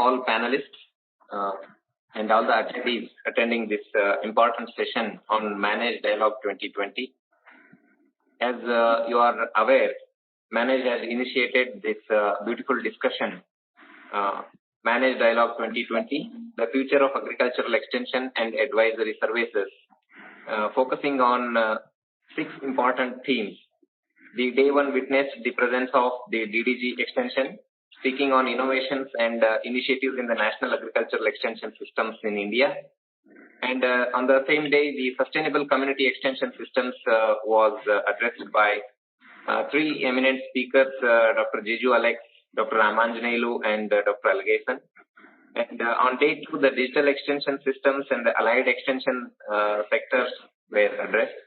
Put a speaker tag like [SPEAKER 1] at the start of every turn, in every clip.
[SPEAKER 1] all panelists and all the attendees attending this important session on Manage Dialogue 2020. As you are aware, Manage has initiated this beautiful discussion, Manage Dialogue 2020, the future of agricultural extension and advisory services, focusing on 6 important themes. The day one witnessed the presence of the DDG extension, speaking on innovations and initiatives in the national agricultural extension systems in India. And on the same day, the sustainable community extension systems was addressed by 3 eminent speakers, Dr. Jeju Alex, Dr. Ramanjanelu, and Dr. Algason. And on day 2, the digital extension systems and the allied extension sectors were addressed.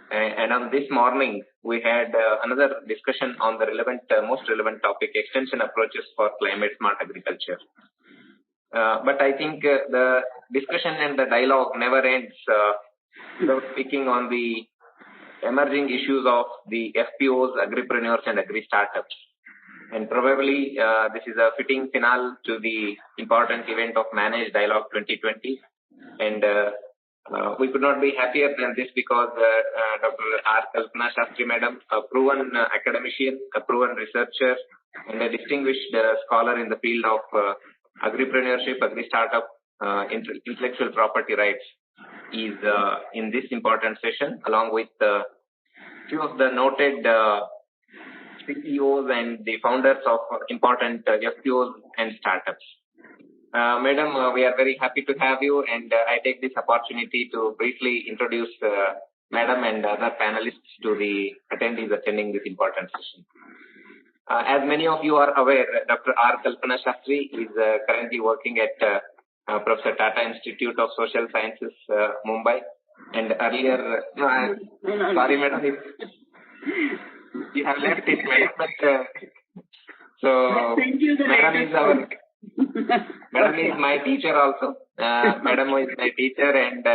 [SPEAKER 1] And on this morning, we had another discussion on the most relevant topic, extension approaches for climate smart agriculture. But I think the discussion and the dialogue never ends without speaking on the emerging issues of the FPOs, Agripreneurs and Agri startups. And probably this is a fitting finale to the important event of Manage Dialogue 2020. And we could not be happier than this because Dr. R. Kalpana Sastry Madam, a proven academician, a proven researcher, and a distinguished scholar in the field of agripreneurship, agri-startup, intellectual property rights, is in this important session, along with few of the noted CEOs and the founders of important FPOs and startups. Madam, we are very happy to have you, and I take this opportunity to briefly introduce Madam and other panelists to the attendees attending this important session. As many of you are aware, Dr. R. Kalpana Sastry is currently working at Professor Tata Institute of Social Sciences, Mumbai, and earlier, sorry Madam, you have left it, Madam, but so Madam is my teacher also. Madam is my teacher, and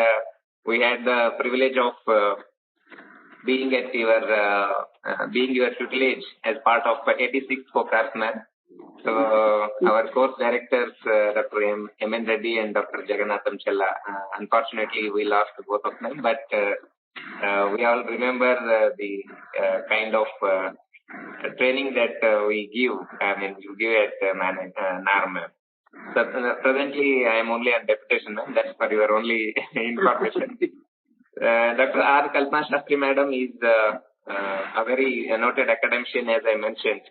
[SPEAKER 1] we had the privilege of being at your tutelage as part of 86th Focus Man. So our course directors, Dr. M.N. Reddy and Dr. Jagannatham Chella, unfortunately we lost both of them, but we all remember the kind of training that we give, you give at NAARAM. So, presently, I am only on deputation, that's for your only information. Dr. R. Kalpana Sastry Madam is a very noted academician, as I mentioned.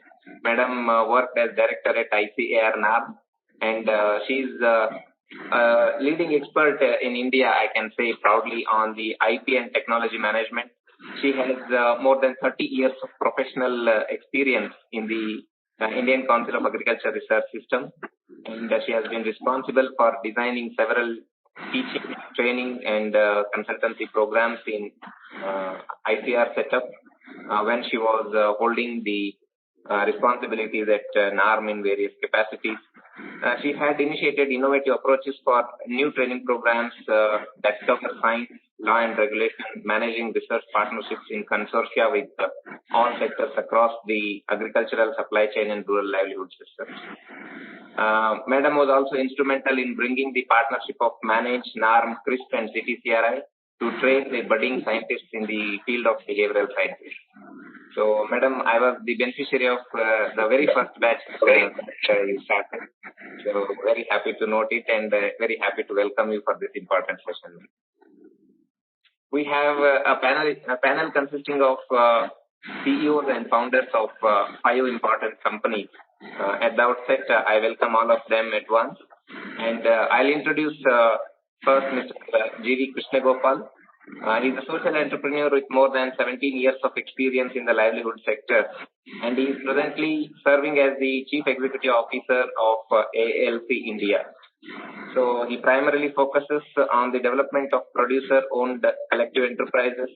[SPEAKER 1] Madam worked as director at ICAR NAARAM, and she is a leading expert in India, I can say proudly, on the IP and technology management. She has more than 30 years of professional experience in the Indian Council of Agriculture Research System, and she has been responsible for designing several teaching, training, and consultancy programs in ICAR setup when she was holding the responsibilities at NAARAM in various capacities. She had initiated innovative approaches for new training programs that cover science, law and regulation, managing research partnerships in consortia with all sectors across the agricultural supply chain and rural livelihood systems. Madam was also instrumental in bringing the partnership of Manage, NAARAM, CRISP and CTCRI to train the budding scientists in the field of behavioral sciences. So, Madam, I was the beneficiary of the very first batch that you started. So, very happy to note it and very happy to welcome you for this important session. We have a panel consisting of CEOs and founders of 5 important companies. At the outset, I welcome all of them at once. And I'll introduce first Mr. G.V. Krishna Gopal. He's a social entrepreneur with more than 17 years of experience in the livelihood sector, and he is presently serving as the Chief Executive Officer of ALC India. So he primarily focuses on the development of producer-owned collective enterprises.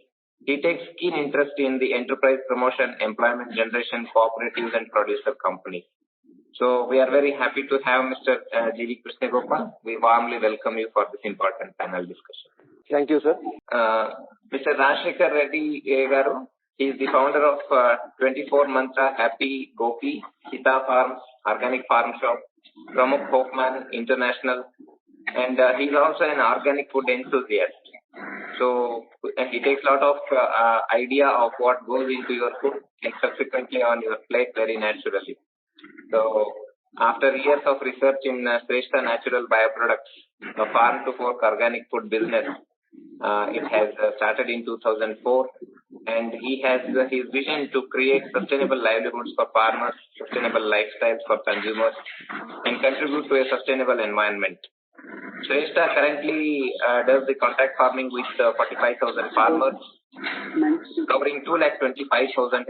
[SPEAKER 1] He takes keen interest in the enterprise promotion, employment generation, cooperatives, and producer companies. So we are very happy to have Mr. G.V. Krishna Gopal. We warmly welcome you for this important panel discussion.
[SPEAKER 2] Thank you, sir.
[SPEAKER 1] Mr. Rajashekar Reddy Garu, he is the founder of 24 Mantra Happy Gopi, Hita Farms, Organic Farm Shop, Pramukh Hoffman International, and he's also an organic food enthusiast. So he takes a lot of idea of what goes into your food and subsequently on your plate very naturally. So after years of research in Shrestha Natural Bioproducts, a farm to fork organic food business, it has started in 2004, and he has his vision to create sustainable livelihoods for farmers, sustainable lifestyles for consumers, and contribute to a sustainable environment. Shrestha currently does the contract farming with 45,000 farmers, covering 225,000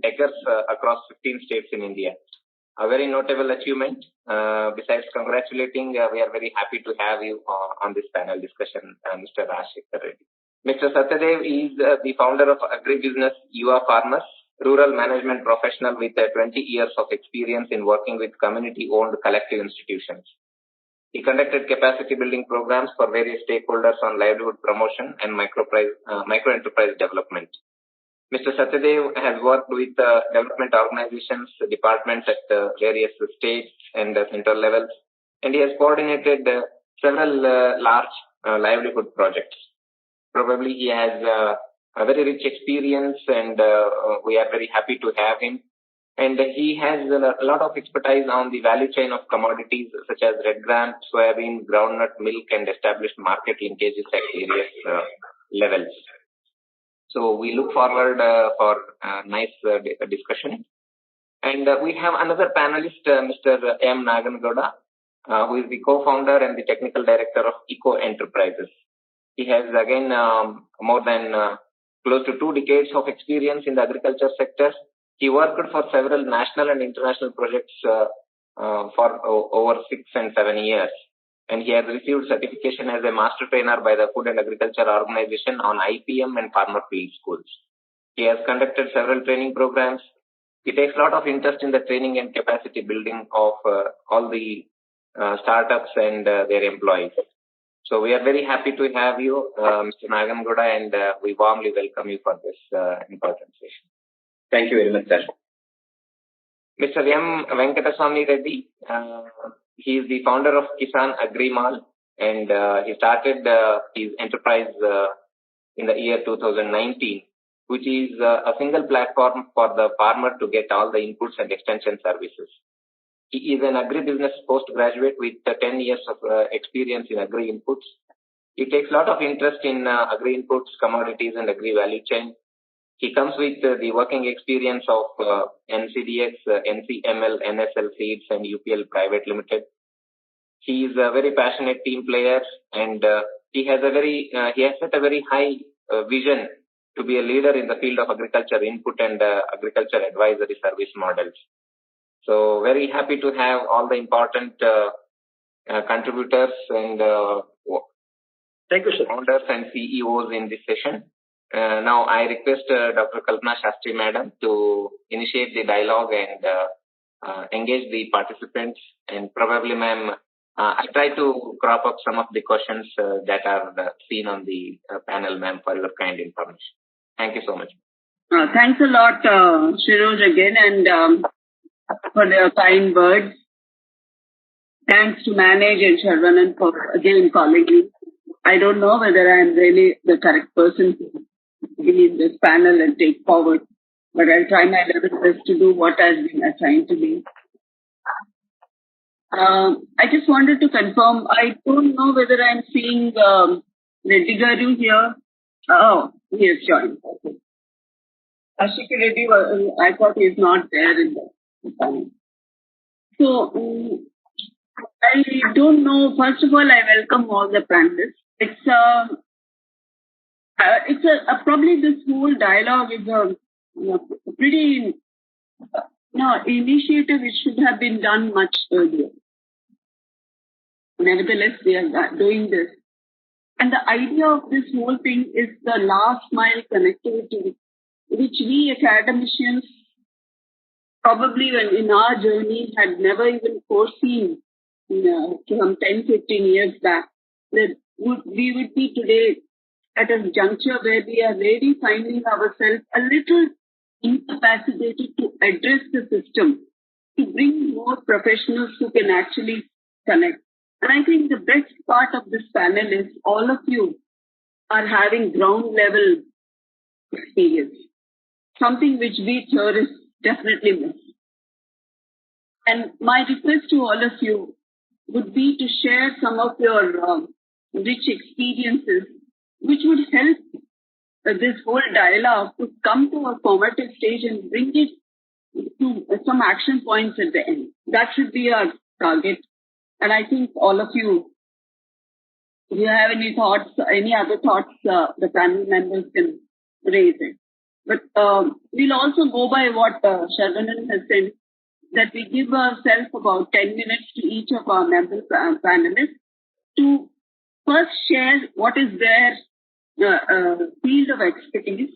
[SPEAKER 1] acres across 15 states in India. A very notable achievement. Besides congratulating, we are very happy to have you on this panel discussion, Mr. Rajashekar Reddy. Mr. Satya Dev is the founder of Agri-Business, Yuva Farmers, rural management professional with 20 years of experience in working with community-owned collective institutions. He conducted capacity building programs for various stakeholders on livelihood promotion and micro-enterprise development. Mr. Satya Dev has worked with development organizations, departments at various states and central levels, and he has coordinated several large livelihood projects. Probably he has a very rich experience, and we are very happy to have him. And he has a lot of expertise on the value chain of commodities such as red gram, soybean, groundnut, milk, and established market linkages at various levels. So we look forward for a nice discussion. And we have another panelist, Mr. M. Nagana Gouda, who is the co-founder and the technical director of Eco Enterprises. He has again more than close to 2 decades of experience in the agriculture sector. He worked for several national and international projects for over 6 and 7 years. And he has received certification as a master trainer by the Food and Agriculture Organization on IPM and farmer field schools. He has conducted several training programs. He takes a lot of interest in the training and capacity building of all the startups and their employees. So we are very happy to have you, Mr. Nagana Gouda, and we warmly welcome you for this important session.
[SPEAKER 2] Thank you very much, sir.
[SPEAKER 1] Mr. M. Venkataswami Reddy, he is the founder of Kisan Agri-Mall, and he started his enterprise in the year 2019, which is a single platform for the farmer to get all the inputs and extension services. He is an agri-business postgraduate with 10 years of experience in agri-inputs. He takes a lot of interest in agri-inputs, commodities, and agri-value chain. He comes with the working experience of NCDX, NCML, NSL Seeds, and UPL Private Limited. He is a very passionate team player, and he has set a very high vision to be a leader in the field of agriculture input and agriculture advisory service models. So very happy to have all the important contributors and
[SPEAKER 2] thank you, sir.
[SPEAKER 1] Founders and CEOs in this session. Now I request Dr. Kalpana Sastry Madam to initiate the dialogue and engage the participants, and probably ma'am, I try to crop up some of the questions that are seen on the panel, ma'am, for your kind information. Thank you so much.
[SPEAKER 3] Thanks a lot, Shiroj, again, and for their kind words. Thanks to Manage and Sharvanan for again calling me. I don't know whether I am really the correct person to be in this panel and take forward, but I'll try my level best to do what has been assigned to me. I just wanted to confirm, I don't know whether I'm seeing Reddy Garu here. Oh, he has joined. Okay. Ashika Reddy, I thought he is not there in the panel. So, I don't know. First of all, I welcome all the panelists. Probably this whole dialogue is a pretty initiative which should have been done much earlier. Nevertheless, we are doing this. And the idea of this whole thing is the last mile connectivity, which we academicians probably in our journey had never even foreseen from 10, 15 years back, that we would be today at a juncture where we are really finding ourselves a little incapacitated to address the system to bring more professionals who can actually connect. And I think the best part of this panel is all of you are having ground level experience, something which we tourists definitely miss. And my request to all of you would be to share some of your rich experiences, which would help this whole dialogue to come to a formative stage and bring it to some action points at the end. That should be our target. And I think all of you, if you have any thoughts, any other thoughts, the panel members can raise it. But we'll also go by what Sharvanan has said, that we give ourselves about 10 minutes to each of our members, panelists, to first share what is their field of expertise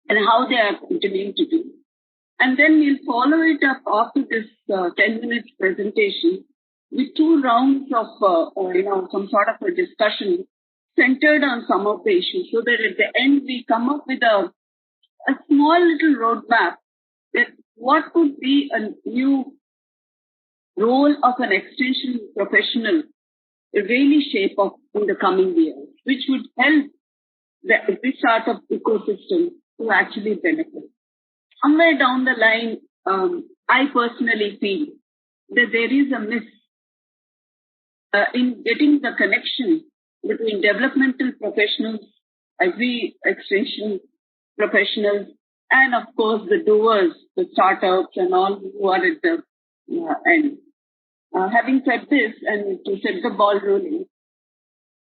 [SPEAKER 3] and how they are continuing to do. And then we'll follow it up after this 10 minutes presentation with 2 rounds of, some sort of a discussion centered on some of the issues, so that at the end we come up with a small little roadmap that what could be a new role of an extension professional really shape up in the coming years, which would help the startup ecosystem to actually benefit. Somewhere down the line, I personally feel that there is a miss in getting the connection between developmental professionals, agri-extension professionals, and of course the doers, the startups and all who are at the end. Having said this, and to set the ball rolling,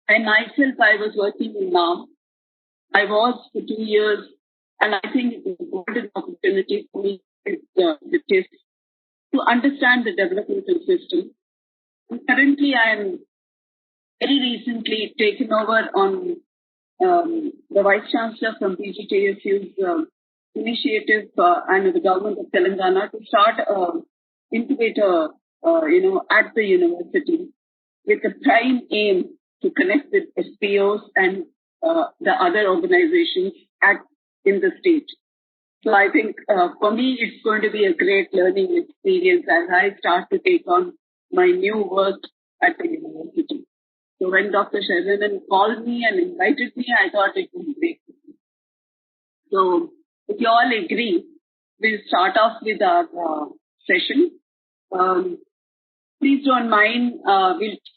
[SPEAKER 3] I was working in NAARAM. I was for 2 years, and I think it was a golden opportunity for me with the TIS to understand the developmental system. And currently, I am very recently taken over on the Vice Chancellor from PGTSU's initiative and the government of Telangana to start incubator, at the university with the prime aim to connect with FPOs and the other organizations in the state. So I think for me, it's going to be a great learning experience as I start to take on my new work at the university. So when Dr. Sharvanan called me and invited me, I thought it would be great. So if you all agree, we'll start off with our session. Please don't mind,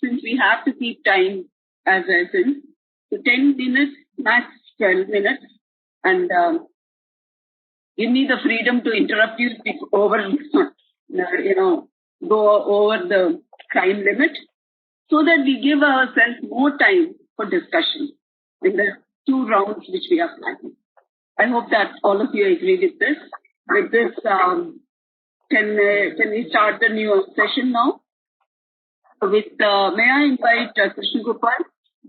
[SPEAKER 3] since we have to keep time as I said, so 10 minutes, max 12 minutes, and give me the freedom to interrupt you go over the time limit, so that we give ourselves more time for discussion in the 2 rounds which we are planning. I hope that all of you agree with this. With this, can we start the new session now? With may I invite Krishna Gopal?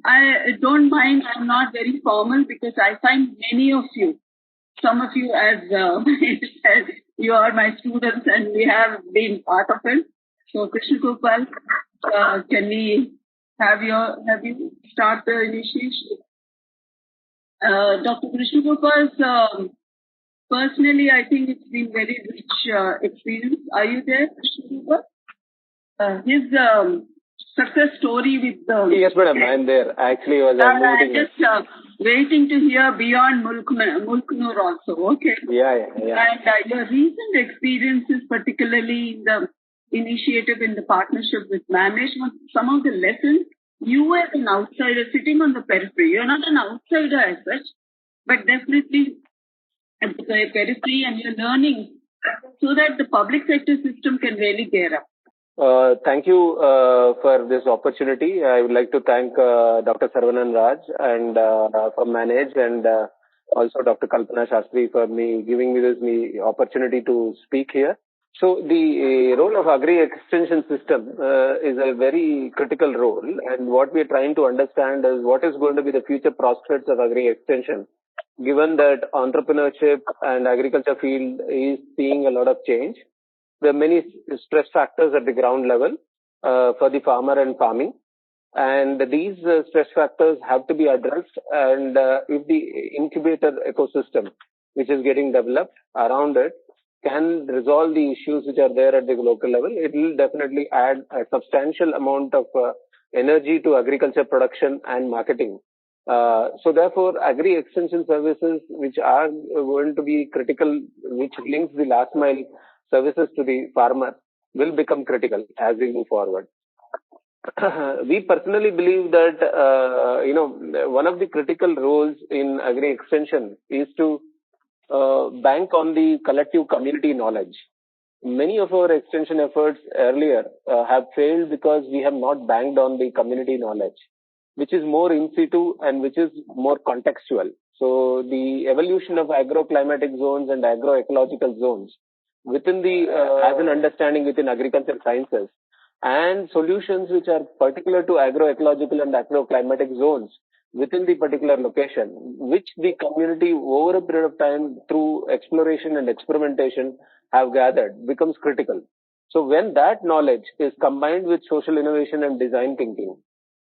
[SPEAKER 3] I don't mind. I'm not very formal because I find many of you, some of you as you are my students and we have been part of it. So Krishna Gopal, can we have you start the initiation? Dr. Krishna Gopal's personally, I think it's been very rich experience. Are you there, Krishna Gopal? His success story with the...
[SPEAKER 4] Yes, madam, I'm there. Actually,
[SPEAKER 3] I'm just waiting to hear beyond Mulknoor also. Okay.
[SPEAKER 4] Yeah.
[SPEAKER 3] And your recent experiences, particularly in the initiative in the partnership with management, some of the lessons, you as an outsider sitting on the periphery, you're not an outsider as such, but definitely at the periphery, and you're learning so that the public sector system can really gear up.
[SPEAKER 4] Thank you for this opportunity. I would like to thank Dr. Sarvanan Raj and from Manage, and also Dr. Kalpana Sastry for giving me this opportunity to speak here. So the role of Agri-Extension system is a very critical role, and what we are trying to understand is what is going to be the future prospects of Agri-Extension, given that entrepreneurship and agriculture field is seeing a lot of change. There are many stress factors at the ground level for the farmer and farming, and these stress factors have to be addressed. And if the incubator ecosystem, which is getting developed around it, can resolve the issues which are there at the local level, it will definitely add a substantial amount of energy to agriculture production and marketing. So therefore, agri extension services, which are going to be critical, which links the last mile services to the farmer, will become critical as we move forward. We personally believe that, one of the critical roles in agri extension is to bank on the collective community knowledge. Many of our extension efforts earlier have failed because we have not banked on the community knowledge, which is more in situ and which is more contextual. So the evolution of agroclimatic zones and agroecological zones within the, as an understanding within agriculture sciences, and solutions which are particular to agroecological and agroclimatic zones within the particular location, which the community over a period of time through exploration and experimentation have gathered, becomes critical. So when that knowledge is combined with social innovation and design thinking,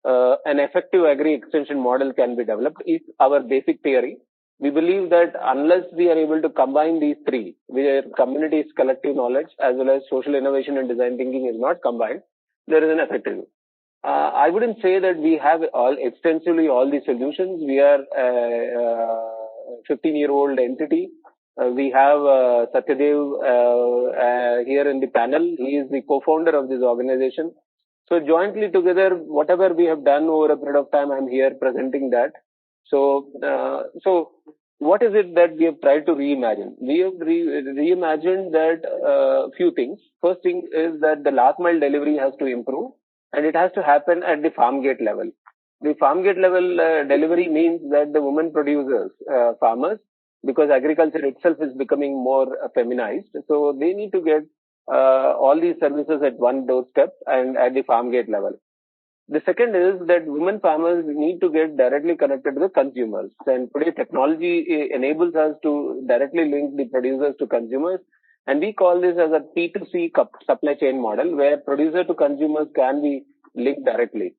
[SPEAKER 4] an effective agri extension model can be developed is our basic theory. We believe that unless we are able to combine these three, where community's collective knowledge as well as social innovation and design thinking is not combined, there is an effective. I wouldn't say that we have extensively all the solutions. We are a 15-year-old entity. We have Satya Dev here in the panel. He is the co-founder of this organization. So jointly together, whatever we have done over a period of time, I'm here presenting that. So what is it that we have tried to reimagine? We have reimagined that few things. First thing is that the last mile delivery has to improve, and it has to happen at the farm gate level. The farm gate level delivery means that the women producers, farmers, because agriculture itself is becoming more feminized, so they need to get all these services at one doorstep and at the farm gate level. The second is that women farmers need to get directly connected to the consumers. And today technology enables us to directly link the producers to consumers. And we call this as a P2C supply chain model, where producer to consumers can be linked directly.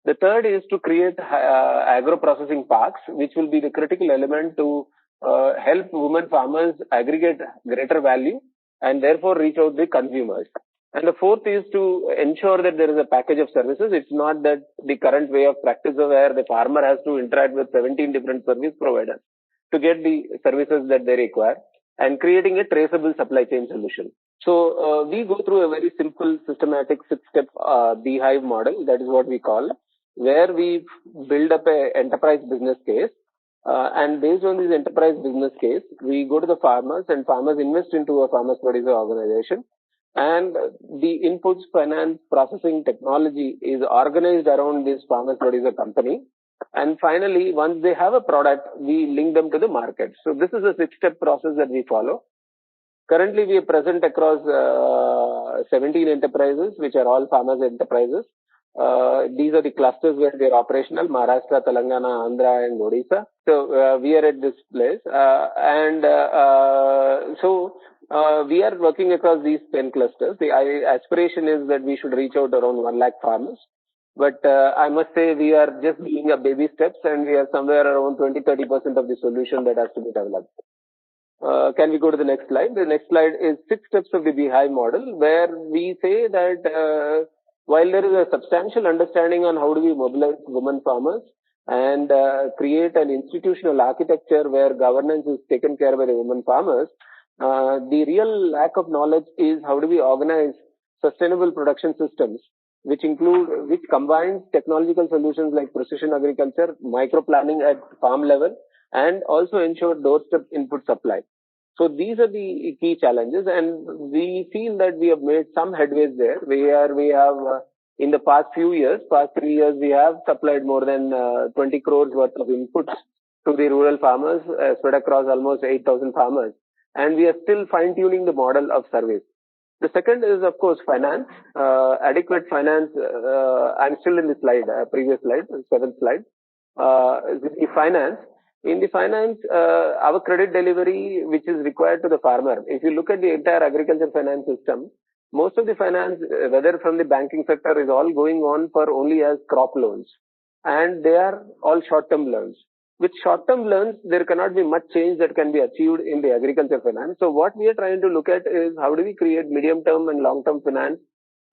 [SPEAKER 4] The third is to create agro-processing parks, which will be the critical element to help women farmers aggregate greater value and therefore reach out to the consumers. And the fourth is to ensure that there is a package of services. It's not that the current way of practice where the farmer has to interact with 17 different service providers to get the services that they require, and creating a traceable supply chain solution. So we go through a very simple, systematic 6-step beehive model. That is what we call, where we build up a enterprise business case. And based on this enterprise business case, we go to the farmers, and farmers invest into a farmers producer organization. And the inputs, finance, processing, technology is organized around this farmers producer company. And finally, once they have a product, we link them to the market. So this is a 6-step process that we follow. Currently, we are present across 17 enterprises, which are all farmers enterprises. These are the clusters where they are operational: Maharashtra, Telangana, Andhra, and Odisha. So we are at this place. We are working across these 10 clusters. The aspiration is that we should reach out around 1 lakh farmers. But I must say we are just doing a baby steps, and we are somewhere around 20-30% of the solution that has to be developed. Can we go to the next slide? The next slide is 6 steps of the beehive model, where we say that while there is a substantial understanding on how do we mobilize women farmers and create an institutional architecture where governance is taken care by the women farmers, the real lack of knowledge is how do we organize sustainable production systems, which combines technological solutions like precision agriculture, micro planning at farm level, and also ensure doorstep input supply. So these are the key challenges, and we feel that we have made some headways there. We have in the past 3 years, we have supplied more than 20 crores worth of inputs to the rural farmers, spread across almost 8,000 farmers. And we are still fine-tuning the model of service. The second is, of course, finance, adequate finance. I'm still in the slide, previous slide, 7th slide. The finance. In the finance, our credit delivery, which is required to the farmer. If you look at the entire agriculture finance system, most of the finance, whether from the banking sector, is all going on for only as crop loans. And they are all short-term loans. with short-term loans, there cannot be much change that can be achieved in the agriculture finance. So what we are trying to look at is how do we create medium-term and long-term finance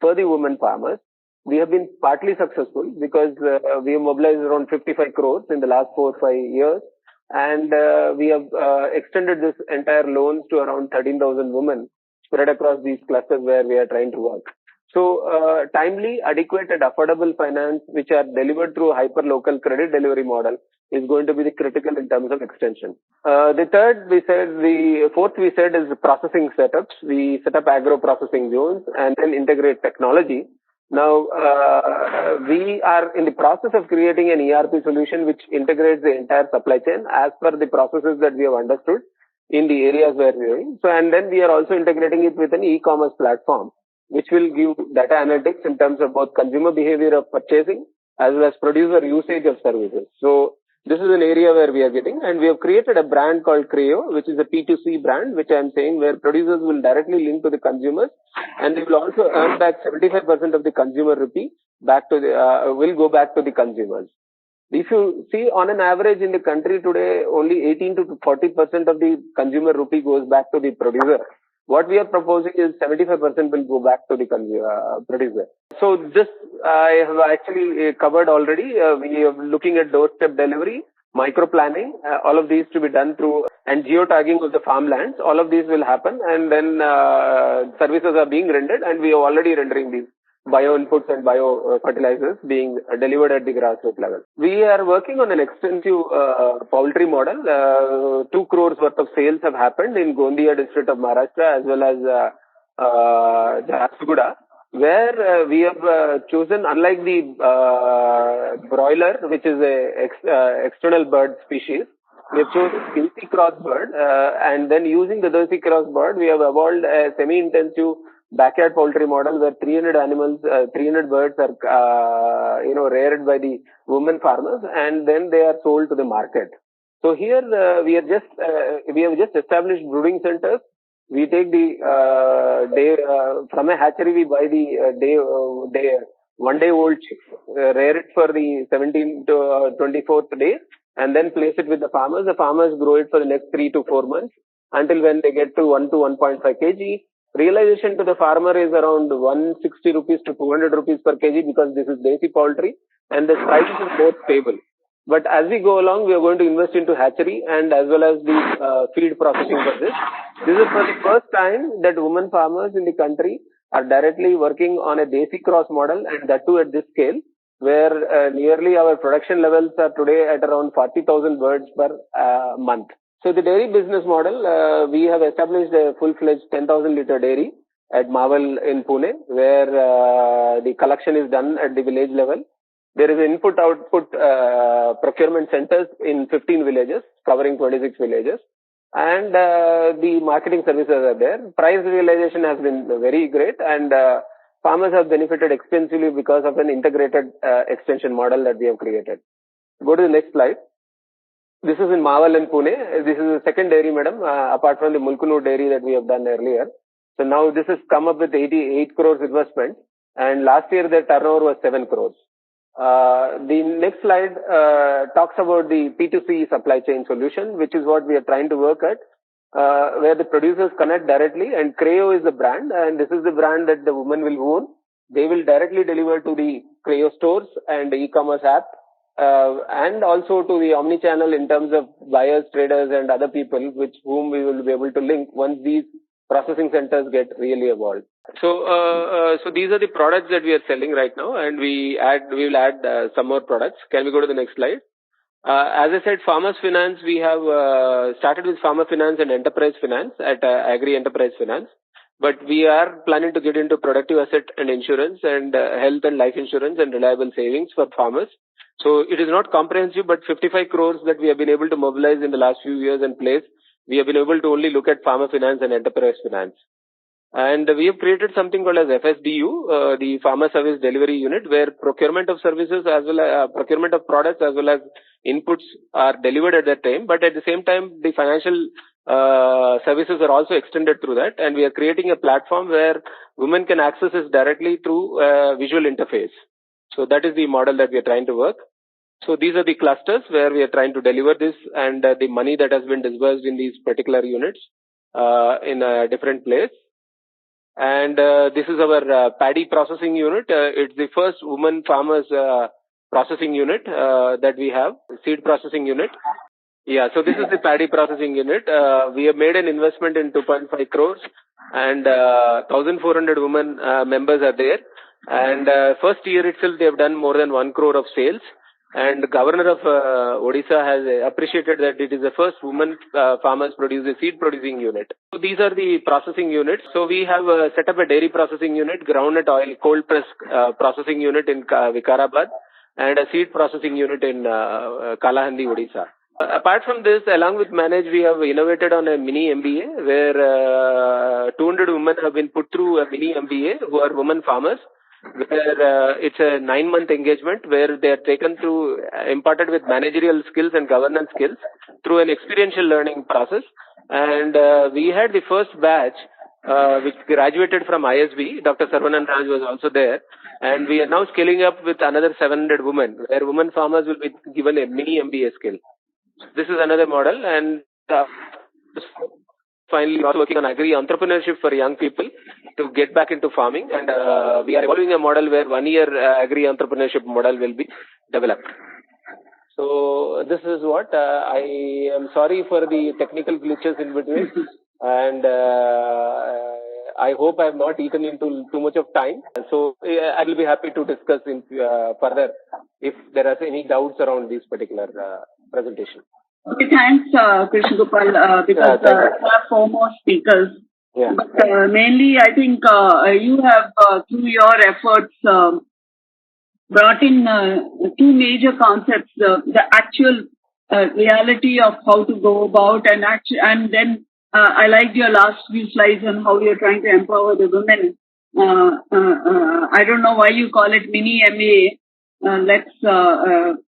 [SPEAKER 4] for the women farmers. We have been partly successful because we have mobilized around 55 crores in the last 4 or 5 years. And we have extended this entire loans to around 13,000 women spread across these clusters where we are trying to work. So timely, adequate and affordable finance which are delivered through a hyper-local credit delivery model is going to be the critical in terms of extension. The fourth we said is processing setups. We set up agro processing zones and then integrate technology. Now, we are in the process of creating an ERP solution which integrates the entire supply chain as per the processes that we have understood in the areas where we are in. So, and then we are also integrating it with an e-commerce platform which will give data analytics in terms of both consumer behavior of purchasing as well as producer usage of services. So, this is an area where we are getting, and we have created a brand called Creo, which is a P2C brand, which I am saying where producers will directly link to the consumers, and they will also earn back 75% of the consumer rupee back to the, will go back to the consumers. If you see on an average in the country today, only 18 to 40% of the consumer rupee goes back to the producer. What we are proposing is 75% will go back to the producer. So this I have actually covered already. We are looking at doorstep delivery, micro planning, all of these to be done through, and geotagging of the farmlands. All of these will happen, and then services are being rendered, and we are already rendering these bio inputs and bio fertilizers being delivered at the grassroots level. We are working on an extensive poultry model. 2 crores worth of sales have happened in Gondia district of Maharashtra as well as Nagana Gouda, where we have chosen, unlike the broiler, which is a external bird species, we have chosen Desi cross bird, and then using the Desi cross bird, we have evolved a semi-intensive backyard poultry model where 300 animals, 300 birds are, reared by the women farmers, and then they are sold to the market. So here we have just established brooding centers. We take the from a hatchery, we buy the 1 day old chicks, rear it for the 17th to 24th day, and then place it with the farmers. The farmers grow it for the next 3 to 4 months until when they get to 1 to 1.5 kg. Realization to the farmer is around 160 rupees to 200 rupees per kg because this is Desi poultry and the price is more stable. But as we go along, we are going to invest into hatchery and as well as the feed processing for this. This is for the first time that women farmers in the country are directly working on a Desi cross model, and that too at this scale, where nearly our production levels are today at around 40,000 birds per month. So the dairy business model, we have established a full-fledged 10,000 liter dairy at Maval in Pune, where the collection is done at the village level. There is input-output procurement centers in 15 villages, covering 26 villages. And the marketing services are there. Price realization has been very great, and farmers have benefited extensively because of an integrated extension model that we have created. Go to the next slide. This is in Maval and Pune. This is the second dairy, madam, apart from the Mulkunu dairy that we have done earlier. So now this has come up with 88 crores investment, and last year their turnover was 7 crores. The next slide talks about the P2C supply chain solution, which is what we are trying to work at, where the producers connect directly, and Creo is the brand, and this is the brand that the women will own. They will directly deliver to the Creo stores and the e-commerce app, and also to the omni-channel in terms of buyers, traders, and other people with whom we will be able to link once these processing centers get really evolved. So these are the products that we are selling right now, and we will add some more products. Can we go to the next slide? As I said, Farmers Finance, we have started with Farmer Finance and Enterprise Finance at Agri Enterprise Finance, but we are planning to get into productive asset and insurance and health and life insurance and reliable savings for farmers. So it is not comprehensive, but 55 crores that we have been able to mobilize in the last few years and place, we have been able to only look at Farmer Finance and Enterprise Finance. And we have created something called as FSDU, the Farmer Service Delivery Unit, where procurement of services as well as procurement of products as well as inputs are delivered at that time. But at the same time, the financial services are also extended through that. And we are creating a platform where women can access this directly through visual interface. So that is the model that we are trying to work. So these are the clusters where we are trying to deliver this, and the money that has been disbursed in these particular units in a different place. And this is our paddy processing unit. It's the first woman farmers processing unit that we have, seed processing unit. Yeah, so this is the paddy processing unit. We have made an investment in 2.5 crores and 1,400 women members are there. And first year itself, they have done more than 1 crore of sales. And the governor of Odisha has appreciated that it is the first woman farmers produce a seed producing unit. So these are the processing units. So we have set up a dairy processing unit, groundnut oil cold press processing unit in Vikarabad, and a seed processing unit in Kalahandi, Odisha. Apart from this, along with Manage, we have innovated on a mini MBA where 200 women have been put through a mini MBA who are women farmers, where it's a 9-month engagement where they are taken through, imparted with managerial skills and governance skills through an experiential learning process. And we had the first batch which graduated from ISB. Dr. Sarvanan Raj was also there. And we are now scaling up with another 700 women, where women farmers will be given a mini MBA skill. This is another model, and finally also working on agri entrepreneurship for young people to get back into farming, and we are evolving a model where 1 year agri entrepreneurship model will be developed. So this is what I am sorry for the technical glitches in between, and I hope I have not eaten into too much of time. So I will be happy to discuss in further if there are any doubts around this particular presentation.
[SPEAKER 3] Okay, thanks, Krishna Gopal, because there are 4 more speakers.
[SPEAKER 4] Yeah.
[SPEAKER 3] But mainly, I think you have, through your efforts, brought in 2 major concepts: the actual reality of how to go about, and then I liked your last few slides on how you're trying to empower the women. I don't know why you call it mini MBA.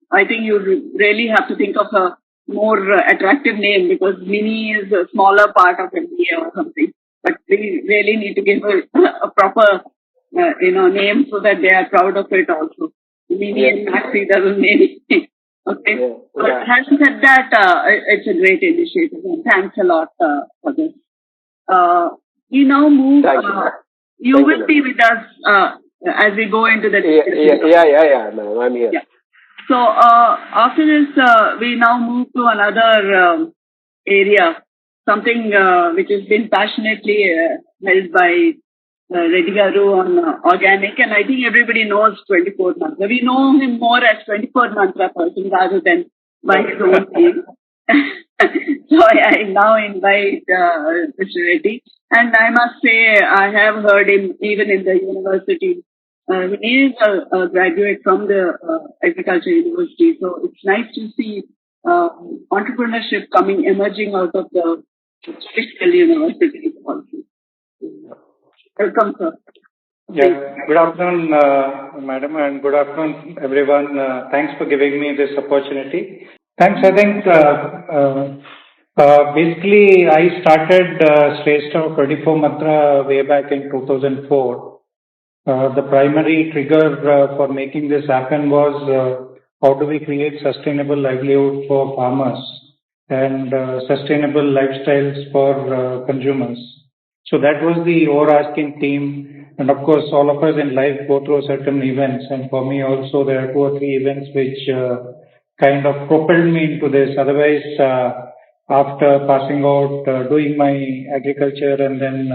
[SPEAKER 3] I think you really have to think of a more attractive name, because mini is a smaller part of MBA or something. But we really need to give a proper, name so that they are proud of it also. Mini and maxi doesn't mean anything. Okay.
[SPEAKER 4] Yeah.
[SPEAKER 3] But having said that, it's a great initiative, and thanks a lot for this. We now move. You will be with us as we go into the discussion.
[SPEAKER 4] Yeah. No, I'm here.
[SPEAKER 3] Yeah. So after this, we now move to another area, something which has been passionately held by Reddy Garu on organic, and I think everybody knows 24 Mantra. We know him more as 24 Mantra person rather than by his own name. So I now invite Mr. Reddy, and I must say I have heard him even in the university. He is a graduate from the Agriculture University, so it's nice to see entrepreneurship emerging out of the fiscal university also. Welcome, sir.
[SPEAKER 5] Yeah. Good afternoon, madam, and good afternoon, everyone. Thanks for giving me this opportunity. Thanks. I think basically I started Shrestha 24 Mantra way back in 2004. The primary trigger for making this happen was how do we create sustainable livelihood for farmers and sustainable lifestyles for consumers. So that was the overarching theme. And of course, all of us in life go through certain events. And for me also, there are 2 or 3 events which kind of propelled me into this. Otherwise, after passing out, doing my agriculture and then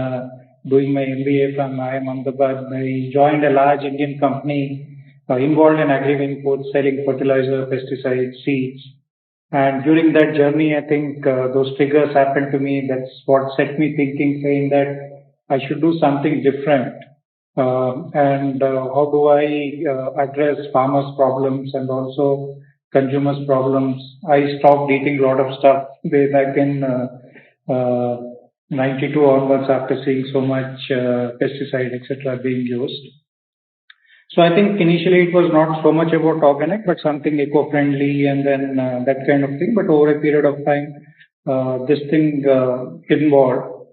[SPEAKER 5] doing my MBA from IIM Ahmedabad, I joined a large Indian company involved in agri-inputs, selling fertilizer, pesticides, seeds. And during that journey, I think those triggers happened to me. That's what set me thinking, saying that I should do something different. And how do I address farmers' problems and also consumers' problems? I stopped eating a lot of stuff way back in 92 onwards after seeing so much pesticide, etc. being used. So I think initially it was not so much about organic, but something eco-friendly and then that kind of thing. But over a period of time, this thing evolved.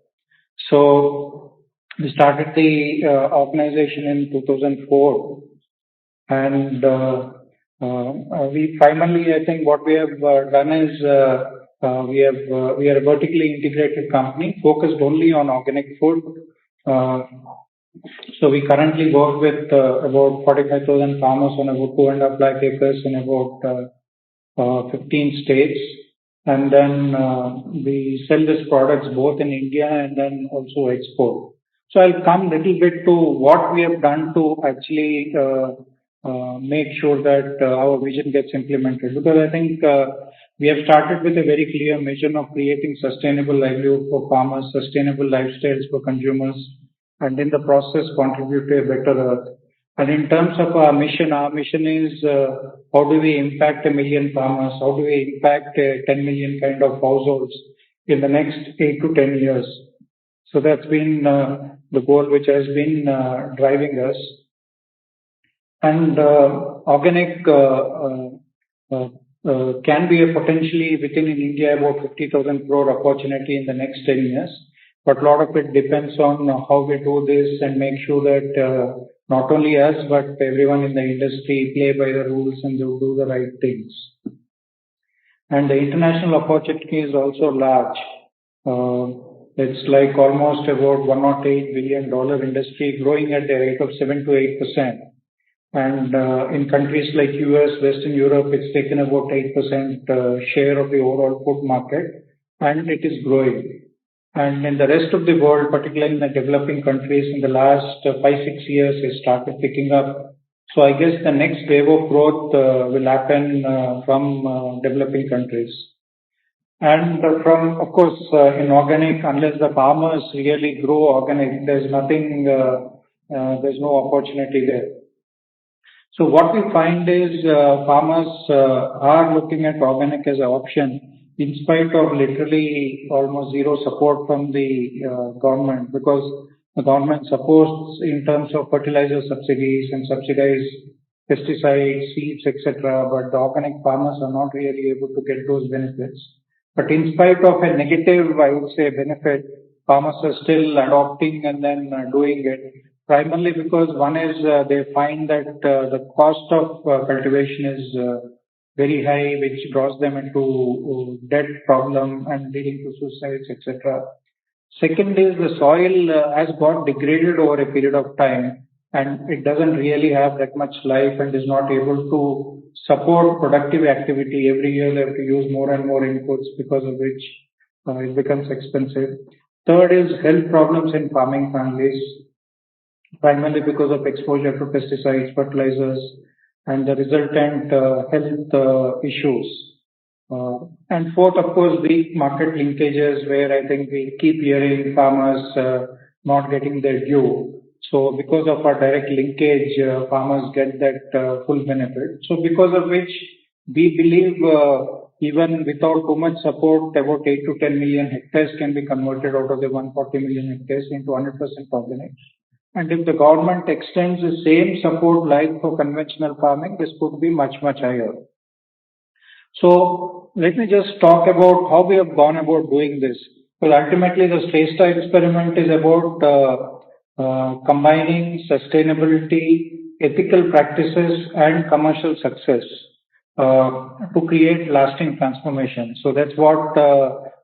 [SPEAKER 5] So we started the organization in 2004, and We primarily, I think, what we have done is we are a vertically integrated company focused only on organic food. So we currently work with about 45,000 farmers on about 2.5 lakh acres in about 15 states. And then we sell these products both in India and then also export. So I'll come a little bit to what we have done to actually make sure that our vision gets implemented. Because I think we have started with a very clear mission of creating sustainable livelihood for farmers, sustainable lifestyles for consumers, and in the process contribute to a better earth. And in terms of our mission is how do we impact 1 million farmers? How do we impact 10 million kind of households in the next 8 to 10 years? So that's been the goal which has been driving us. And organic can be a potentially within in India about 50,000 crore opportunity in the next 10 years. But a lot of it depends on how we do this and make sure that not only us, but everyone in the industry play by the rules and do the right things. And the international opportunity is also large. It's like almost about $108 billion industry growing at a rate of 7 to 8%. And in countries like US, Western Europe, it's taken about 8% share of the overall food market, and it is growing. And in the rest of the world, particularly in the developing countries, in the last 5-6 years, it started picking up. So I guess the next wave of growth will happen from developing countries. And from, of course, in organic, unless the farmers really grow organic, there's nothing, there's no opportunity there. So what we find is farmers are looking at organic as an option in spite of literally almost zero support from the government, because the government supports in terms of fertilizer subsidies and subsidize pesticides, seeds, etc. But the organic farmers are not really able to get those benefits. But in spite of a negative, I would say, benefit, farmers are still adopting and then doing it. Primarily because one is they find that the cost of cultivation is very high, which draws them into debt problem and leading to suicides, etc. Second is the soil has got degraded over a period of time, and it doesn't really have that much life and is not able to support productive activity. Every year they have to use more and more inputs, because of which it becomes expensive. Third is health problems in farming families, primarily because of exposure to pesticides, fertilizers, and the resultant health issues. And fourth, of course, weak market linkages, where I think we keep hearing farmers not getting their due. So because of our direct linkage, farmers get that full benefit. So because of which we believe even without too much support, about 8 to 10 million hectares can be converted out of the 140 million hectares into 100% organic. And if the government extends the same support like for conventional farming, this could be much, much higher. So let me just talk about how we have gone about doing this. Well, ultimately the Shrestha experiment is about combining sustainability, ethical practices, and commercial success to create lasting transformation. So that's what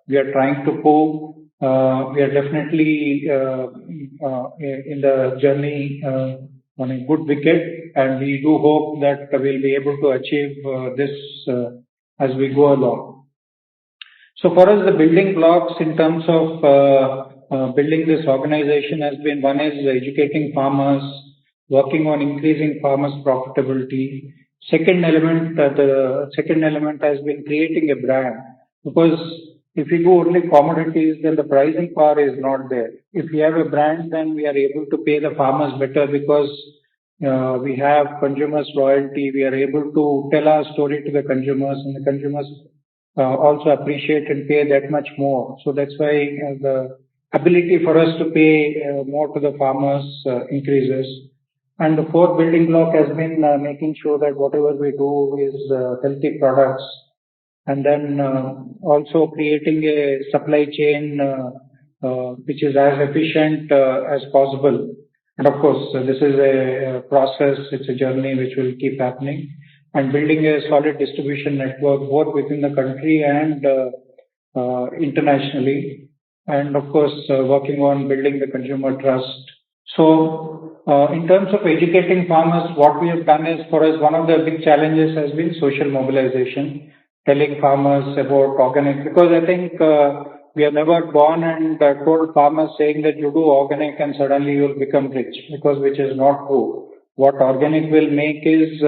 [SPEAKER 5] we are trying to prove. We are definitely in the journey on a good wicket, and we do hope that we'll be able to achieve this as we go along. So for us, the building blocks in terms of building this organization has been, one is educating farmers, working on increasing farmers' profitability. Second element has been creating a brand, because if we do only commodities, then the pricing power is not there. If we have a brand, then we are able to pay the farmers better, because we have consumers' loyalty. We are able to tell our story to the consumers, and the consumers also appreciate and pay that much more. So that's why the ability for us to pay more to the farmers increases. And the fourth building block has been making sure that whatever we do is healthy products, and then also creating a supply chain which is as efficient as possible. And of course, this is a process, it's a journey which will keep happening. and building a solid distribution network both within the country and internationally, and of course working on building the consumer trust. So in terms of educating farmers, what we have done is, for us, one of the big challenges has been social mobilization, telling farmers about organic, because I think we have never gone and told farmers saying that you do organic and suddenly you will become rich, because which is not true. What organic will make is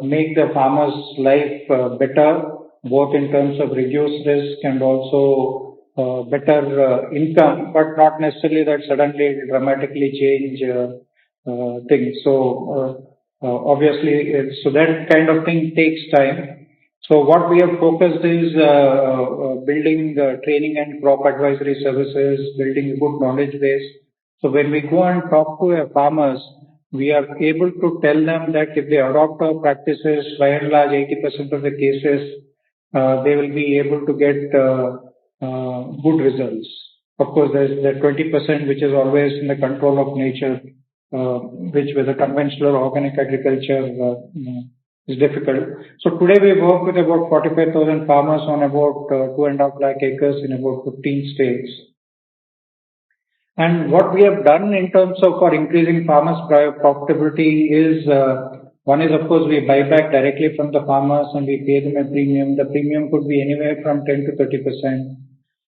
[SPEAKER 5] make the farmer's life better, both in terms of reduced risk and also better income, but not necessarily that suddenly it will dramatically change things. So obviously, so that kind of thing takes time. So what we have focused is building training and crop advisory services, building a good knowledge base. So when we go and talk to farmers, we are able to tell them that if they adopt our practices, by and large 80% of the cases, they will be able to get good results. Of course, there's the 20% which is always in the control of nature, which with the conventional organic agriculture is difficult. So today we work with about 45,000 farmers on about 2.5 lakh acres in about 15 states. And what we have done in terms of for increasing farmers' profitability is, one is of course we buy back directly from the farmers and we pay them a premium. The premium could be anywhere from 10 to 30%.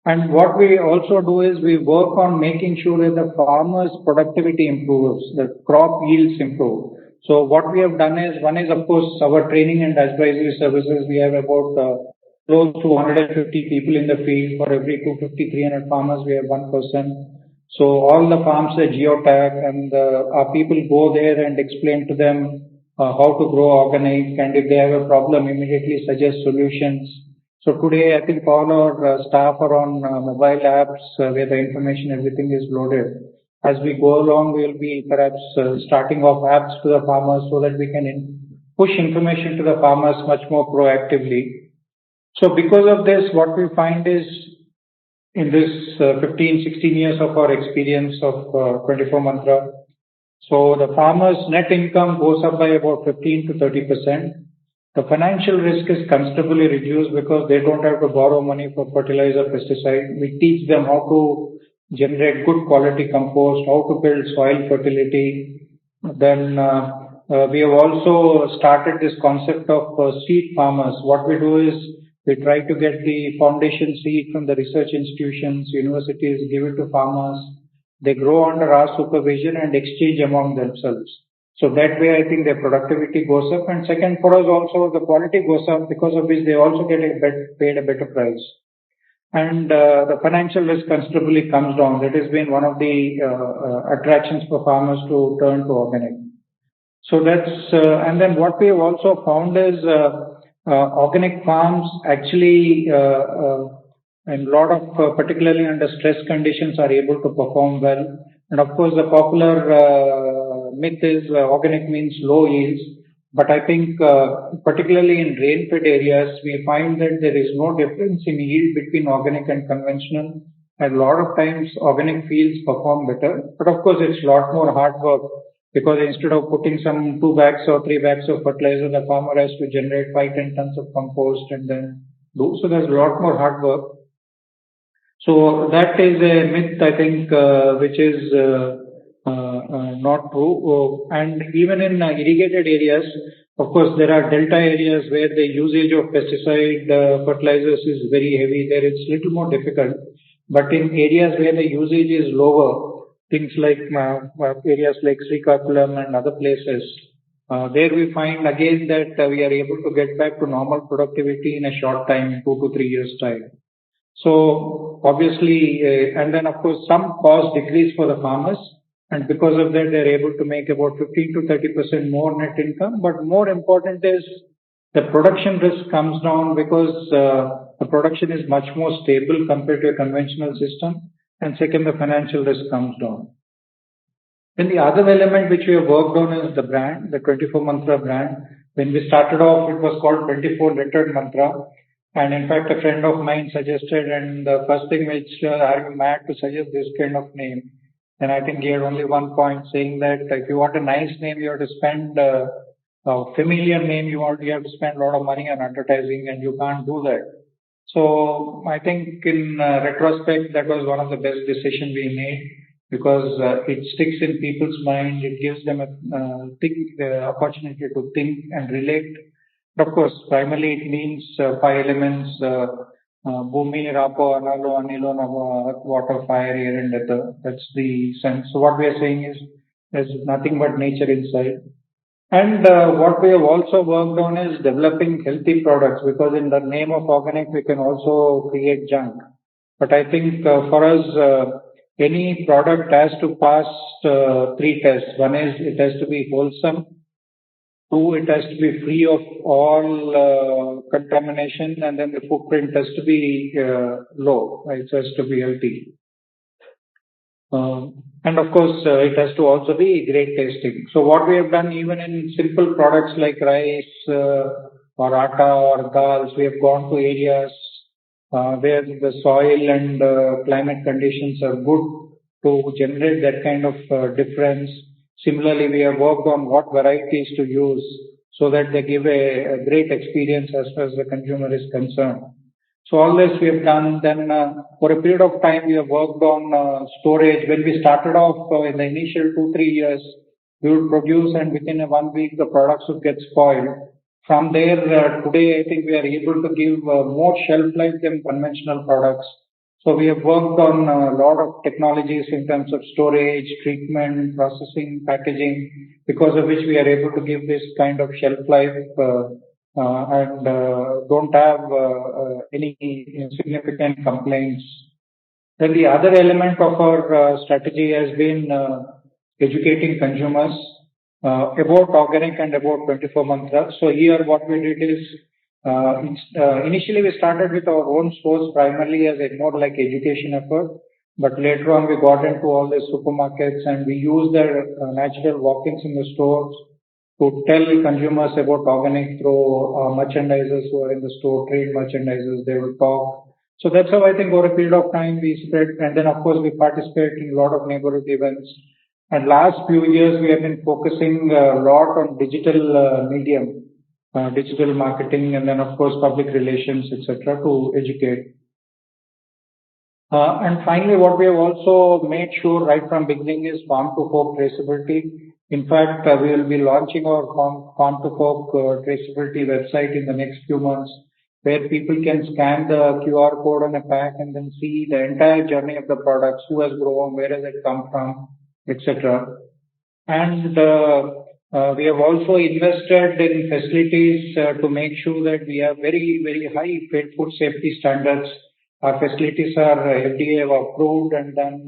[SPEAKER 5] And what we also do is we work on making sure that the farmers' productivity improves, the crop yields improve. So what we have done is, one is of course our training and advisory services. We have about close to 150 people in the field. For every 250, 300 farmers, we have one person. So all the farms are geotagged, and our people go there and explain to them how to grow organic, and if they have a problem, immediately suggest solutions. So today, I think all our staff are on mobile apps where the information, everything is loaded. As we go along, we will be perhaps starting off apps to the farmers so that we can push information to the farmers much more proactively. So because of this, what we find is in this 15, 16 years of our experience of 24 Mantra, so the farmer's net income goes up by about 15 to 30%. The financial risk is considerably reduced because they don't have to borrow money for fertilizer, pesticide. We teach them how to generate good quality compost, how to build soil fertility. Then we have also started this concept of seed farmers. What we do is we try to get the foundation seed from the research institutions, universities, give it to farmers. They grow under our supervision and exchange among themselves. So that way, I think their productivity goes up. And second, for us also, the quality goes up, because of which they also get paid a better price. And the financial risk considerably comes down. That has been one of the attractions for farmers to turn to organic. So that's, and then what we have also found is organic farms actually, and a lot of, particularly under stress conditions, are able to perform well. And of course, the popular myth is organic means low yields. But I think, particularly in rain-fed areas, we find that there is no difference in yield between organic and conventional. And a lot of times, organic fields perform better. But of course, it's a lot more hard work, because instead of putting some 2 bags or 3 bags of fertilizer, the farmer has to generate 5-10 tons of compost and then do. So there's a lot more hard work. So that is a myth, I think, which is not true. And even in irrigated areas, of course, there are delta areas where the usage of pesticide fertilizers is very heavy. There it's little more difficult. But in areas where the usage is lower, things like areas like Srikakulam and other places, there we find again that we are able to get back to normal productivity in a short time, 2 to 3 years time. So obviously, and then of course some cost decrease for the farmers, and because of that they're able to make about 15 to 30% more net income. But more important is the production risk comes down, because the production is much more stable compared to a conventional system. And second, the financial risk comes down. Then the other element which we have worked on is the brand, the 24 Mantra brand. When we started off, it was called 24 Lettered Mantra. And in fact, a friend of mine suggested, and the first thing which, are you mad to suggest this kind of name? And I think he had only one point, saying that if you want a nice name, you have to spend familiar name, you have to spend a lot of money on advertising, and you can't do that. So I think in retrospect, that was one of the best decisions we made, because it sticks in people's mind. It gives them the opportunity to think and relate. Of course, primarily it means 5 elements: Bhumi, Rapo, Analo, Anilo, Nava, Earth, Water, Fire, Air, and Ether. That's the sense. So what we are saying is there's nothing but nature inside. And what we have also worked on is developing healthy products, because in the name of organic, we can also create junk. But I think for us, any product has to pass 3 tests. One is it has to be wholesome. 2, it has to be free of all contamination, and then the footprint has to be low. Right? It has to be healthy. And of course, it has to also be great tasting. So what we have done, even in simple products like rice or atta or dals, we have gone to areas where the soil and climate conditions are good to generate that kind of difference. Similarly, we have worked on what varieties to use so that they give a great experience as far as the consumer is concerned. So all this we have done. Then for a period of time, we have worked on storage. When we started off in the initial 2-3 years, we would produce, and within 1 week the products would get spoiled. From there, today I think we are able to give more shelf life than conventional products. So we have worked on a lot of technologies in terms of storage, treatment, processing, packaging, because of which we are able to give this kind of shelf life and don't have any significant complaints. Then the other element of our strategy has been educating consumers about organic and about 24 mantra. So here what we did is, initially we started with our own stores primarily as a more like education effort, but later on we got into all the supermarkets, and we used their natural walk-ins in the stores to tell consumers about organic through merchandisers who are in the store, trade merchandisers, they will talk. So that's how I think over a period of time we spread, and then of course we participate in a lot of neighborhood events. And last few years we have been focusing a lot on digital medium, digital marketing, and then of course public relations, etc., to educate. And finally, what we have also made sure right from beginning is farm to fork traceability. In fact, we will be launching our farm to fork traceability website in the next few months, where people can scan the QR code on a pack and then see the entire journey of the products, who has grown, where has it come from, etc. And we have also invested in facilities to make sure that we have very, very high food safety standards. Our facilities are FDA approved, and then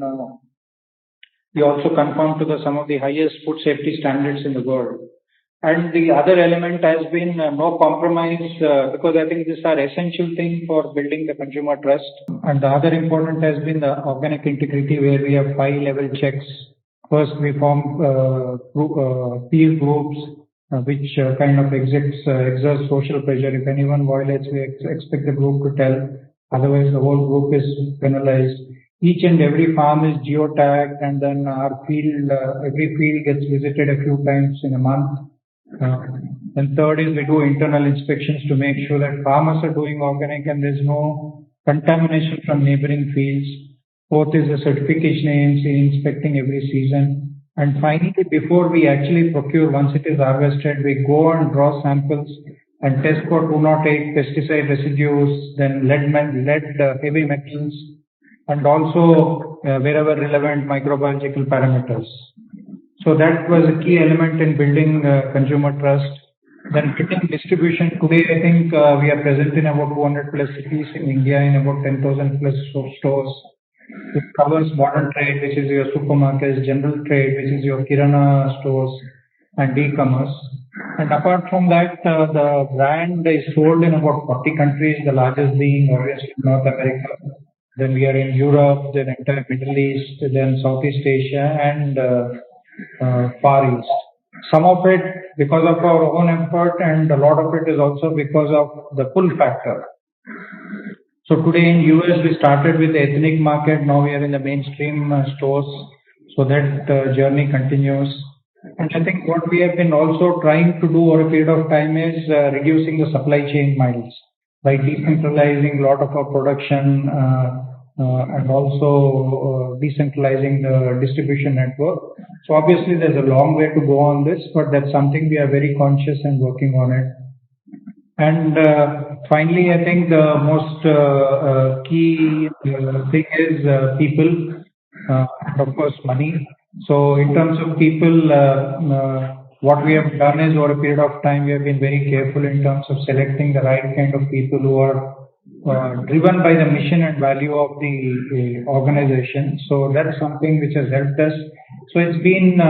[SPEAKER 5] we also conform to some of the highest food safety standards in the world. And the other element has been no compromise, because I think these are essential things for building the consumer trust. And the other important has been the organic integrity, where we have 5-level checks. First, we form peer groups, which kind of exert social pressure. If anyone violates, we expect the group to tell. Otherwise, the whole group is penalized. Each and every farm is geotagged, and then our field, every field gets visited a few times in a month. And third is we do internal inspections to make sure that farmers are doing organic and there's no contamination from neighboring fields. Fourth is the certification agency inspecting every season. And finally, before we actually procure, once it is harvested, we go and draw samples and test for 208 pesticide residues, then lead heavy metals, and also wherever relevant microbiological parameters. So that was a key element in building consumer trust. Then getting distribution. Today, I think we are present in about 200 plus cities in India, in about 10,000 plus stores. It covers modern trade, which is your supermarkets, general trade, which is your kirana stores, and e-commerce. And apart from that, the brand is sold in about 40 countries, the largest being obviously North America. Then we are in Europe, then entire Middle East, then Southeast Asia, and Far East. Some of it because of our own effort, and a lot of it is also because of the pull factor. So today in US we started with the ethnic market. Now we are in the mainstream stores. So that journey continues. And I think what we have been also trying to do over a period of time is reducing the supply chain miles by decentralizing a lot of our production and also decentralizing the distribution network. So obviously there's a long way to go on this, but that's something we are very conscious and working on it. And finally, I think the most key thing is people and of course money. So in terms of people, what we have done is over a period of time, we have been very careful in terms of selecting the right kind of people who are driven by the mission and value of the organization. So that's something which has helped us. So it's been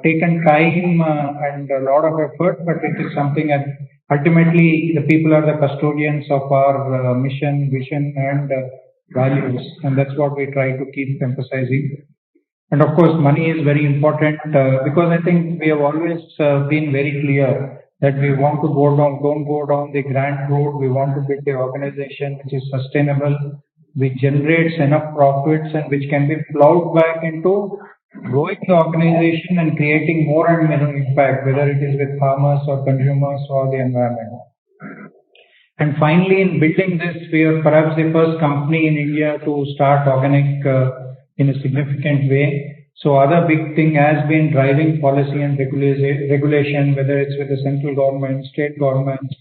[SPEAKER 5] taken time and a lot of effort, but it is something that ultimately the people are the custodians of our mission, vision, and values, and that's what we try to keep emphasizing. And of course, money is very important because I think we have always been very clear that we want to don't go down the grant road. We want to build an organization which is sustainable, which generates enough profits and which can be plowed back into growing the organization and creating more and more impact, whether it is with farmers or consumers or the environment. And finally, in building this, we are perhaps the first company in India to start organic in a significant way. So other big thing has been driving policy and regulation, whether it's with the central government, state governments,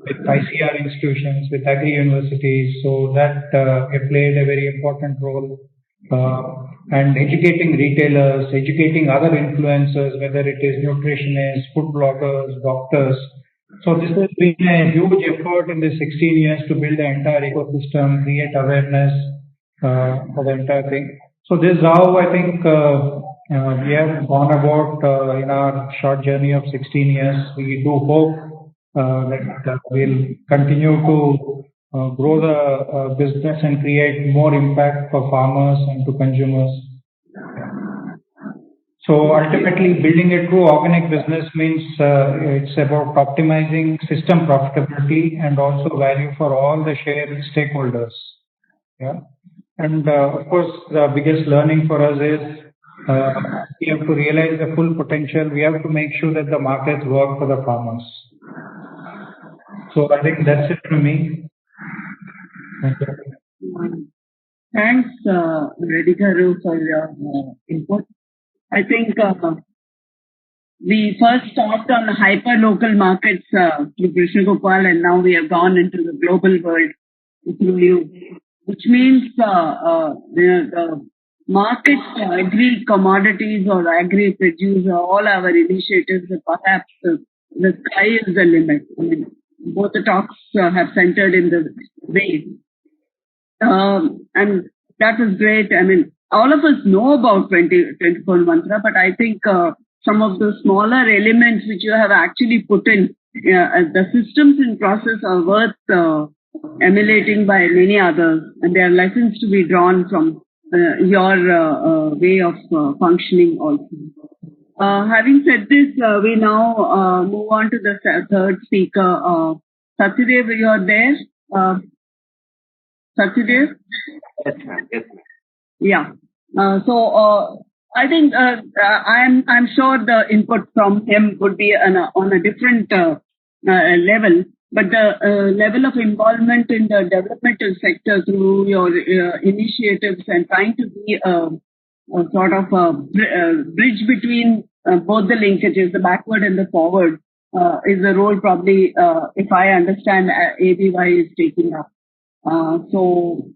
[SPEAKER 5] with ICAR institutions, with agri universities. So that it played a very important role. And educating retailers, educating other influencers, whether it is nutritionists, food bloggers, doctors. So this has been a huge effort in the 16 years to build the entire ecosystem, create awareness for the entire thing. So this is how I think we have gone about in our short journey of 16 years. We do hope that we'll continue to grow the business and create more impact for farmers and to consumers. So ultimately, building a true organic business means it's about optimizing system profitability and also value for all the stakeholders. Yeah. And of course, the biggest learning for us is we have to realize the full potential. We have to make sure that the markets work for the farmers. So I think that's it from me. Thank you.
[SPEAKER 3] Thanks, Reddy Garu, for your input. I think we first talked on the hyper-local markets through Krishna Gopal, and now we have gone into the global world through you, which means the markets for agri commodities or agri produce all our initiatives, perhaps the sky is the limit. I mean, both the talks have centered in the way. And that was great. I mean, all of us know about 24 mantra, but I think some of the smaller elements which you have actually put in, the systems and process are worth emulating by many others, and there are lessons to be drawn from your way of functioning also. Having said this, we now move on to the third speaker. Satya Dev, you are there? Satya Dev?
[SPEAKER 1] Yes, ma'am. Yes, ma'am.
[SPEAKER 3] Yeah. So I think I'm sure the input from him would be on a different level, but the level of involvement in the developmental sector through your initiatives and trying to be a sort of a bridge between both the linkages, the backward and the forward, is a role probably, if I understand, ABY is taking up. So,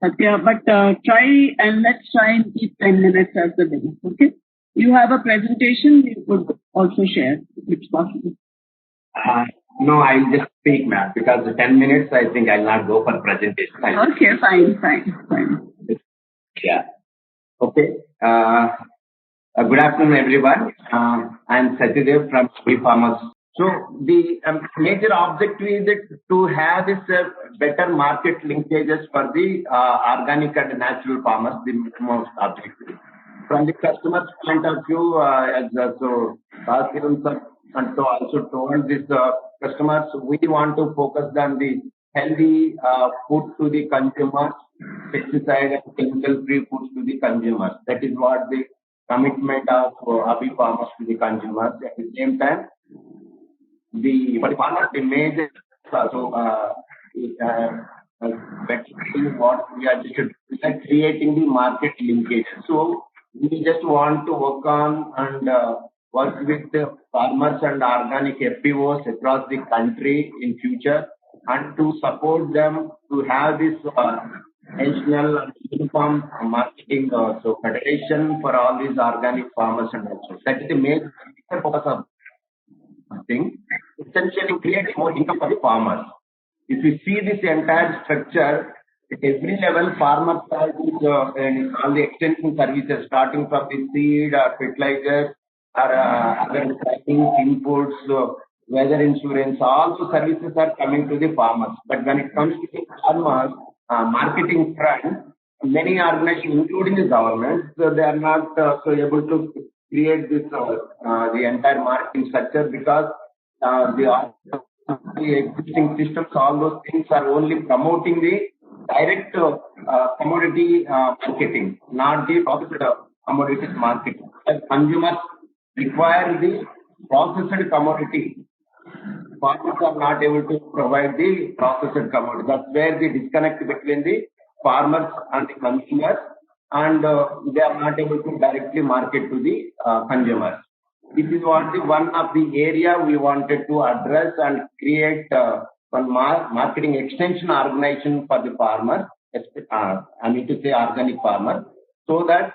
[SPEAKER 3] Satya, but let's try and keep 10 minutes as the limit, okay? You have a presentation you could also share, if it's possible.
[SPEAKER 2] No, I'll just speak, ma'am, because the 10 minutes, I think I'll not go for presentation.
[SPEAKER 3] Okay, fine.
[SPEAKER 2] Yeah. Okay. Good afternoon, everyone. I'm Satya Dev from Farmers. So the major objective is to have this better market linkages for the organic and natural farmers, the most objective. From the customer's point of view, as so and so also told this customers, we want to focus on the healthy food to the consumers, pesticide and chemical-free foods to the consumers. That is what the commitment of Abi farmers to the consumers. At the same time, for the farmers, the major what we are just creating the market linkage. So we just want to work on and work with the farmers and organic FPOs across the country in future, and to support them to have this national and uniform marketing federation for all these organic farmers and also. That is the major focus of thing. Essentially, create more income for the farmers. If you see this entire structure, at every level, farmers have and all the extension services, starting from the seed or fertilizers or other tracking inputs, weather insurance, all the services are coming to the farmers. But when it comes to the farmers, marketing front, many organizations, including the government, so they are not able to create this the entire marketing structure, because the existing systems, all those things are only promoting the direct commodity marketing, not the processed commodities marketing. As consumers require the processed commodity, farmers are not able to provide the processed commodity. That's where the disconnect between the farmers and the consumers, and they are not able to directly market to the consumers. This is one of the area we wanted to address and create one marketing extension organization for the farmers, I mean to say organic farmers, so that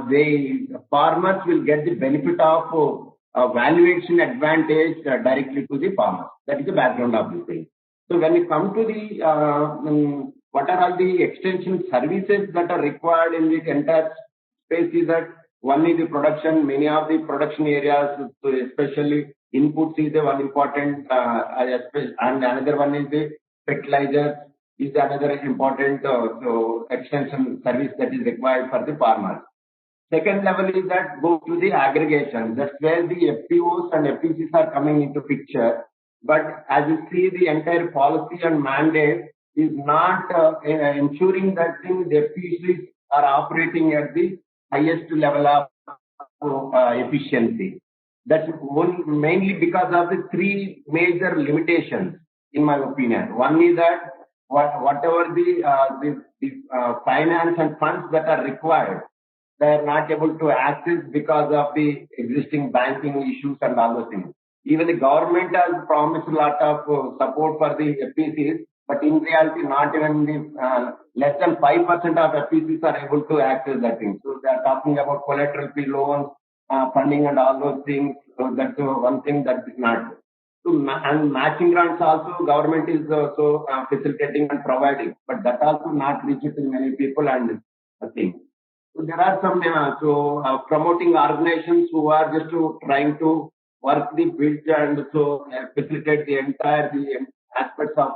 [SPEAKER 2] the farmers will get the benefit of valuation advantage directly to the farmers. That is the background of this thing. So when it comes to the what are all the extension services that are required in this entire space, is that one is the production. Many of the production areas, so especially inputs, is the one important, and another one is the fertilizer is another important extension service that is required for the farmers. Second level is that go to the aggregation. That's where the FPOs and FPCs are coming into picture. But as you see, the entire policy and mandate is not ensuring that the FPCs are operating at the highest level of efficiency. That's mainly because of the three major limitations, in my opinion. One is that whatever the finance and funds that are required, they are not able to access because of the existing banking issues and all those things. Even the government has promised a lot of support for the FPCs, but in reality, not even the less than 5% of FPCs are able to access that thing. So they are talking about collateral free loans, funding and all those things. So that's one thing that is not. So and matching grants also government is facilitating and providing, but that also not reaching to many people and things. So there are some promoting organizations who are just trying to work the bridge and facilitate the entire aspects of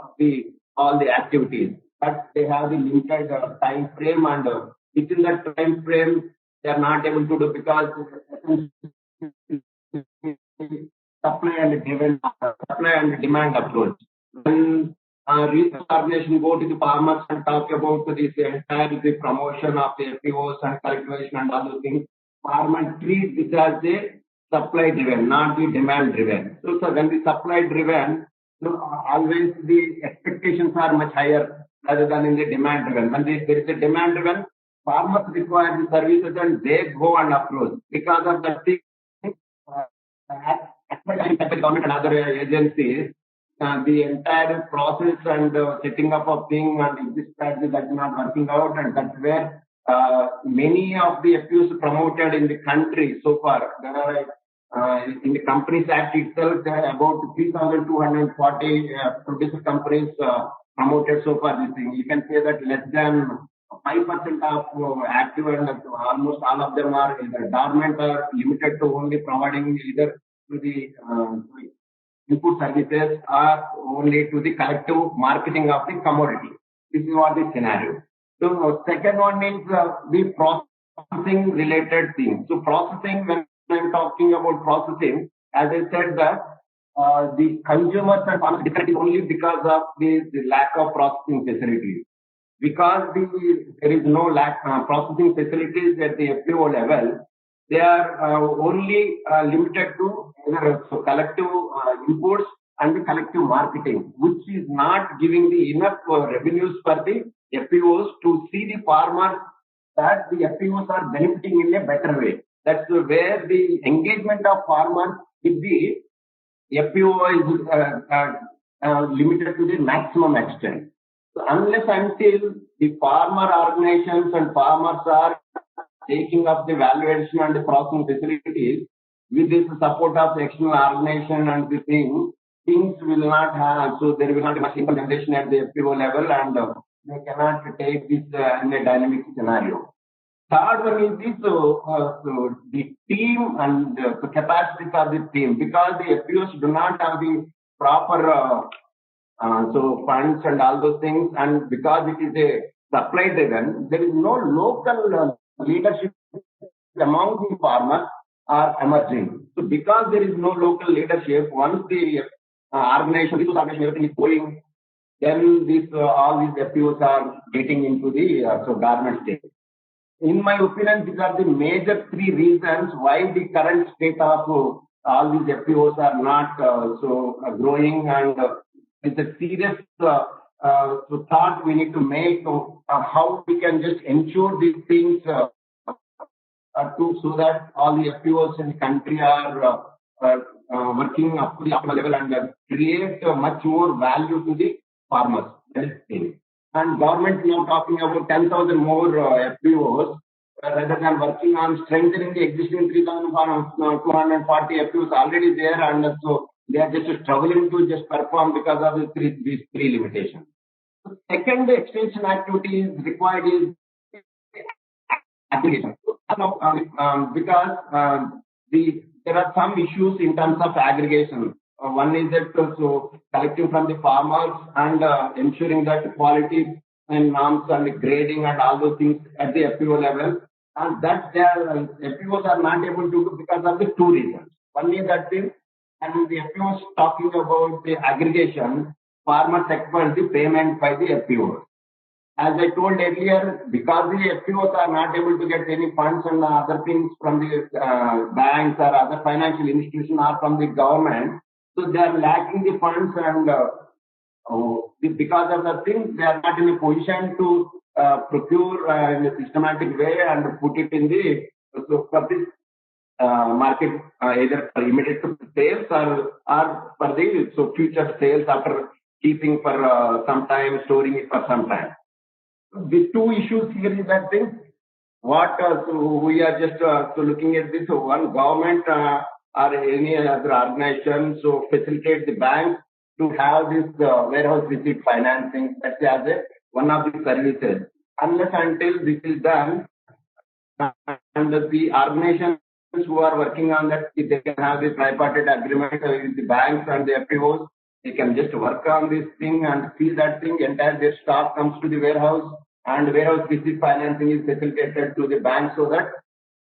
[SPEAKER 2] all the activities. But they have the limited time frame, and within that time frame they are not able to do, because supply and demand approach. When research organization go to the farmers and talk about this entire the promotion of the FPOs and cultivation and other things, farmers treat this as the supply driven, not the demand driven. So when the supply driven, always the expectations are much higher rather than in the demand driven. When there is a demand driven, farmers require the services and they go and approach. Because of that thing, government and other agencies, the entire process and setting up of thing and this strategy that is not working out, and that's where many of the FPOs promoted in the country so far. There are in the Companies Act itself, there are about 3,240 producer companies promoted so far. This thing, you can say that less than 5% of active, and almost all of them are either dormant or limited to only providing either to the input services or only to the collective marketing of the commodity. This is what the scenario. So second one is the processing related thing. So processing, when I'm talking about processing, as I said that the consumers and farmers different only because of the lack of processing facilities. Because there is no lack processing facilities at the FPO level, they are only limited to either collective imports and the collective marketing, which is not giving the enough revenues for the FPOs to see the farmers that the FPOs are benefiting in a better way. That's where the engagement of farmers with the FPO is limited to the maximum extent. So unless until the farmer organizations and farmers are taking up the valuation and the processing facilities with this support of the external organization and the things will not have, so there will not be much income generation at the FPO level, and they cannot take this in a dynamic scenario. Third one is this, so the team and the capacity of the team, because the FPOs do not have the proper so funds and all those things, and because it is a supply driven, there is no local leadership among the farmers are emerging. So because there is no local leadership, once the organization, everything is going, then this all these FPOs are getting into the so dormant state. In my opinion, these are the major three reasons why the current state of all these FPOs are not growing, and it's a serious thought we need to make how we can just ensure these things so that all the FPOs in the country are working up to the optimal level and create much more value to the farmers. And government now talking about 10,000 more FPOs rather than working on strengthening the existing 3,240 FPOs already there, and so they are just struggling to just perform because of these three limitations. The second extension activity is required is aggregation. Because there are some issues in terms of aggregation. One is that so collecting from the farmers and ensuring that quality and norms and grading and all those things at the FPO level, and that FPOs are not able to do because of the two reasons. One is that thing, and the FPOs talking about the aggregation, farmers expect the payment by the FPOs. As I told earlier, because the FPOs are not able to get any funds and other things from the banks or other financial institutions or from the government, so they are lacking the funds, and because of the things, they are not in a position to procure in a systematic way and put it in the for this market, either for immediate sales or for the future sales after keeping for some time, storing it for some time. The two issues here is that thing. What we are just looking at this. One, government or any other organization so facilitate the banks to have this warehouse receipt financing. That's as one of the services. Unless until this is done, and the organizations who are working on that, if they can have the tripartite agreement with the banks and the FPOs, they can just work on this thing and see that thing, entire their stock comes to the warehouse, and warehouse receipt financing is facilitated to the bank so that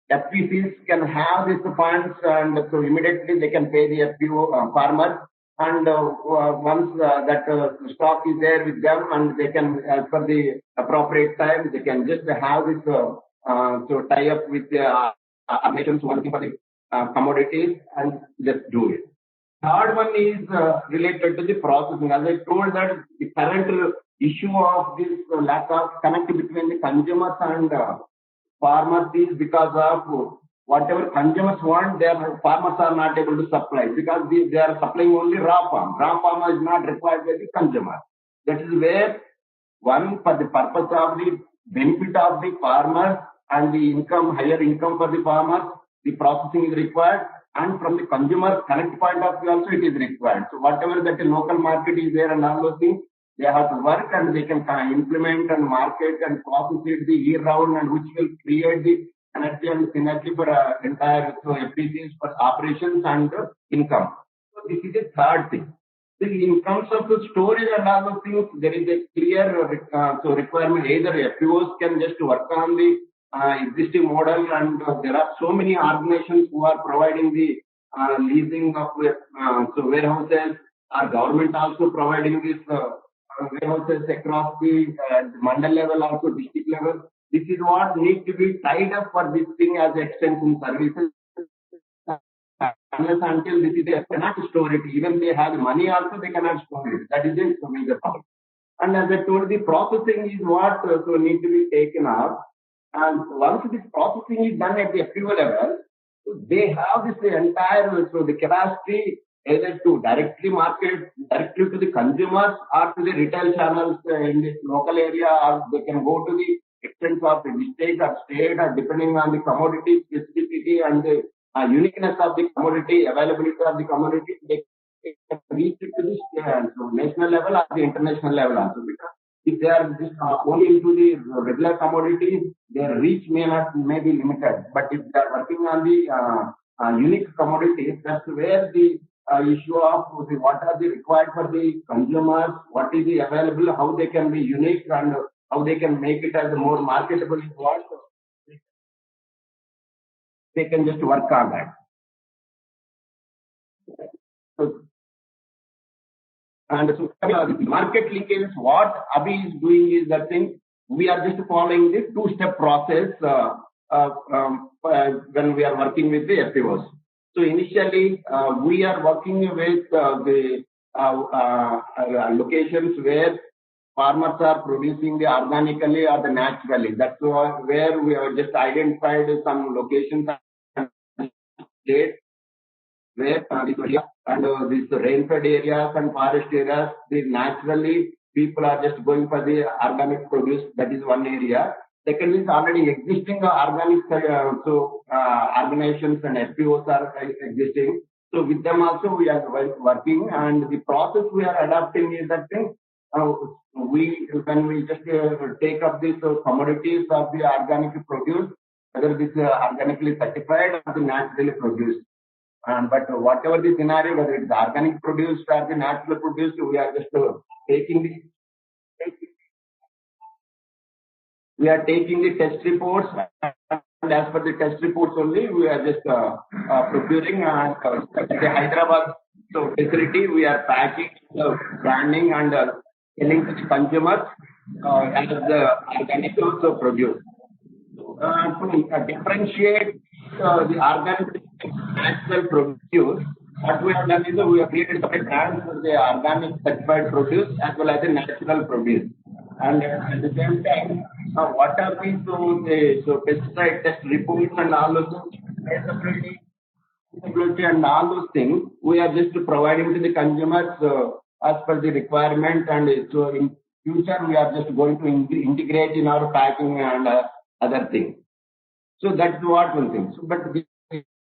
[SPEAKER 2] FPCs can have these funds, and so immediately they can pay the FPO farmers, and once that stock is there with them, and they can, as per the appropriate time, they can just have this so tie up with the organizations who are looking for the commodities and just do it. Third one is related to the processing. As I told that the current issue of this lack of connectivity between the consumers and farmers is because of whatever consumers want, their farmers are not able to supply because they are supplying only raw farm. Raw farm is not required by the consumer. That is where one, for the purpose of the benefit of the farmers and the income, higher income for the farmers, the processing is required, and from the consumer connect point of view also it is required. So whatever that the local market is there and all those things, they have to work and they can implement and market and process it the year round, and which will create the energy and synergy for entire FPCs for operations and income. So this is the third thing. So in terms of the storage and all those things, there is a clear requirement. Either FPOs can just work on the existing model, and there are so many organizations who are providing the leasing of warehouses. Our government also providing this warehouses across the mandal level, also district level. This is what needs to be tied up for this thing as extension services. Unless until this is, they cannot store it. Even they have money also, they cannot store it. That is the major problem. And as I told, the processing is what so need to be taken up. And once this processing is done at the FPO level, so they have this entire so the capacity either to directly market directly to the consumers or to the retail channels in this local area, or they can go to the extent of the district or state, or depending on the commodity specificity and the uniqueness of the commodity, availability of the commodity, they can reach it to the so national level or the international level also. Because if they are just only into the regular commodities, their reach may be limited. But if they are working on the unique commodities, that's where the issue of what are the required for the consumers, what is the available, how they can be unique, and how they can make it as a more marketable is what they can just work on that. So, and so market linkage, what ABI is doing is that thing, we are just following the two-step process when we are working with the FPOs. So initially, we are working with the locations where farmers are producing the organically or the naturally. That's where we have just identified some locations and states where and these rain-fed areas and forest areas, naturally people are just going for the organic produce. That is one area. Second is already existing organic organizations and FPOs are existing. So with them also we are working, and the process we are adopting is that thing. When we just take up these commodities of the organic produce, whether this is organically certified or the naturally produced. But whatever the scenario, whether it's organic produced or the natural produced, we are just taking the test reports, and as per the test reports only, we are just procuring and at the Hyderabad facility, we are packing, branding, and selling to the consumers as the organic produce. To differentiate the organic natural produce, what we have done is we have created separate brands for the organic certified produce as well as the natural produce. And at the same time, what are these pesticide test reports and all those things, and all those things, we are just providing to the consumers as per the requirement. And so in future, we are just going to integrate in our packing and other things. So that's what one thing. So, but the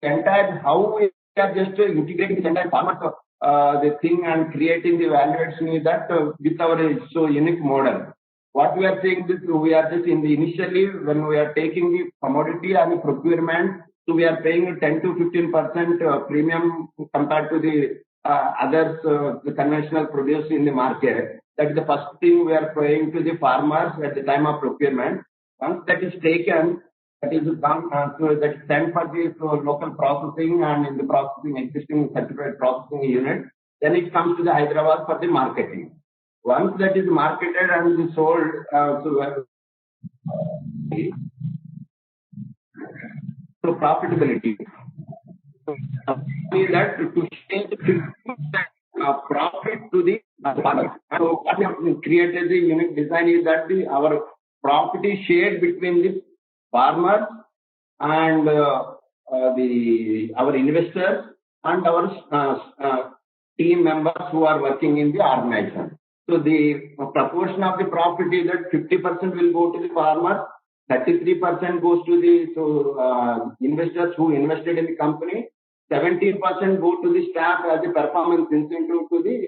[SPEAKER 2] entire how we are just integrating the entire farmer the thing and creating the valuation is that with our unique model. What we are saying is we are just in the initially when we are taking the commodity and the procurement, so we are paying 10 to 15% premium compared to the others, the conventional produce in the market. That is the first thing we are paying to the farmers at the time of procurement. Once that is taken, that is done, so that is sent for the local processing, and in the processing existing certified processing unit, then it comes to the Hyderabad for the marketing. Once that is marketed and is sold, so profitability. That to change the profit to the farmer. So what we have created the unique design is that our profit is shared between the farmers and our investors and our team members who are working in the organization. So the proportion of the profit is that 50% will go to the farmers, 33% goes to the investors who invested in the company, 17% go to the staff as a performance incentive to the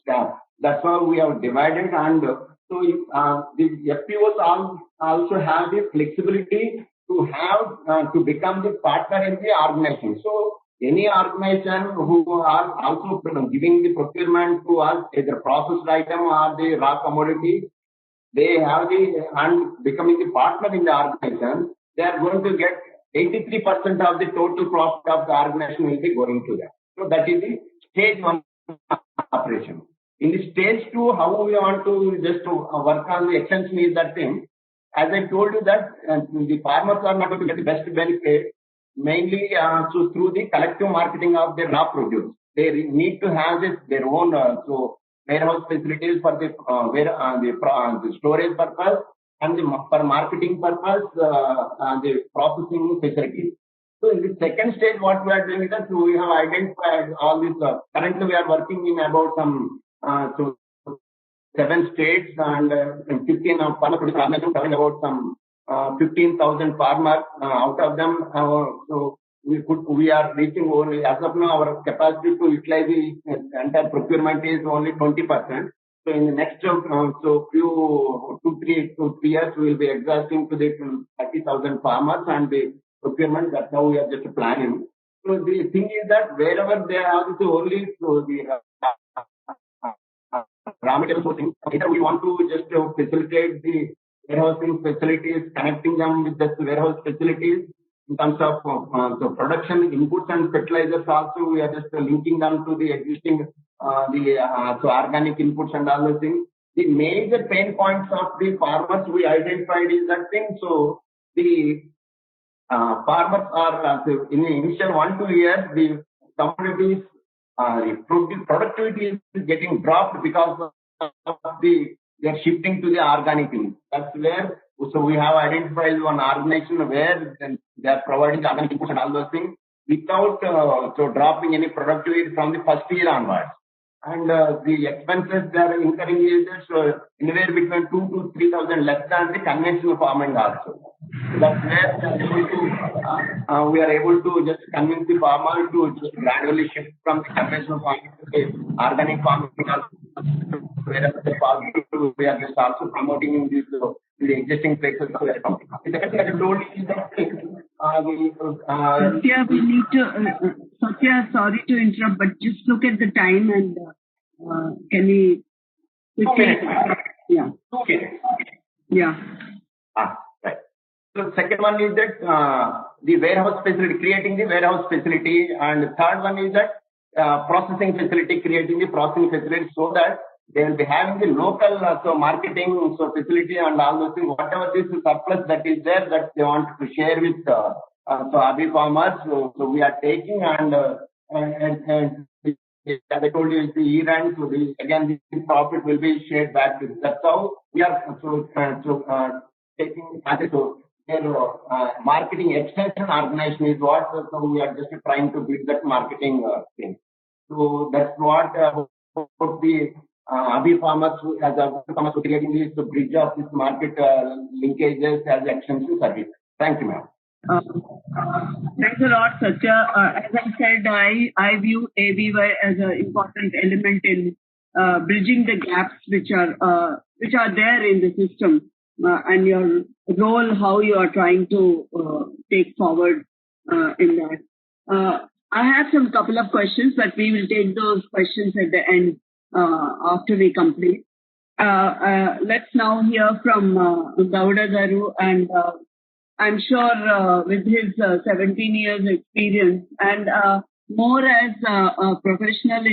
[SPEAKER 2] staff. That's how we have divided. And so the FPOs also have the flexibility to have to become the partner in the organization. So any organization who are also giving the procurement to us, either processed item or the raw commodity, they have and becoming the partner in the organization, they are going to get 83% of the total profit of the organization will be going to them. So that is the stage one operation. In the stage two, how we want to just work on the extension is that thing. as I told you that the farmers are not going to get the best benefit mainly through the collective marketing of their raw produce. They need to have their own warehouse facilities for the the storage purpose and for marketing purpose the processing facilities. So in the second stage, what we are doing is that we have identified all these. Currently, we are working in about some 7 states and 15 farmer producer organizations covering about some 15,000 farmers. Out of them, so we are reaching only as of now our capacity to utilize the entire procurement is only 20%. So in the next few 2-3 years, we will be exhausting to the 30,000 farmers and the procurement. That's how we are just planning. So the thing is that wherever they are only the raw material sourcing, either we want to just facilitate the warehousing facilities, connecting them with the warehouse facilities in terms of production inputs and fertilizers. Also, we are just linking them to the existing organic inputs and all those things. The major pain points of the farmers we identified is that thing. So the farmers are in the initial 1-2 years, the commodities, the productivity is getting dropped because of they are shifting to the organic things. That's where we have identified one organization where they are providing organic inputs and all those things without dropping any productivity from the first year onwards. And the expenses they are incurring is anywhere between 2,000 to 3,000 less than the conventional farming also. So that's where we are able to just convince the farmer to just gradually shift from the conventional farming to the organic farming. Wherever they possible, we are just also promoting in these the existing places. The second thing I told you is that
[SPEAKER 3] Satya, we need to. Satya, sorry to interrupt, but just look at the time and can we?
[SPEAKER 2] 2 minutes.
[SPEAKER 3] Yeah.
[SPEAKER 2] 2 minutes.
[SPEAKER 3] Yeah.
[SPEAKER 2] Right. So second one is that the warehouse facility, creating the warehouse facility, and the third one is that processing facility, creating the processing facility so that they will be having the local marketing facility and all those things. Whatever this surplus that is there that they want to share with Agri farmers, so we are taking and as I told you, it's the year-end, so again the profit will be shared back. That's how we are taking their marketing extension organization is what. So we are just trying to build that marketing thing. So that's what the Agri farmers as Agri farmers creating this bridge of this market linkages as extension service. Thank you, ma'am.
[SPEAKER 3] Thanks a lot, Satya. As I said, I view ABY as an important element in bridging the gaps which are there in the system, and your role, how you are trying to take forward in that. I have some couple of questions, but we will take those questions at the end after we complete. Let's now hear from Gouda Garu, and I'm sure with his 17 years experience and more as a professional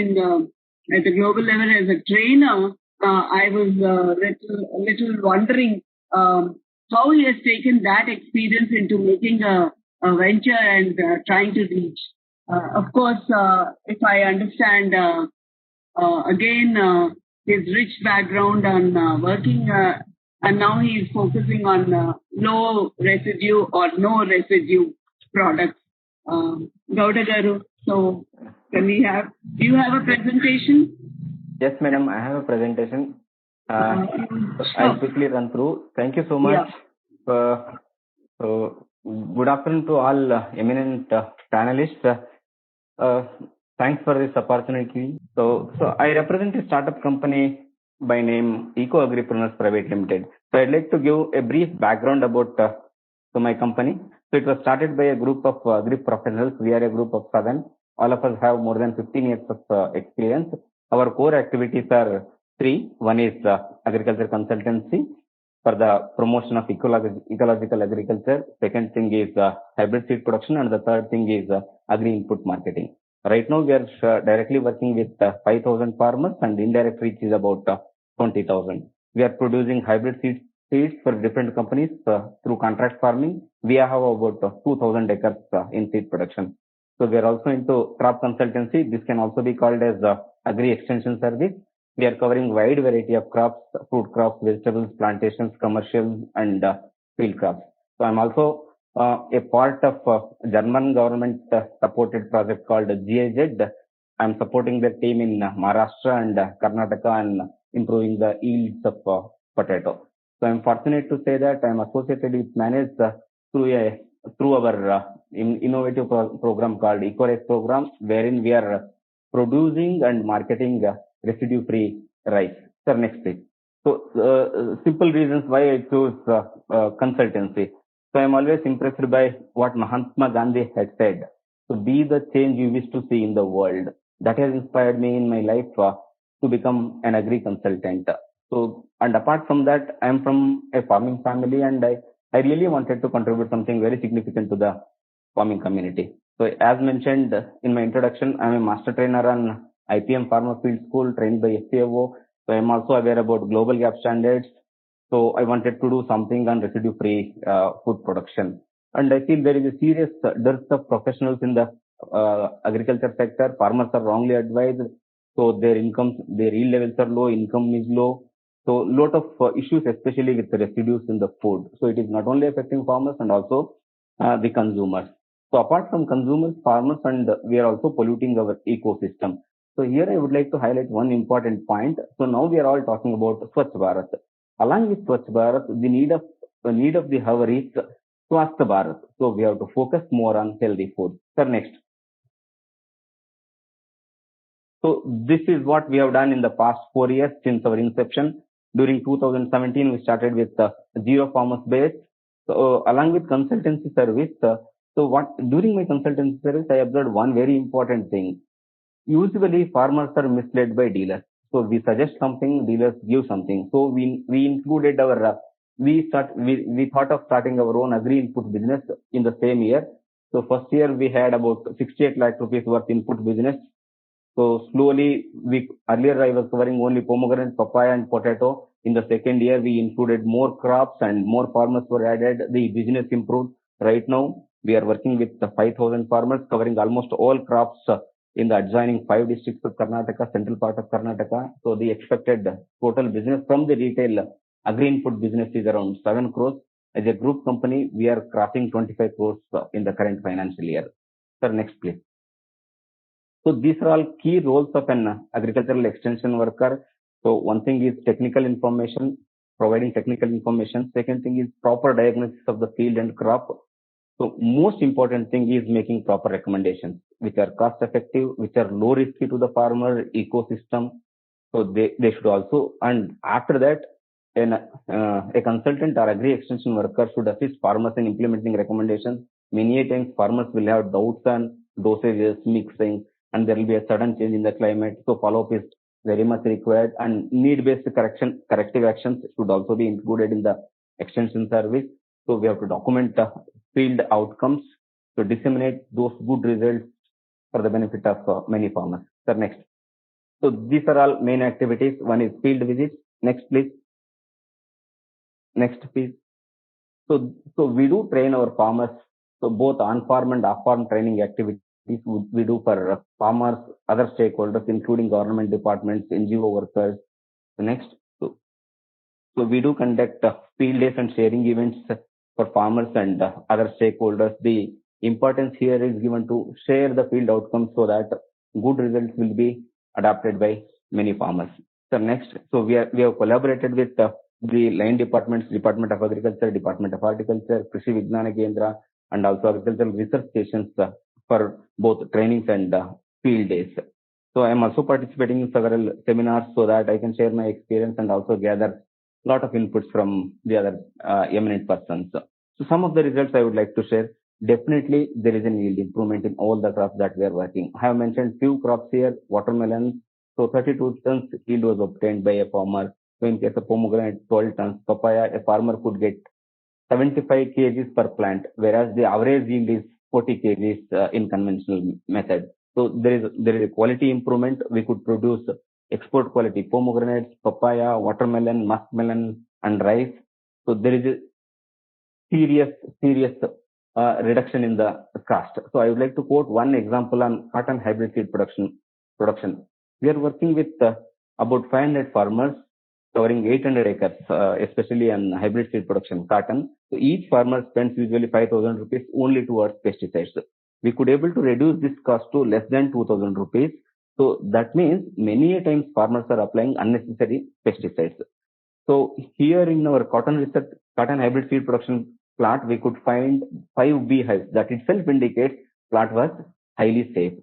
[SPEAKER 3] at the global level as a trainer, I was little wondering how he has taken that experience into making a venture and trying to reach. Of course, if I understand again his rich background on working. And now he is focusing on low residue or no residue products. Gouda Garu, so do you have a presentation?
[SPEAKER 6] Yes, madam, I have a presentation. I'll quickly run through. Thank you so much.
[SPEAKER 3] Yeah.
[SPEAKER 6] So good afternoon to all eminent panelists. Thanks for this opportunity. So I represent a startup company by name Agripreneurs Private Limited. So I'd like to give a brief background about my company. So it was started by a group of agri professionals. We are a group of 7. All of us have more than 15 years of experience. Our core activities are 3. One is agriculture consultancy for the promotion of ecological agriculture. Second thing is hybrid seed production, and the third thing is agri input marketing. Right now we are directly working with 5,000 farmers, and indirect reach is about 20,000. We are producing hybrid seeds seeds for different companies through contract farming. We have about 2,000 acres in seed production. So we are also into crop consultancy. This can also be called as agri extension service. We are covering wide variety of crops, fruit crops, vegetables, plantations, commercial and field crops. So I'm also a part of German government supported project called GIZ. I'm supporting the team in Maharashtra and Karnataka and improving the yields of potato. So I'm fortunate to say that I'm associated with Manage through our innovative program called EcoRice program, wherein we are producing and marketing residue-free rice. Sir, next please. So simple reasons why I chose consultancy. So I'm always impressed by what Mahatma Gandhi had said. So be the change you wish to see in the world. That has inspired me in my life to become an agri consultant. So, and apart from that, I'm from a farming family and I really wanted to contribute something very significant to the farming community. So as mentioned in my introduction, I'm a master trainer on IPM Farmer Field School trained by FPO. So I'm also aware about global gap standards. So I wanted to do something on residue-free food production. And I feel there is a serious dearth of professionals in the agriculture sector. Farmers are wrongly advised. So their incomes, their yield levels are low, income is low. So lot of issues, especially with the residues in the food. So it is not only affecting farmers and also the consumers. So apart from consumers, farmers, and we are also polluting our ecosystem. So here I would like to highlight one important point. So now we are all talking about Swachh Bharat. Along with Swachh Bharat, the need of the hour is Swasth Bharat. So we have to focus more on healthy food. Sir, next. So this is what we have done in the past 4 years since our inception. During 2017, we started with Zero Farmers Base. So along with consultancy service, during my consultancy service, I observed one very important thing. Usually farmers are misled by dealers. So we suggest something, dealers give something. So we included our, we thought of starting our own agri input business in the same year. So first year we had about 68 lakh rupees worth input business. So slowly, earlier I was covering only pomegranate, papaya and potato. In the second year, we included more crops and more farmers were added. The business improved. Right now, we are working with 5,000 farmers covering almost all crops in the adjoining 5 districts of Karnataka, central part of Karnataka. So the expected total business from the retail agri input business is around 7 crores. As a group company, we are crossing 25 crores in the current financial year. Sir, next please. So these are all key roles of an agricultural extension worker. So one thing is technical information, providing technical information. Second thing is proper diagnosis of the field and crop. So most important thing is making proper recommendations, which are cost effective, which are low risky to the farmer ecosystem. So they should also, and after that, a consultant or agri extension worker should assist farmers in implementing recommendations. Many times farmers will have doubts on dosages, mixing, and there will be a sudden change in the climate. So follow-up is very much required, and need-based corrective actions should also be included in the extension service. So we have to document field outcomes to disseminate those good results for the benefit of many farmers. Sir, next. So these are all main activities. One is field visits. Next, please. Next, please. So we do train our farmers. So both on-farm and off-farm training activities we do for farmers, other stakeholders, including government departments, NGO workers. So next. So we do conduct field days and sharing events for farmers and other stakeholders. The importance here is given to share the field outcomes so that good results will be adopted by many farmers. So next, so we have collaborated with the line departments, Department of Agriculture, Department of Horticulture, Krishi Vijnana Kendra, and also agricultural research stations for both trainings and field days. So I am also participating in several seminars so that I can share my experience and also gather a lot of inputs from the other eminent persons. So some of the results I would like to share. Definitely there is a yield improvement in all the crops that we are working. I have mentioned few crops here, watermelon. So 32 tons yield was obtained by a farmer. So in case of pomegranate, 12 tons. Papaya, a farmer could get 75 kgs per plant, whereas the average yield is 40 kgs in conventional method. So there is a quality improvement. We could produce export quality pomegranates, papaya, watermelon, muskmelon, and rice. So there is a serious reduction in the cost. So I would like to quote one example on cotton hybrid seed production. We are working with about 500 farmers covering 800 acres, especially on hybrid seed production, cotton. So each farmer spends usually 5,000 rupees only towards pesticides. We could able to reduce this cost to less than 2,000 rupees. So that means many times farmers are applying unnecessary pesticides. So here in our cotton hybrid seed production plot, we could find 5 beehives. That itself indicates plot was highly safe.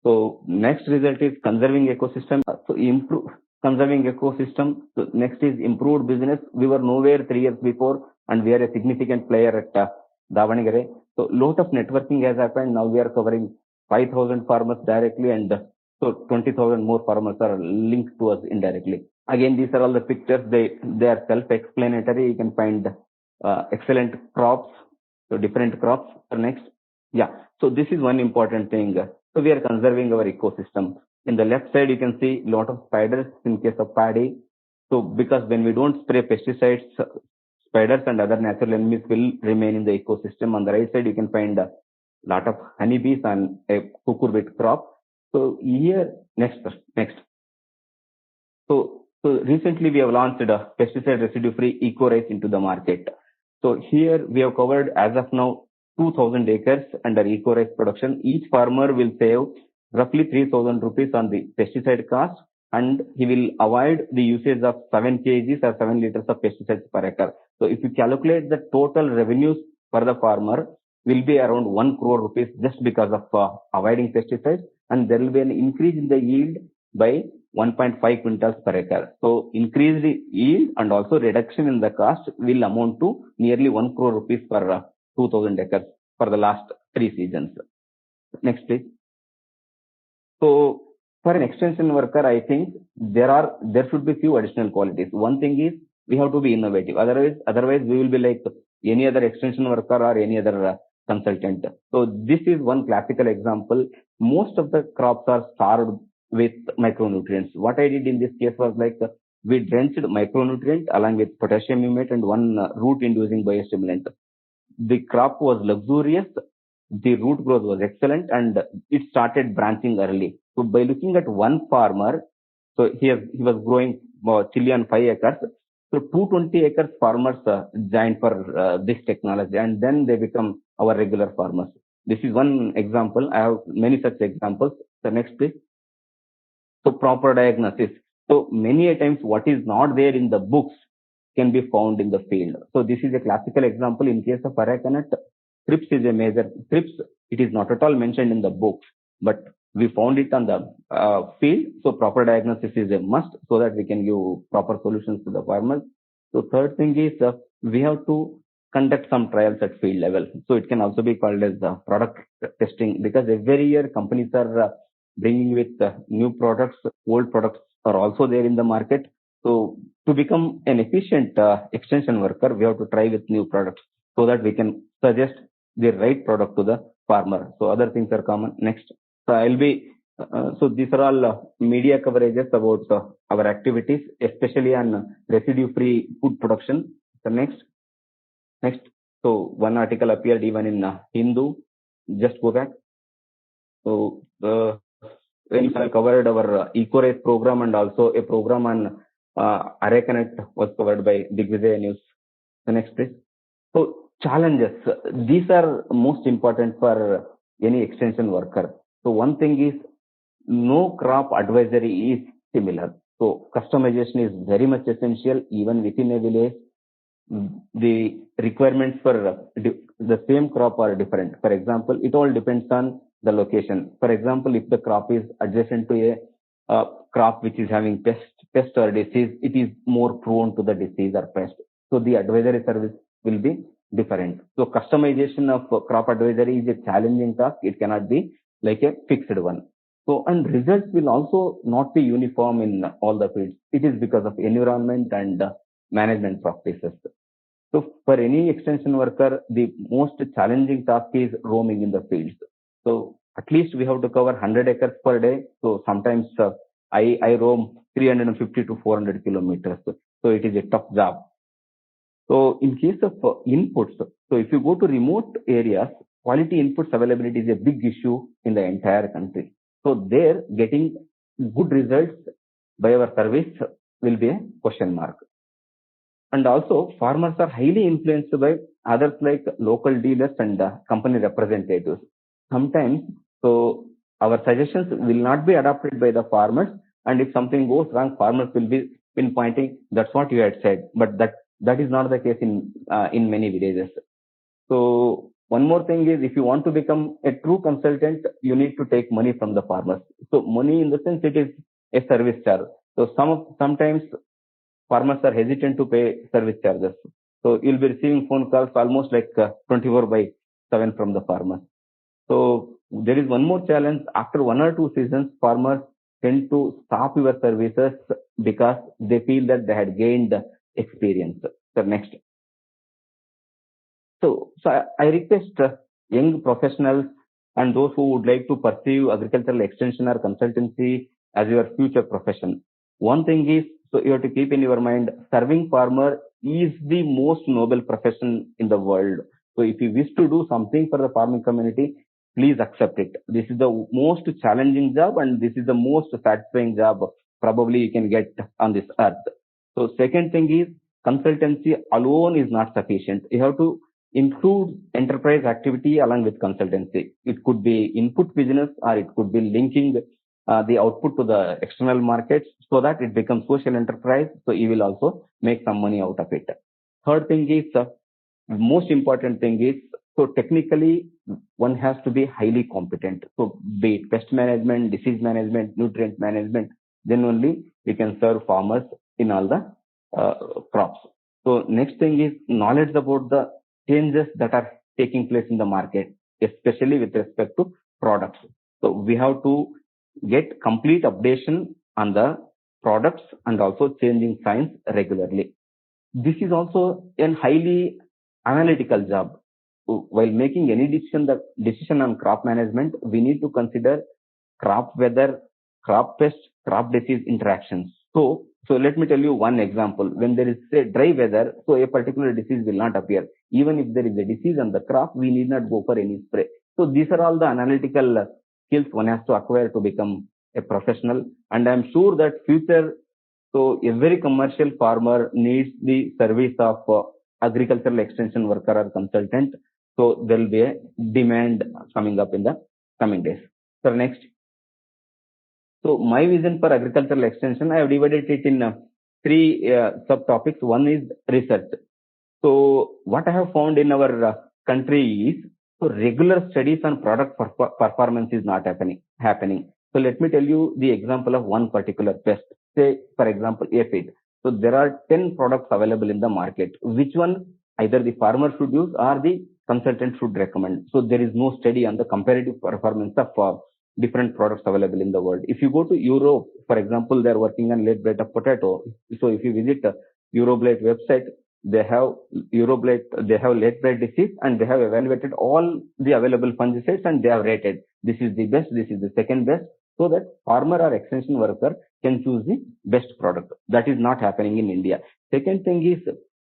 [SPEAKER 6] So next result is conserving ecosystem. So improve conserving ecosystem. So next is improved business. We were nowhere 3 years before, and we are a significant player at Davanagere. So lot of networking has happened. Now we are covering 5,000 farmers directly, and so 20,000 more farmers are linked to us indirectly. Again, these are all the pictures. They are self-explanatory. You can find excellent crops. So different crops. So next, yeah. So this is one important thing. So we are conserving our ecosystem. In the left side, you can see a lot of spiders in case of paddy. So because when we don't spray pesticides, spiders and other natural enemies will remain in the ecosystem. On the right side, you can find a lot of honeybees and a cucurbit crop. So here, next. So recently we have launched a pesticide residue-free eco-rice into the market. So here we have covered as of now 2,000 acres under eco-rice production. Each farmer will save roughly 3,000 rupees on the pesticide cost, and he will avoid the usage of 7 kgs or 7 liters of pesticides per acre. So if you calculate the total revenues for the farmer, will be around 1 crore rupees just because of avoiding pesticides, and there will be an increase in the yield by 1.5 quintals per acre. So increased yield and also reduction in the cost will amount to nearly 1 crore rupees per 2,000 acres for the last 3 seasons. Next, please. So for an extension worker, I think there should be few additional qualities. One thing is we have to be innovative. Otherwise we will be like any other extension worker or any other consultant. So this is one classical example. Most of the crops are starved with micronutrients. What I did in this case was like we drenched micronutrient along with potassium humus and one root-inducing biostimulant. The crop was luxurious, the root growth was excellent, and it started branching early. So by looking at one farmer, so he was growing chili on 5 acres. So 220 acres farmers joined for this technology, and then they become our regular farmers. This is one example. I have many such examples. The next, please. So proper diagnosis. So many a times what is not there in the books can be found in the field. So this is a classical example. In case of Aracanut, thrips is a major thrips. It is not at all mentioned in the books, but we found it on the field. So proper diagnosis is a must so that we can give proper solutions to the farmers. So third thing is we have to conduct some trials at field level. So it can also be called as product testing, because every year companies are bringing with new products. Old products are also there in the market. So to become an efficient extension worker, we have to try with new products so that we can suggest the right product to the farmer. So other things are common. Next. So I'll be, so these are all media coverages about our activities, especially on residue-free food production. So next. So one article appeared even in Hindu. Just go back. So I covered our eco-rice program, and also a program on Aracanut was covered by Digvijay News. The next, please. So challenges. These are most important for any extension worker. So one thing is no crop advisory is similar. So customization is very much essential even within a village. The requirements for the same crop are different. For example, it all depends on the location. For example, if the crop is adjacent to a crop which is having pest or disease, it is more prone to the disease or pest. So the advisory service will be different. So customization of crop advisory is a challenging task. It cannot be like a fixed one. So, and results will also not be uniform in all the fields. It is because of environment and management practices. So for any extension worker, the most challenging task is roaming in the fields. So at least we have to cover 100 acres per day. So sometimes I roam 350 to 400 kilometers. So it is a tough job. So in case of inputs, so if you go to remote areas, quality inputs availability is a big issue in the entire country. So there getting good results by our service will be a question mark. And also farmers are highly influenced by others like local dealers and company representatives. Sometimes, so our suggestions will not be adopted by the farmers, and if something goes wrong, farmers will be pinpointing, that's what you had said, but that is not the case in many villages. So one more thing is, if you want to become a true consultant, you need to take money from the farmers. So money in the sense it is a service charge. So sometimes farmers are hesitant to pay service charges. So you'll be receiving phone calls almost like 24/7 from the farmers. So there is one more challenge. After 1 or 2 seasons, farmers tend to stop your services because they feel that they had gained experience. So next. So I request young professionals and those who would like to pursue agricultural extension or consultancy as your future profession. One thing is, so you have to keep in your mind, serving farmer is the most noble profession in the world. So if you wish to do something for the farming community, please accept it. This is the most challenging job and this is the most satisfying job probably you can get on this earth. So second thing is, consultancy alone is not sufficient. You have to include enterprise activity along with consultancy. It could be input business or it could be linking the output to the external markets so that it becomes social enterprise. So you will also make some money out of it. Third thing is, most important thing is, so technically one has to be highly competent. So be it pest management, disease management, nutrient management, then only we can serve farmers in all the crops. So next thing is knowledge about the changes that are taking place in the market, especially with respect to products. So we have to get complete updation on the products and also changing science regularly. This is also a highly analytical job. While making any decision on crop management, we need to consider crop weather, crop pest, crop disease interactions. So let me tell you one example. When there is say dry weather, so a particular disease will not appear. Even if there is a disease on the crop, we need not go for any spray. So these are all the analytical skills one has to acquire to become a professional. And I'm sure that future, so every commercial farmer needs the service of agricultural extension worker or consultant. So there will be a demand coming up in the coming days. So next. So my vision for agricultural extension, I have divided it in 3 subtopics. One is research. So what I have found in our country is, so regular studies on product performance is not happening. So let me tell you the example of one particular pest. Say, for example, aphid. So there are 10 products available in the market. Which one either the farmer should use or the consultant should recommend? So there is no study on the comparative performance of different products available in the world. If you go to Europe, for example, they are working on late blight of potato. So if you visit Euroblate website, they have late blight disease and they have evaluated all the available fungicides and they have rated this is the best, this is the second best, so that farmer or extension worker can choose the best product. That is not happening in India. Second thing is,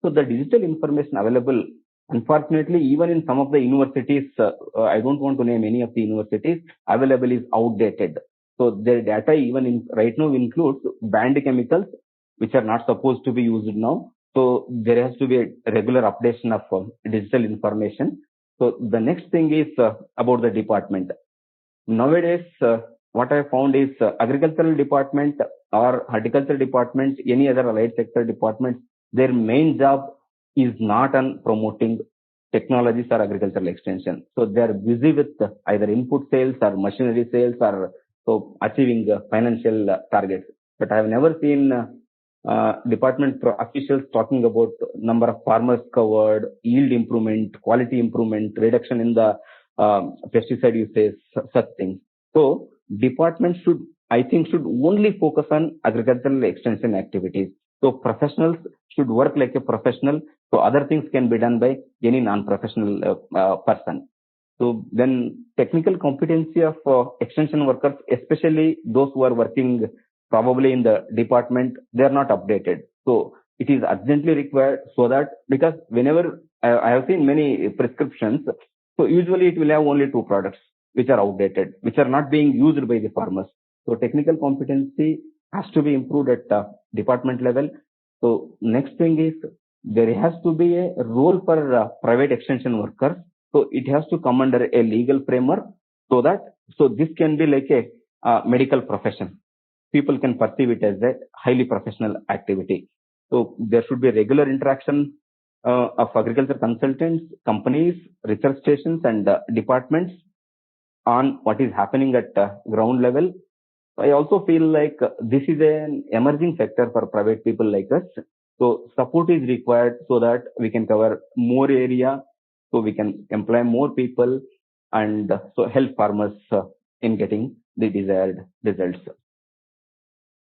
[SPEAKER 6] so the digital information available, unfortunately, even in some of the universities, I don't want to name any of the universities, available is outdated. So their data even right now includes banned chemicals which are not supposed to be used now. So there has to be a regular updation of digital information. So the next thing is about the department. Nowadays, what I found is agricultural department or horticulture department, any other allied sector department, their main job is not on promoting technologies or agricultural extension. So they are busy with either input sales or machinery sales or so achieving financial targets. But I have never seen department officials talking about number of farmers covered, yield improvement, quality improvement, reduction in the pesticide usage, such things. So departments should only focus on agricultural extension activities. So professionals should work like a professional. So other things can be done by any non-professional person. So then technical competency of extension workers, especially those who are working probably in the department, they are not updated. So it is urgently required, so that, because whenever I have seen many prescriptions, so usually it will have only 2 products which are outdated, which are not being used by the farmers. So technical competency has to be improved at department level. So next thing is, there has to be a role for private extension workers. So it has to come under a legal framework, so this can be like a medical profession. People can perceive it as a highly professional activity. So there should be regular interaction of agriculture consultants, companies, research stations, and departments on what is happening at ground level. I also feel like this is an emerging sector for private people like us. So support is required, so that we can cover more area, so we can employ more people, and so help farmers in getting the desired results.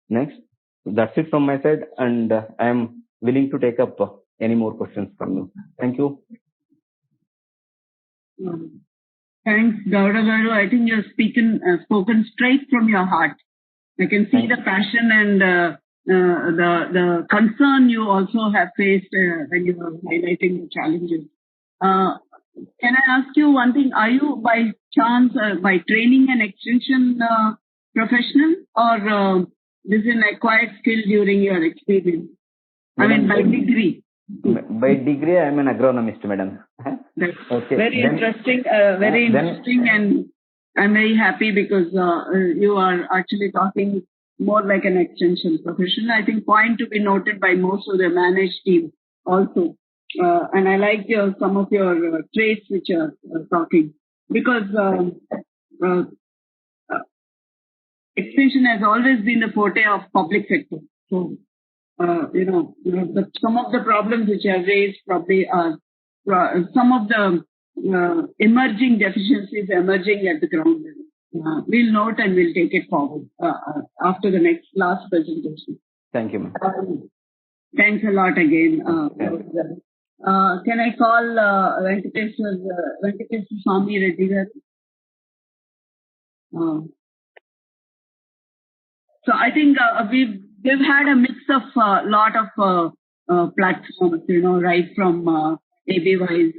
[SPEAKER 6] Next, that's it from my side, and I am willing to take up any more questions from you. Thank you.
[SPEAKER 3] Thanks, Gouda Garu. I think you're spoken straight from your heart. I can see the passion and the concern you also have faced when you were highlighting the challenges. Can I ask you one thing? Are you by chance, by training and extension professional, or this is an acquired skill during your experience? I mean, by degree.
[SPEAKER 6] By degree, I am an agronomist, madam.
[SPEAKER 3] That's okay. Very interesting, and I'm very happy because you are actually talking more like an extension professional. I think point to be noted by most of the managed team also. And I like some of your traits which are talking, because extension has always been the forte of public sector. So, some of the problems which are raised probably are some of the emerging deficiencies emerging at the ground level. We'll note and we'll take it forward after the last presentation.
[SPEAKER 6] Thank you, ma'am.
[SPEAKER 3] Thanks a lot again. Can I call Venkataswami Reddy? So I think we've had a mix of lot of platforms, right from ABY's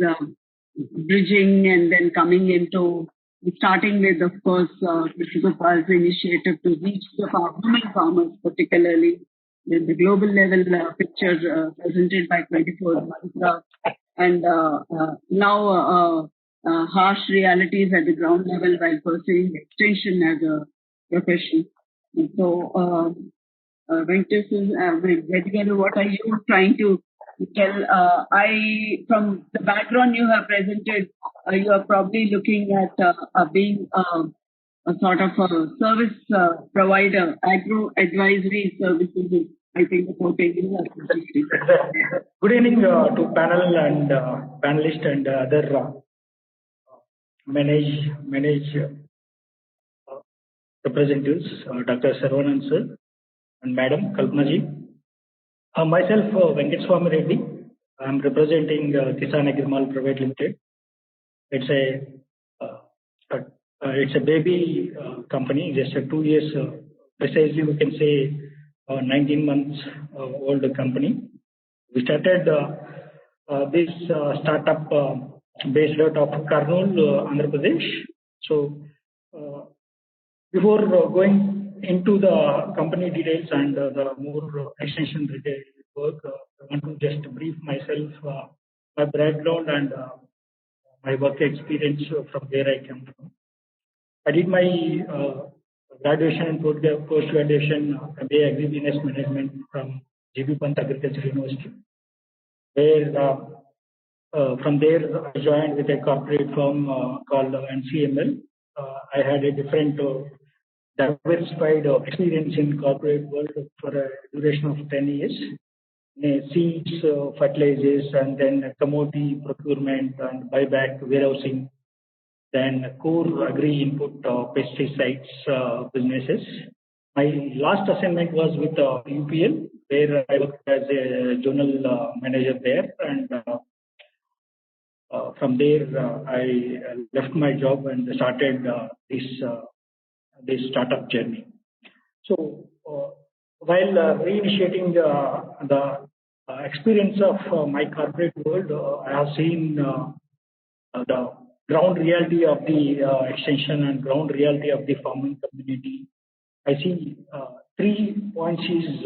[SPEAKER 3] bridging, and then coming into starting with, of course, Krishna Gopal's initiative to reach the women farmers, particularly with the global level picture presented by 24 Mantra, and now harsh realities at the ground level while pursuing extension as a profession. And so, Venkataswami, what are you trying to tell? From the background you have presented, you are probably looking at being a sort of a service provider, agro advisory services. I think the quotation is
[SPEAKER 7] Good evening to panel and panelists and other manage representatives, Dr. Saravanan sir and Madam Kalpana ji. Myself, Venkataswami Reddy. I am representing Kisan Agri Private Limited. It's a baby company, just 2 years, precisely we can say 19 months old company. We started this startup based out of Kurnool, Andhra Pradesh. So before going into the company details and the more extension related work, I want to just brief myself, my background and my work experience from where I came from. I did my graduation and post-graduation MBA Agri-Business Management from GB Pant Agriculture University, where from there I joined with a corporate firm called NCML. I had a different diversified experience in corporate world for a duration of 10 years. Seeds, fertilizers, and then commodity procurement and buyback, warehousing, then core agri input pesticides businesses. My last assignment was with UPL, where I worked as a zonal manager there, and from there I left my job and started this startup journey. So while reinitiating the experience of my corporate world, I have seen the ground reality of the extension and ground reality of the farming community. I see 3 points is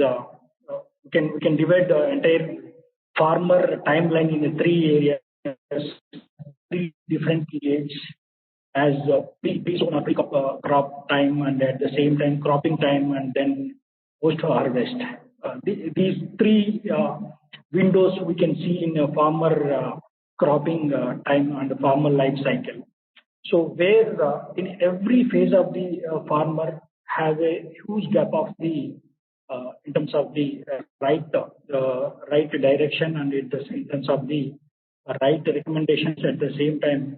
[SPEAKER 7] we can divide the entire farmer timeline in 3 areas, 3 different periods as crop time and at the same time cropping time and then post harvest. These 3 windows we can see in a farmer cropping time and farmer life cycle. So where in every phase of the farmer have a huge gap of the in terms of the right direction and in terms of the right recommendations at the same time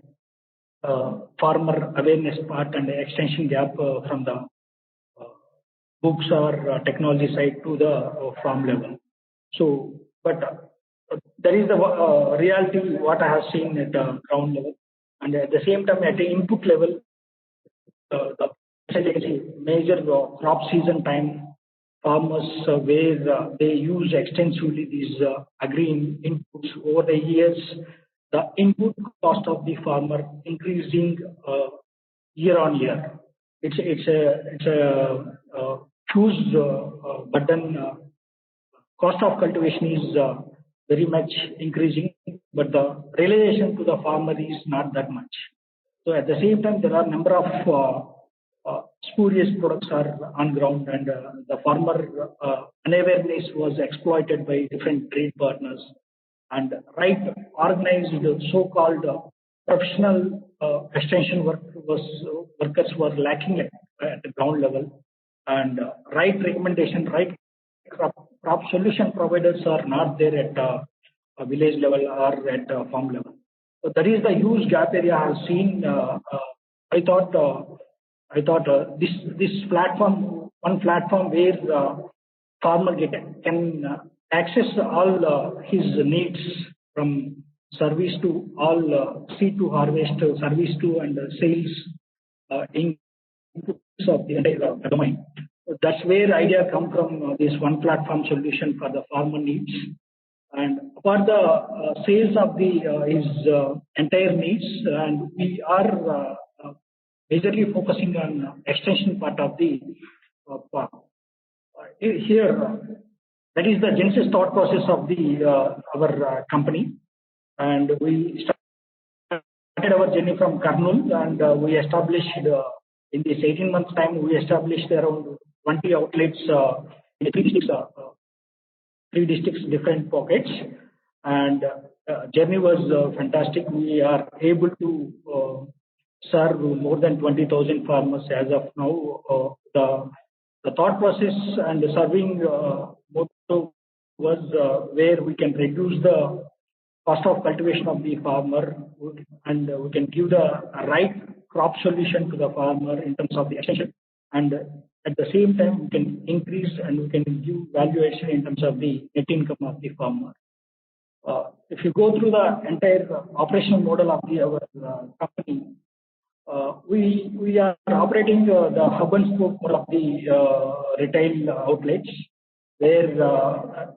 [SPEAKER 7] farmer awareness part and the extension gap from the books or technology side to the farm level. So, but that is the reality what I have seen at the ground level, and at the same time at the input level, the major crop season time farmers where they use extensively these agri inputs over the years. The input cost of the farmer increasing year on year. It's a huge burden. Cost of cultivation is very much increasing, but the realization to the farmer is not that much. So at the same time, there are a number of spurious products are on ground, and the farmer unawareness was exploited by different trade partners. And right organized so-called professional extension workers were lacking at the ground level, and right recommendation, right crop solution providers are not there at a village level or at farm level. So that is the huge gap area I have seen. I thought this platform, one platform where farmer can access all his needs from service to all seed to harvest, service to and sales inputs of the entire domain. So that's where idea come from, this one platform solution for the farmer needs. And for the sales of the his entire needs, and we are majorly focusing on extension part of the here. That is the genesis thought process of the our company, and we started our journey from Kurnool, and we established in this 18 months time we established around 20 outlets in 3 districts, different pockets, and journey was fantastic. We are able to serve more than 20,000 farmers as of now. The thought process and the serving motto was where we can reduce the cost of cultivation of the farmer, and we can give the right crop solution to the farmer in terms of the extension, and at the same time we can increase and we can give valuation in terms of the net income of the farmer. If you go through the entire operational model of our company, we are operating the hub and spoke of the retail outlets, where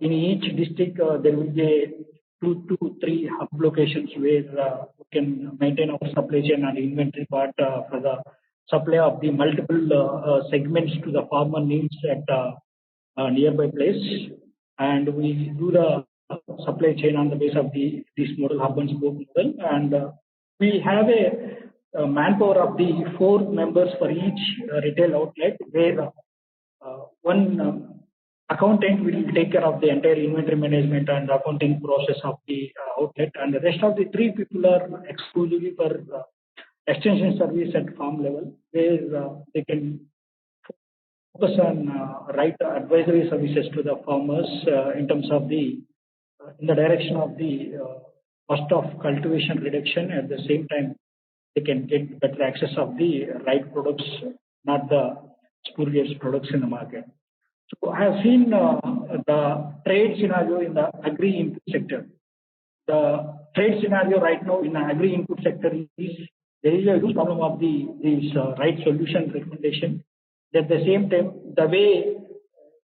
[SPEAKER 7] in each district there will be 2 to 3 hub locations where we can maintain our supply chain and inventory part for the supply of the multiple segments to the farmer needs at a nearby place, and we do the supply chain on the base of this model, hub and spoke model, and we have a manpower of the 4 members for each retail outlet, where one accountant will take care of the entire inventory management and accounting process of the outlet, and the rest of the 3 people are exclusively for extension service at farm level, where they can focus on right advisory services to the farmers in terms of the in the direction of the cost of cultivation reduction. At the same time, they can get better access of the right products, not the spurious products in the market. So I have seen the trade scenario in the agri input sector. The trade scenario right now in the agri input sector is there is a huge problem of this right solution recommendation. At the same time, the way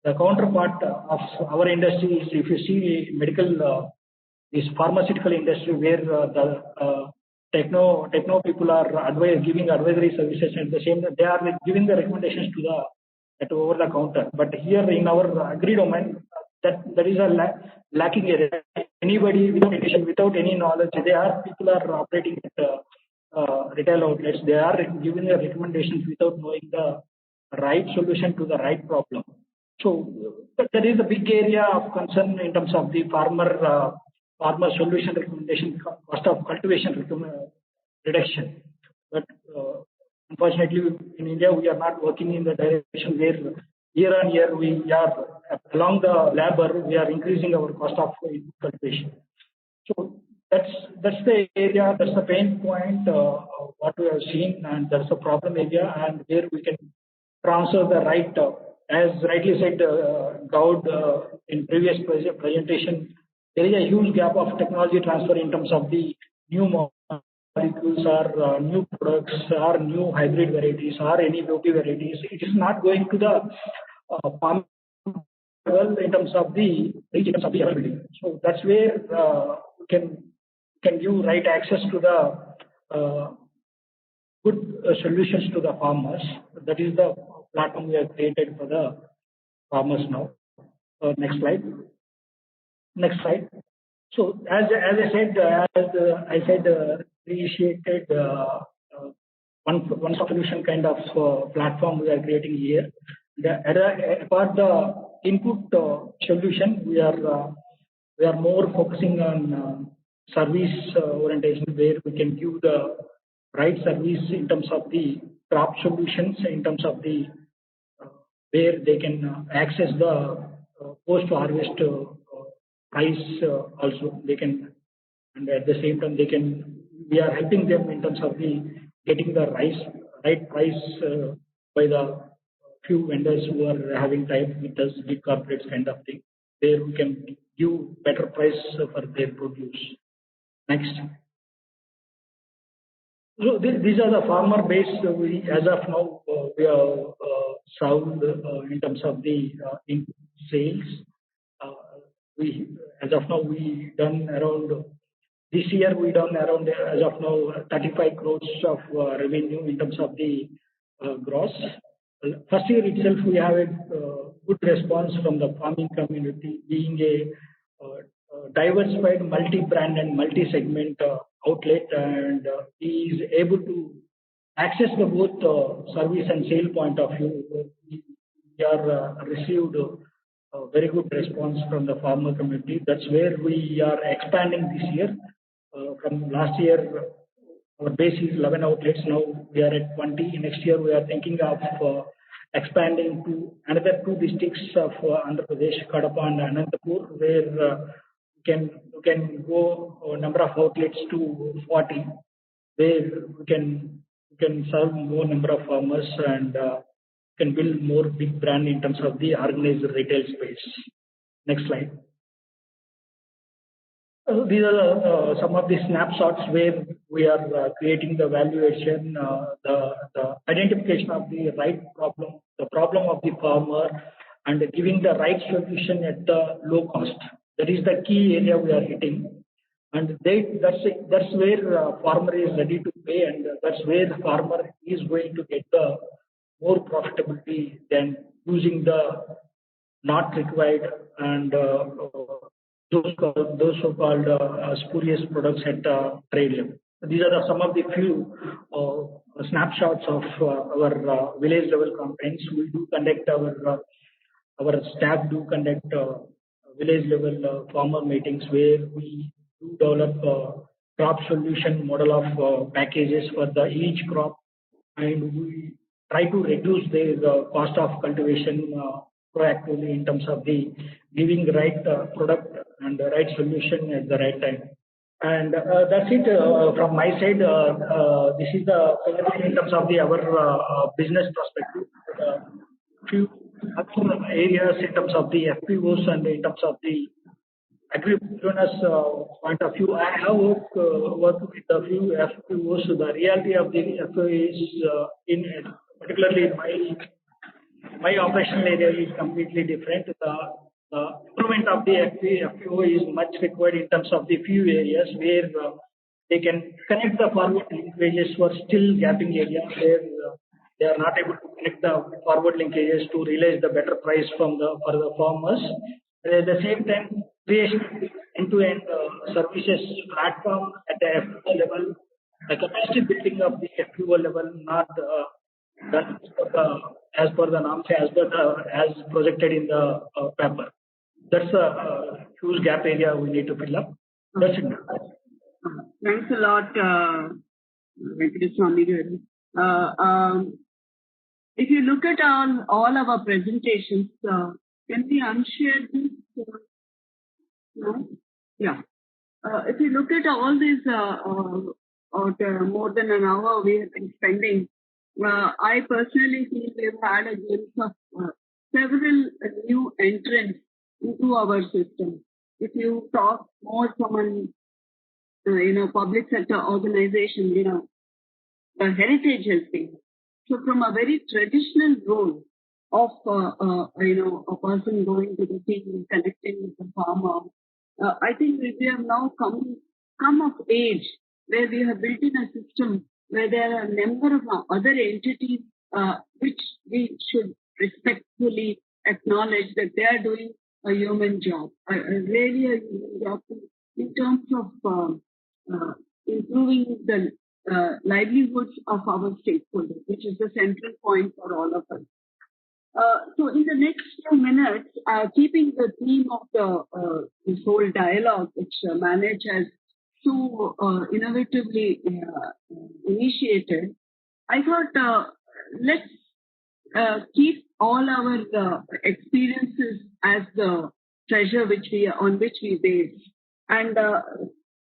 [SPEAKER 7] The counterpart of our industry is, if you see medical, this pharmaceutical industry, where the techno people are giving advisory services, and the same they are giving the recommendations to the over the counter. But here in our agri domain, that is a lacking area. Anybody without any knowledge, people are operating at retail outlets. They are giving the recommendations without knowing the right solution to the right problem. So there is a big area of concern in terms of the farmer solution recommendation, cost of cultivation reduction. But unfortunately, in India, we are not working in the direction where year on year we are along the labor, we are increasing our cost of cultivation. So that's the area, that's the pain point what we have seen, and that's a problem area, and where we can transfer the right, as rightly said Gaud in previous presentation, there is a huge gap of technology transfer in terms of the new molecules or new products or new hybrid varieties or any beauty varieties. It is not going to the farm level in terms of the availability. So that's where we can give right access to the good solutions to the farmers. That is the platform we have created for the farmers now. Next slide. Next slide. So as I said, appreciated one solution kind of platform we are creating here. Apart the input solution, we are more focusing on service orientation, where we can give the right service in terms of the crop solutions, in terms of the where they can access the post harvest price also they can, and at the same time we are helping them in terms of the getting the right price by the few vendors who are having time with us, big corporates kind of thing, where we can give better price for their produce. Next. So these are the farmer base we, as of now, we have solved in terms of the sales. As of now, we done around, this year we done around, as of now, 35 crores of revenue in terms of the gross. First year itself, we have a good response from the farming community, being a diversified multi-brand and multi-segment outlet, and he is able to access the both service and sale point of view. We are received a very good response from the farmer community. That's where we are expanding this year. From last year, our base is 11 outlets. Now we are at 20. Next year, we are thinking of expanding to another 2 districts of Andhra Pradesh, Kadapa and Anantapur, where we can go number of outlets to 40, where we can serve more number of farmers and can build more big brand in terms of the organized retail space. Next slide. These are some of the snapshots where we are creating the valuation, the identification of the right problem, the problem of the farmer, and giving the right solution at the low cost. That is the key area we are hitting, and that's where farmer is ready to pay, and that's where the farmer is going to get the more profitability than using the not required and those so-called spurious products at trade level. These are some of the few snapshots of our village level campaigns. We do conduct our staff do conduct village level farmer meetings, where we do develop crop solution model of packages for each crop, and we try to reduce the cost of cultivation proactively in terms of the giving the right product and the right solution at the right time. And that's it from my side. This is the in terms of our business perspective. Few areas in terms of the FPOs and in terms of the Agripreneurs point of view. I have worked with a few FPOs. The reality of the FPO is, particularly in my my operational area is completely different. The improvement of the FPO is much required in terms of the few areas where they can connect the forward linkages for still gapping areas where they are not able to connect the forward linkages to realize the better price for the farmers. At the same time, creation end-to-end services platform at the FPO level, the capacity building of the FPO level, not done as per the norms, as projected in the paper. That's a huge gap area we need to fill up. That's it.
[SPEAKER 3] Thanks a lot, Venkataswami. If you look at all our presentations, can we unshare this? No? Yeah. If you look at all these, more than an hour we have been spending, I personally feel we've had a glimpse of several new entrants into our system. If you talk more from an public sector organization, the heritage has been. So from a very traditional role of, a person going to the field, connecting with the farmer, I think we have now come of age where we have built in a system where there are a number of other entities which we should respectfully acknowledge that they are doing a human job, really a human job in terms of improving the livelihoods of our stakeholders, which is the central point for all of us. So in the next few minutes, keeping the theme of this whole dialogue, which Manage has so innovatively initiated, I thought let's keep all our experiences as the treasure on which we base, and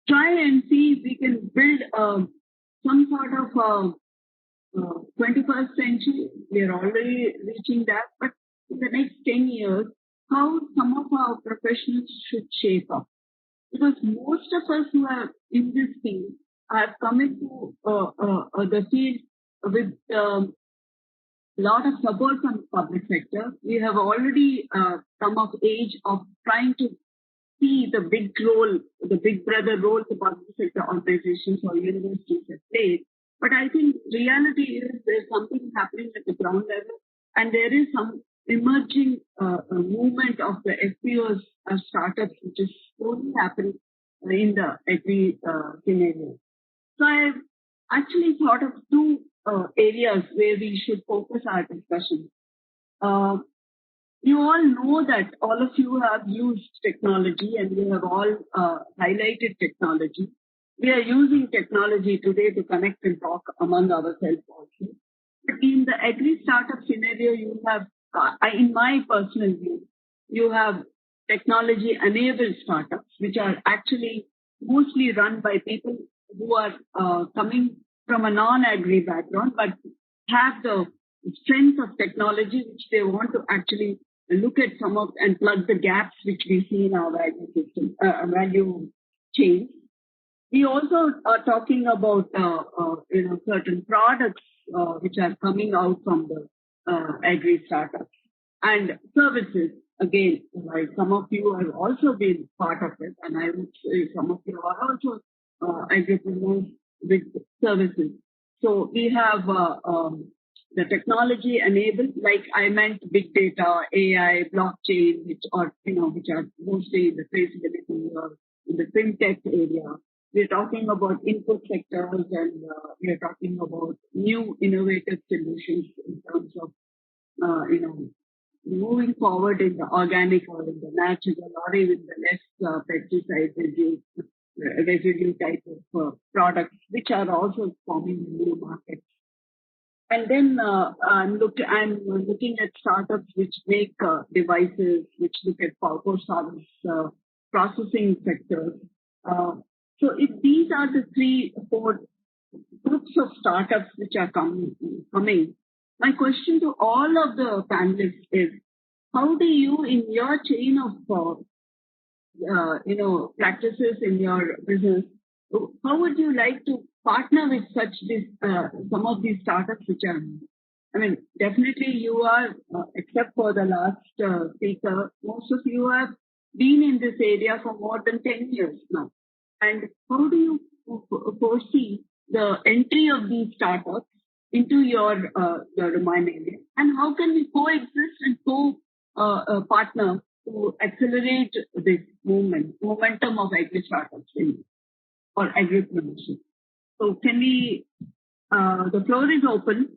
[SPEAKER 3] try and see if we can build some sort of 21st century. We are already reaching that, but in the next 10 years, how some of our professionals should shape up. Because most of us who are in this field have come into the field with a lot of support from the public sector. We have already come of age of trying to see the big role, the big brother role the public sector organizations or universities have played. But I think reality is there's something happening at the ground level, and there is some emerging movement of the FPOs startups which is slowly happening in the agri scenario. So I've actually thought of two areas where we should focus our discussion. You all know that all of you have used technology and you have all highlighted technology. We are using technology today to connect and talk among ourselves also. But in the agri startup scenario, you have, in my personal view, you have technology-enabled startups, which are actually mostly run by people who are coming from a non-agri background, but have the strength of technology, which they want to actually look at some of and plug the gaps which we see in our value system, value chain. We also are talking about certain products which are coming out from the agri startups and services. Again, like some of you have also been part of it, and I would say some of you are also agripreneurs with services. So we have the technology enabled, like I meant big data, AI, blockchain, which are mostly in the traceability or in the fintech area. We're talking about input sectors, and we're talking about new innovative solutions in terms of, moving forward in the organic or in the natural or even the less pesticide residue type of products, which are also forming new markets. And then I'm looking at startups which make devices, which look at power science, processing sectors. So if these are the 3-4 groups of startups which are coming, my question to all of the panelists is, how do you, in your chain of, practices in your business, how would you like to partner with some of these startups which are I mean, definitely you are, except for the last speaker, most of you have been in this area for more than 10 years now. And how do you foresee the entry of these startups into your domain area? And how can we coexist and partner to accelerate this momentum of agri startups or agripreneurship? So can we, the floor is open.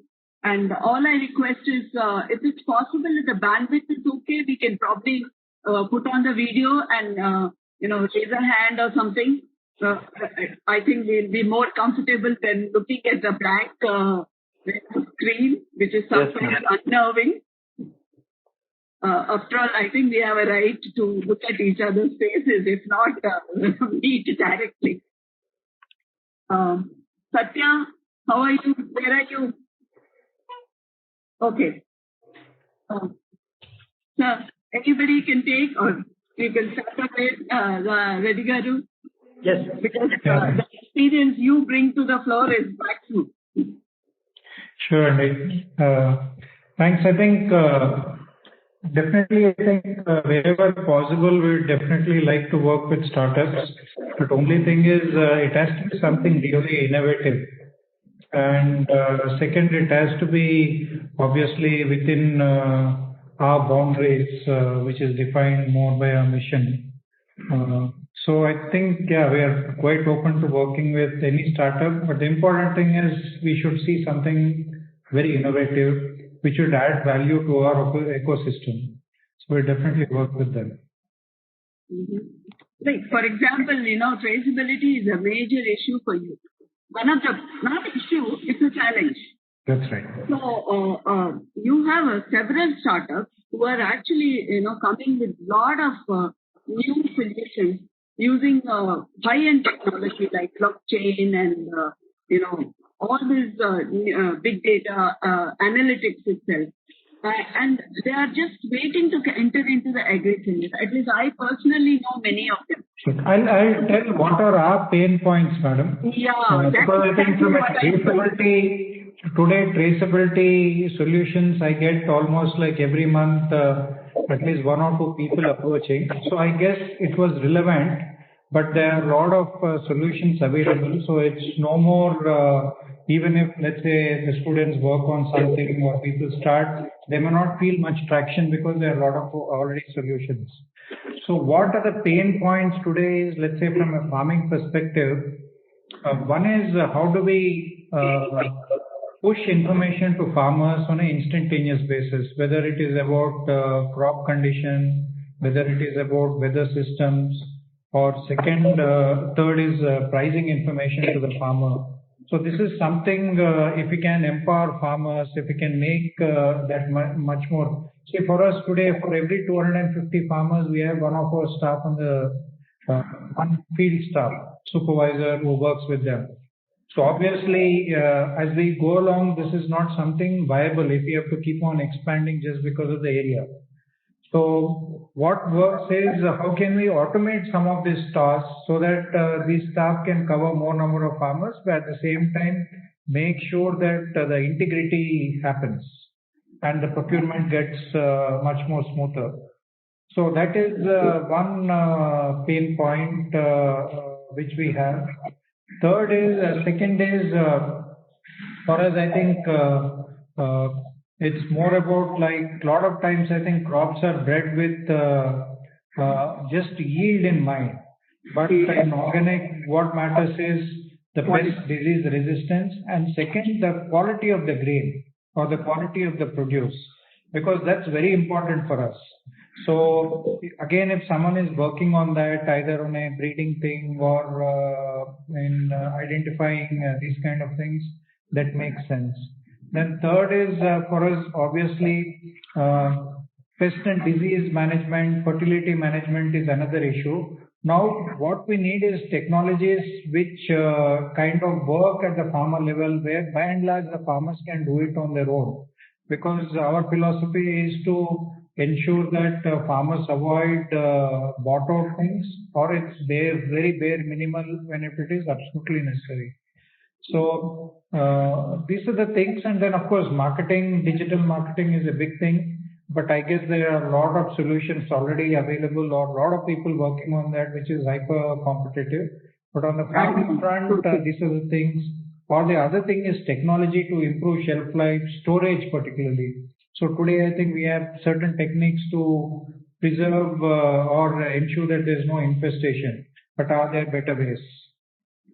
[SPEAKER 3] And all I request is, if it's possible, if the bandwidth is okay, we can probably put on the video and, raise a hand or something. I think we'll be more comfortable than looking at the blank screen, which is sometimes unnerving. After all, I think we have a right to look at each other's faces, if not meet directly. Satya, how are you? Where are you? Okay. So anybody can take, or you can start up with Reddy Garu.
[SPEAKER 7] Yes.
[SPEAKER 3] Because the experience you bring to the floor is maximum.
[SPEAKER 5] Sure, Nick. Thanks. I think definitely, wherever possible, we would definitely like to work with startups. But only thing is, it has to be something really innovative. And second, it has to be obviously within our boundaries, which is defined more by our mission. So I think, we are quite open to working with any startup. But the important thing is we should see something very innovative, which would add value to our ecosystem. So we'll definitely work with them.
[SPEAKER 3] Mm-hmm. Like, for example, traceability is a major issue for you. One of the, not issue, it's a challenge.
[SPEAKER 5] That's right.
[SPEAKER 3] So, you have several startups who are actually, coming with a lot of new solutions using high-end technology like blockchain and, all these big data analytics itself. And they are just waiting to enter into the agri-business. At least I personally know many of them.
[SPEAKER 5] I'll tell what are our pain points, madam.
[SPEAKER 3] Yeah,
[SPEAKER 5] because I think from traceability solutions, I get almost like every month at least one or two people approaching. So I guess it was relevant, but there are a lot of solutions available. So it's no more, even if, let's say, the students work on something or people start, they may not feel much traction because there are a lot of already solutions. So what are the pain points today is, let's say, from a farming perspective, one is how do we push information to farmers on an instantaneous basis, whether it is about crop condition, whether it is about weather systems, or third is pricing information to the farmer. So this is something, if we can empower farmers, if we can make that much more. See, for us today, for every 250 farmers, we have one of our staff on the one field staff, supervisor who works with them. So obviously, as we go along, this is not something viable if we have to keep on expanding just because of the area. So what works is how can we automate some of these tasks so that these staff can cover more number of farmers, but at the same time make sure that the integrity happens and the procurement gets much more smoother. So that is one pain point which we have. Second is for us, I think it's more about like a lot of times I think crops are bred with just yield in mind. But in organic, what matters is the pest disease resistance, and second, the quality of the grain or the quality of the produce, because that's very important for us. So again, if someone is working on that, either on a breeding thing or in identifying these kind of things, that makes sense. Then third is for us, obviously, pest and disease management, fertility management is another issue. Now, what we need is technologies which kind of work at the farmer level, where by and large the farmers can do it on their own. Because our philosophy is to ensure that farmers avoid bought-out things, or it's very bare minimal when it is absolutely necessary. So these are the things, and then of course marketing, digital marketing is a big thing. But I guess there are a lot of solutions already available, or a lot of people working on that, which is hyper competitive. But on the farming front, these are the things. Or the other thing is technology to improve shelf life, storage particularly. So today I think we have certain techniques to preserve or ensure that there is no infestation. But are there better ways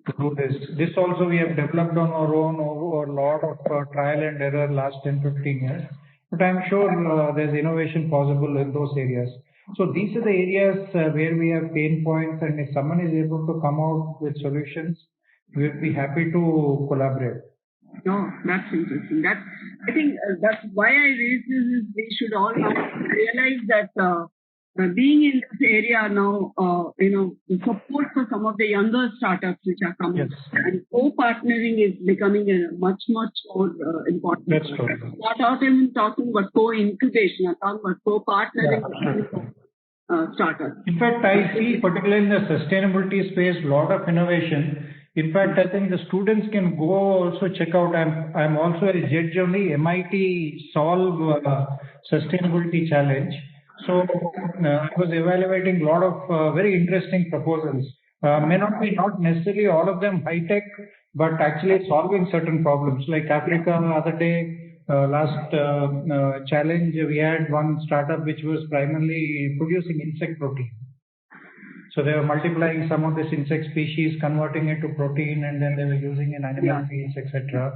[SPEAKER 5] to do this? This also we have developed on our own over a lot of trial and error last 10-15 years. But I'm sure there's innovation possible in those areas. So these are the areas where we have pain points, and if someone is able to come out with solutions, we'll be happy to collaborate.
[SPEAKER 3] No, that's interesting. I think that's why I raised this is we should all now realize that being in this area now, the support for some of the younger startups which are coming, yes, and co-partnering is becoming a much more important.
[SPEAKER 5] That's true.
[SPEAKER 3] Not even talking about co-incubation, I'm talking about co-partnering with startups.
[SPEAKER 5] In fact, I see particularly in the sustainability space, a lot of innovation. In fact, I think the students can go also check out. I'm also a judge on the MIT Solve Sustainability Challenge. So I was evaluating a lot of very interesting proposals. May not be not necessarily all of them high tech, but actually solving certain problems. Like Africa, the other day, last challenge, we had one startup which was primarily producing insect protein. So they were multiplying some of this insect species, converting it to protein, and then they were using in animal feeds, etc.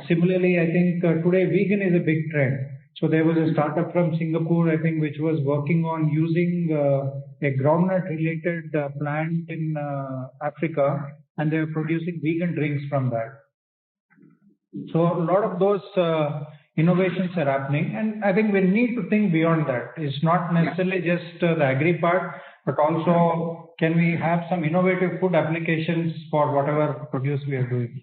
[SPEAKER 5] Similarly, I think today vegan is a big trend. So there was a startup from Singapore, I think, which was working on using a groundnut-related plant in Africa, and they were producing vegan drinks from that. So a lot of those innovations are happening, and I think we need to think beyond that. It's not necessarily just the agri part, but also can we have some innovative food applications for whatever produce we are doing.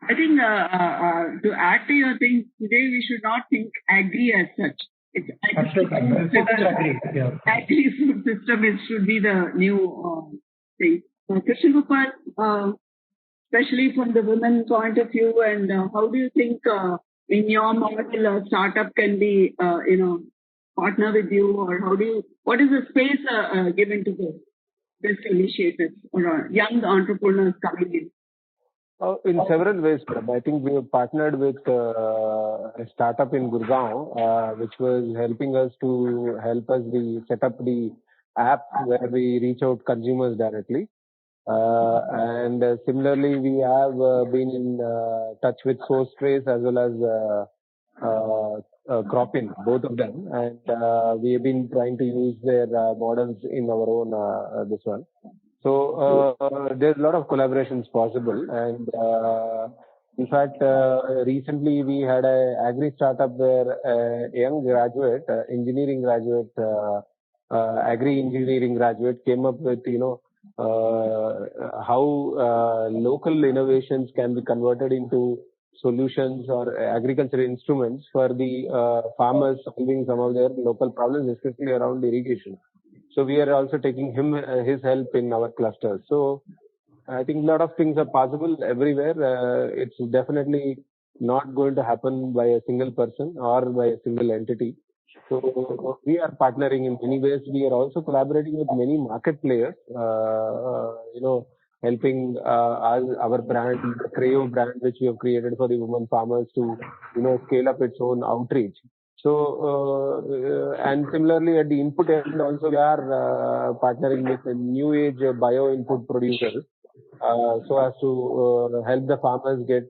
[SPEAKER 3] I think to add to your thing, today we should not think agri as such. It's agri. Agri food system should be the new thing. Krishna Gopal, especially from the women point of view, and how do you think in your model a startup can be, partner with you, or what is the space given to this initiatives or young entrepreneurs coming in?
[SPEAKER 4] In several ways, I think we have partnered with a startup in Gurgaon, which was helping us set up the app where we reach out consumers directly. And similarly, we have been in touch with Source Trace as well as Cropin, both of them, and we have been trying to use their models in our own this one. So there's a lot of collaborations possible, and in fact, recently we had an agri startup where a young graduate, engineering graduate, agri engineering graduate, came up with how local innovations can be converted into solutions or agricultural instruments for the farmers solving some of their local problems, especially around irrigation. So we are also taking his help in our clusters. So I think a lot of things are possible everywhere. It's definitely not going to happen by a single person or by a single entity. So we are partnering in many ways. We are also collaborating with many market players, helping our brand, the Creo brand, which we have created for the women farmers to, scale up its own outreach. So, and similarly at the input end also we are partnering with a new age bio input producers so as to help the farmers get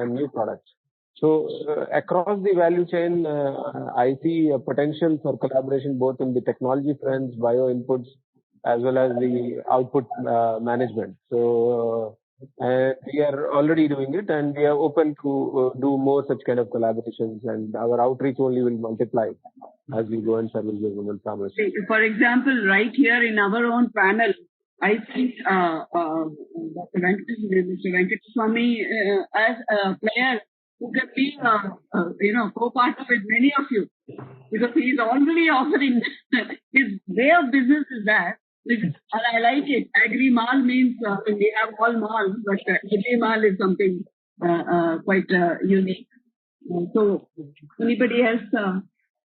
[SPEAKER 4] new products. So across the value chain, I see a potential for collaboration both in the technology fronts, bio inputs, as well as the output management. So we are already doing it, and we are open to do more such kind of collaborations, and our outreach only will multiply as we go and service the women farmers.
[SPEAKER 3] For example, right here in our own panel, I think Mr. Venkataswami as a player who can be co-partner with many of you, because he is already offering his way of business is that And I like it. Agri-Mal means we have all malls, but Agri-Mal is something quite unique. So, anybody else?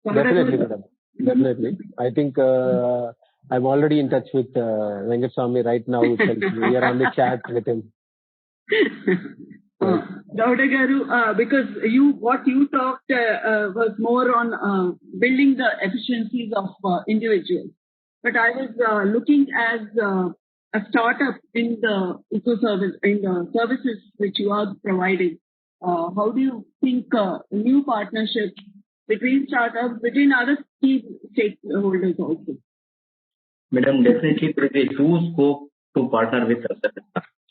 [SPEAKER 4] Definitely, madam. Definitely. I think I'm already in touch with Venkataswami right now. We are on the chat with him.
[SPEAKER 3] Dr. Garu, because what you talked was more on building the efficiencies of individuals. But I was looking as a startup in the eco-service, in the services which you are providing. How do you think new partnerships between startups, between other key stakeholders also?
[SPEAKER 8] Madam, definitely there is a huge scope to partner with other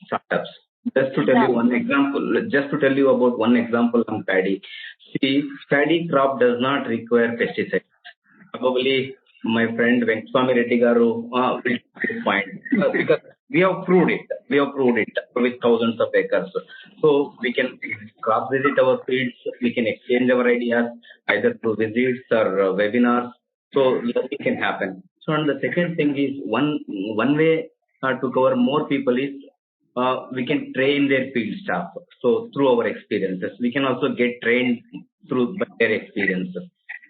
[SPEAKER 8] startups. Just to tell you one example, just to tell you about one example on paddy. See, paddy crop does not require pesticides. Probably my friend Venkataswami Reddy Garu will find because we have proved it. We have proved it with thousands of acres. So we can crop visit our fields. We can exchange our ideas either through visits or webinars. So nothing can happen. So and the second thing is one way to cover more people is we can train their field staff. So through our experiences, we can also get trained through their experiences.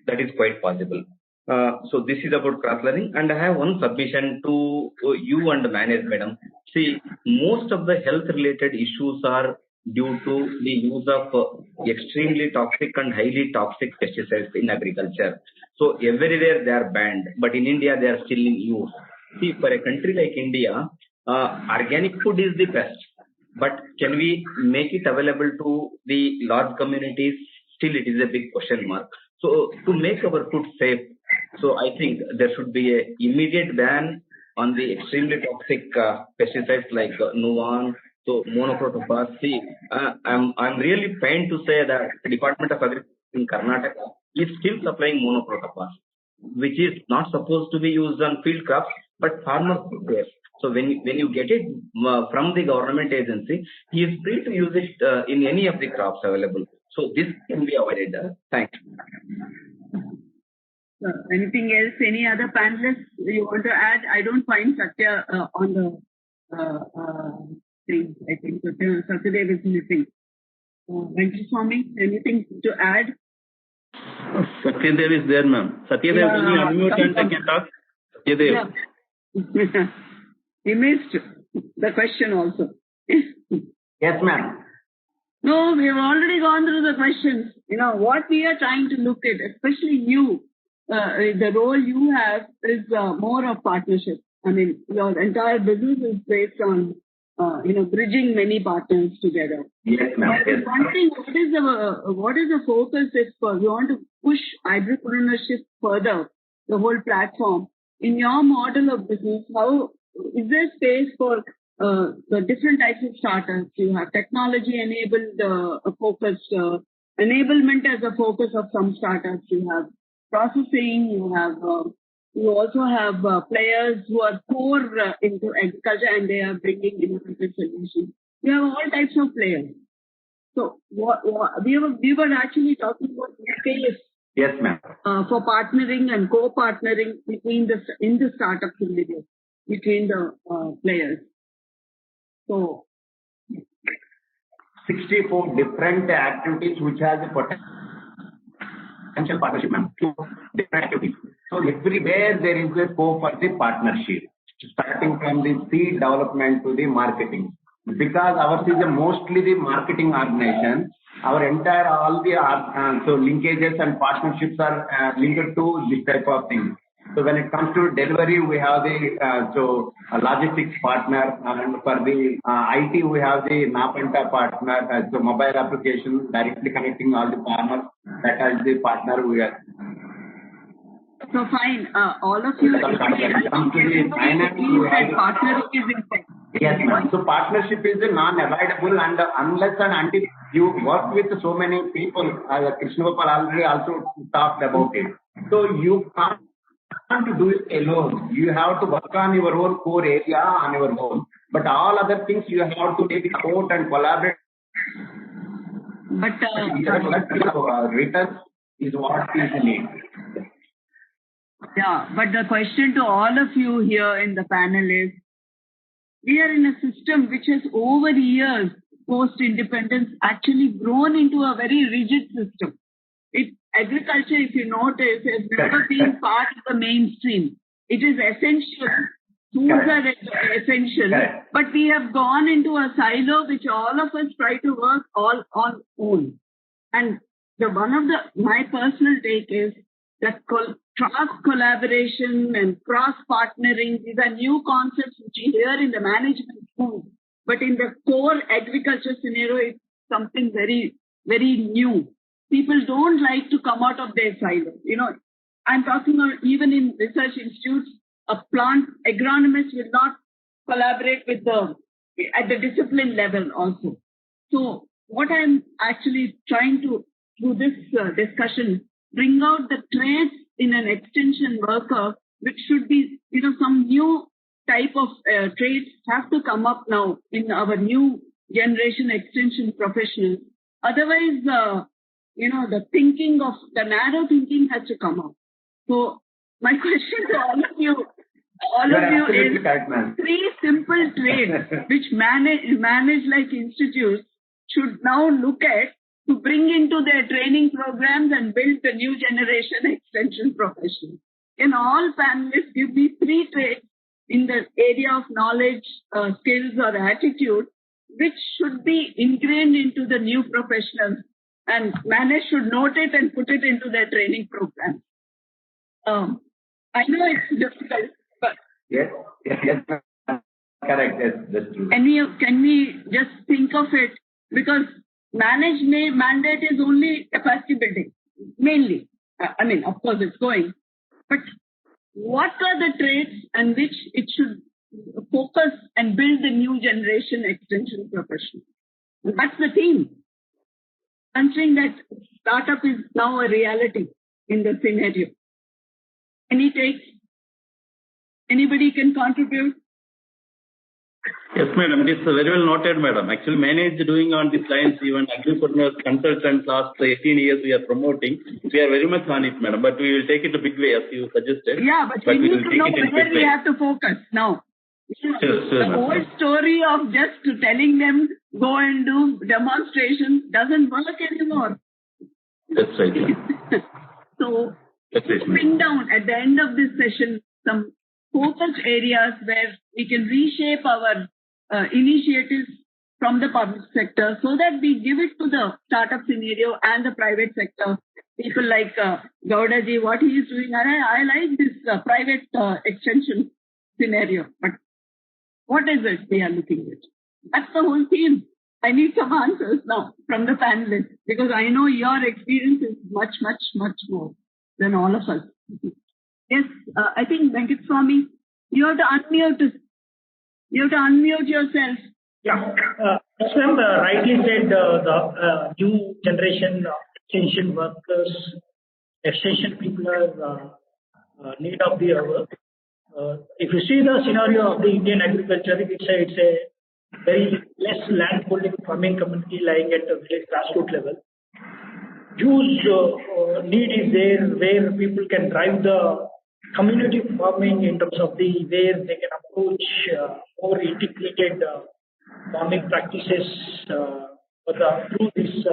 [SPEAKER 8] That is quite possible. So this is about cross-learning. And I have one submission to you and manage, madam. See, most of the health-related issues are due to the use of extremely toxic and highly toxic pesticides in agriculture. So everywhere they are banned, but in India they are still in use. See, for a country like India, organic food is the best, but can we make it available to the large communities? Still, it is a big question mark. So to make our food safe, so I think there should be an immediate ban on the extremely toxic pesticides like Nuvan, so monocrotophos. See, I'm really pained to say that the Department of Agriculture in Karnataka is still supplying monocrotophos, which is not supposed to be used on field crops, but farmers prepare. So when you get it from the government agency, he is free to use it in any of the crops available. So this can be avoided. Thanks.
[SPEAKER 3] Anything else? Any other panelists you want to add? I don't find Satya on the thing. I think Satya Dev is missing. Venkataswamy, anything to add?
[SPEAKER 8] Satya Dev is there, ma'am. Satya Dev, can you unmute and I can talk? Satya Dev.
[SPEAKER 3] Yeah. He missed the question also.
[SPEAKER 2] Yes, ma'am.
[SPEAKER 3] No, we have already gone through the questions. You know, what we are trying to look at, especially you, the role you have is more of partnership. I mean, your entire business is based on, bridging many partners together.
[SPEAKER 2] Yes, ma'am. Yes.
[SPEAKER 3] One thing, what is the focus if we want to push agripreneurship further, the whole platform? In your model of business, how is there space for the different types of startups? You have technology-enabled focused enablement as a focus of some startups. You have processing. You also have players who are core into agriculture and they are bringing innovative solutions. You have all types of players. So we were actually talking about space.
[SPEAKER 2] Yes, ma'am.
[SPEAKER 3] For partnering and co-partnering in the startup community, between the players. So
[SPEAKER 2] 64 different activities which has a potential partnership, ma'am. Different activities. So everywhere there is a scope for the partnership, starting from the seed development to the marketing. Because ours is mostly the marketing organization, our entire all the so linkages and partnerships are linked to this type of thing. So when it comes to delivery, we have the logistics partner, and for the IT we have the Napanta partner, so mobile application directly connecting all the farmers. That is the partner we are.
[SPEAKER 3] So fine, all of you. Partnership is important.
[SPEAKER 2] Yes, ma'am. So partnership is non-avoidable, and unless and until you work with so many people, Krishna Gopal already also talked about it. So you can't do it alone. You have to work on your own core area on your own. But all other things you have to take support and collaborate.
[SPEAKER 3] But
[SPEAKER 2] return is what is needed.
[SPEAKER 3] Yeah, but the question to all of you here in the panel is, we are in a system which has over years, post-independence, actually grown into a very rigid system. Agriculture, if you notice, has never been part of the mainstream. It is essential. Tools are essential. But we have gone into a silo which all of us try to work all on own. And my personal take is that cross-collaboration and cross-partnering, these are new concepts which you hear in the management school. But in the core agriculture scenario, it's something very, very new. People don't like to come out of their silo. I'm talking about even in research institutes, a plant agronomist will not collaborate with at the discipline level also. So what I'm actually trying to, through this discussion, bring out the traits in an extension worker, which should be, some new type of traits have to come up now in our new generation extension professionals. Otherwise, the narrow thinking has to come up. So my question to all of you is three simple traits which manage like institutes should now look at to bring into their training programs and build the new generation extension professionals. Can all panelists give me three traits in the area of knowledge, skills or attitude which should be ingrained into the new professionals, and managers should note it and put it into their training program? I know it's difficult, but
[SPEAKER 2] yes, correct. Yes, that's true.
[SPEAKER 3] Can we just think of it? Because management mandate is only capacity building, mainly. Of course it's going, but what are the traits and which it should focus and build the new generation extension profession? That's the theme. Considering that startup is now a reality in the scenario. Any takes? Anybody can contribute?
[SPEAKER 9] Yes, madam. It is very well noted, madam. Actually, manage doing on this lines, even Agripreneurs, consultants, last 18 years we are promoting. We are very much on it, madam. But we will take it a big way, as you suggested.
[SPEAKER 3] Yeah, but we need to know where we have to focus now.
[SPEAKER 9] Sure,
[SPEAKER 3] the whole story of just telling them go and do demonstrations doesn't work anymore.
[SPEAKER 9] That's right.
[SPEAKER 3] So, bring down at the end of this session some focus areas where we can reshape our initiatives from the public sector so that we give it to the startup scenario and the private sector. People like Gouda ji, what he is doing, I like this private extension scenario. But what is it we are looking at? That's the whole theme. I need some answers now from the panelists because I know your experience is much, much, much more than all of us. Yes, I think Venkataswami, you have to unmute. You have to unmute yourself.
[SPEAKER 7] Yeah, as ma'am rightly said, the new generation extension workers, extension people are need of the hour. If you see the scenario of the Indian agriculture, it's a very less land holding farming community lying at the village grassroots level. Huge need is there where people can drive the community farming in terms of the where they can approach more integrated farming practices through this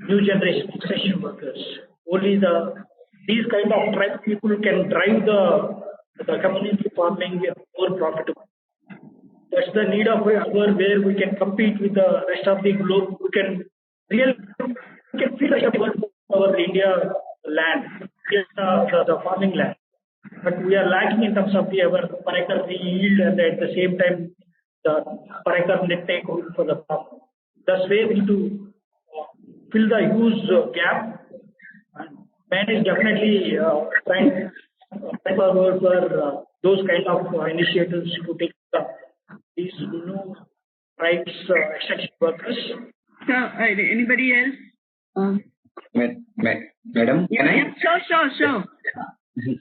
[SPEAKER 7] new generation extension workers. Only these kind of tribe people can drive the community farming more profitable. That's the need of our where we can compete with the rest of the globe. We can feel like our India land, the farming land. But we are lacking in terms of our per acre yield and at the same time the per acre net take home for the farm. That's where we need to fill the huge gap and manage definitely trying forward for those kind of initiatives to take these new rights extension workers.
[SPEAKER 3] So, anybody else?
[SPEAKER 2] Madam, can I?
[SPEAKER 3] Sure.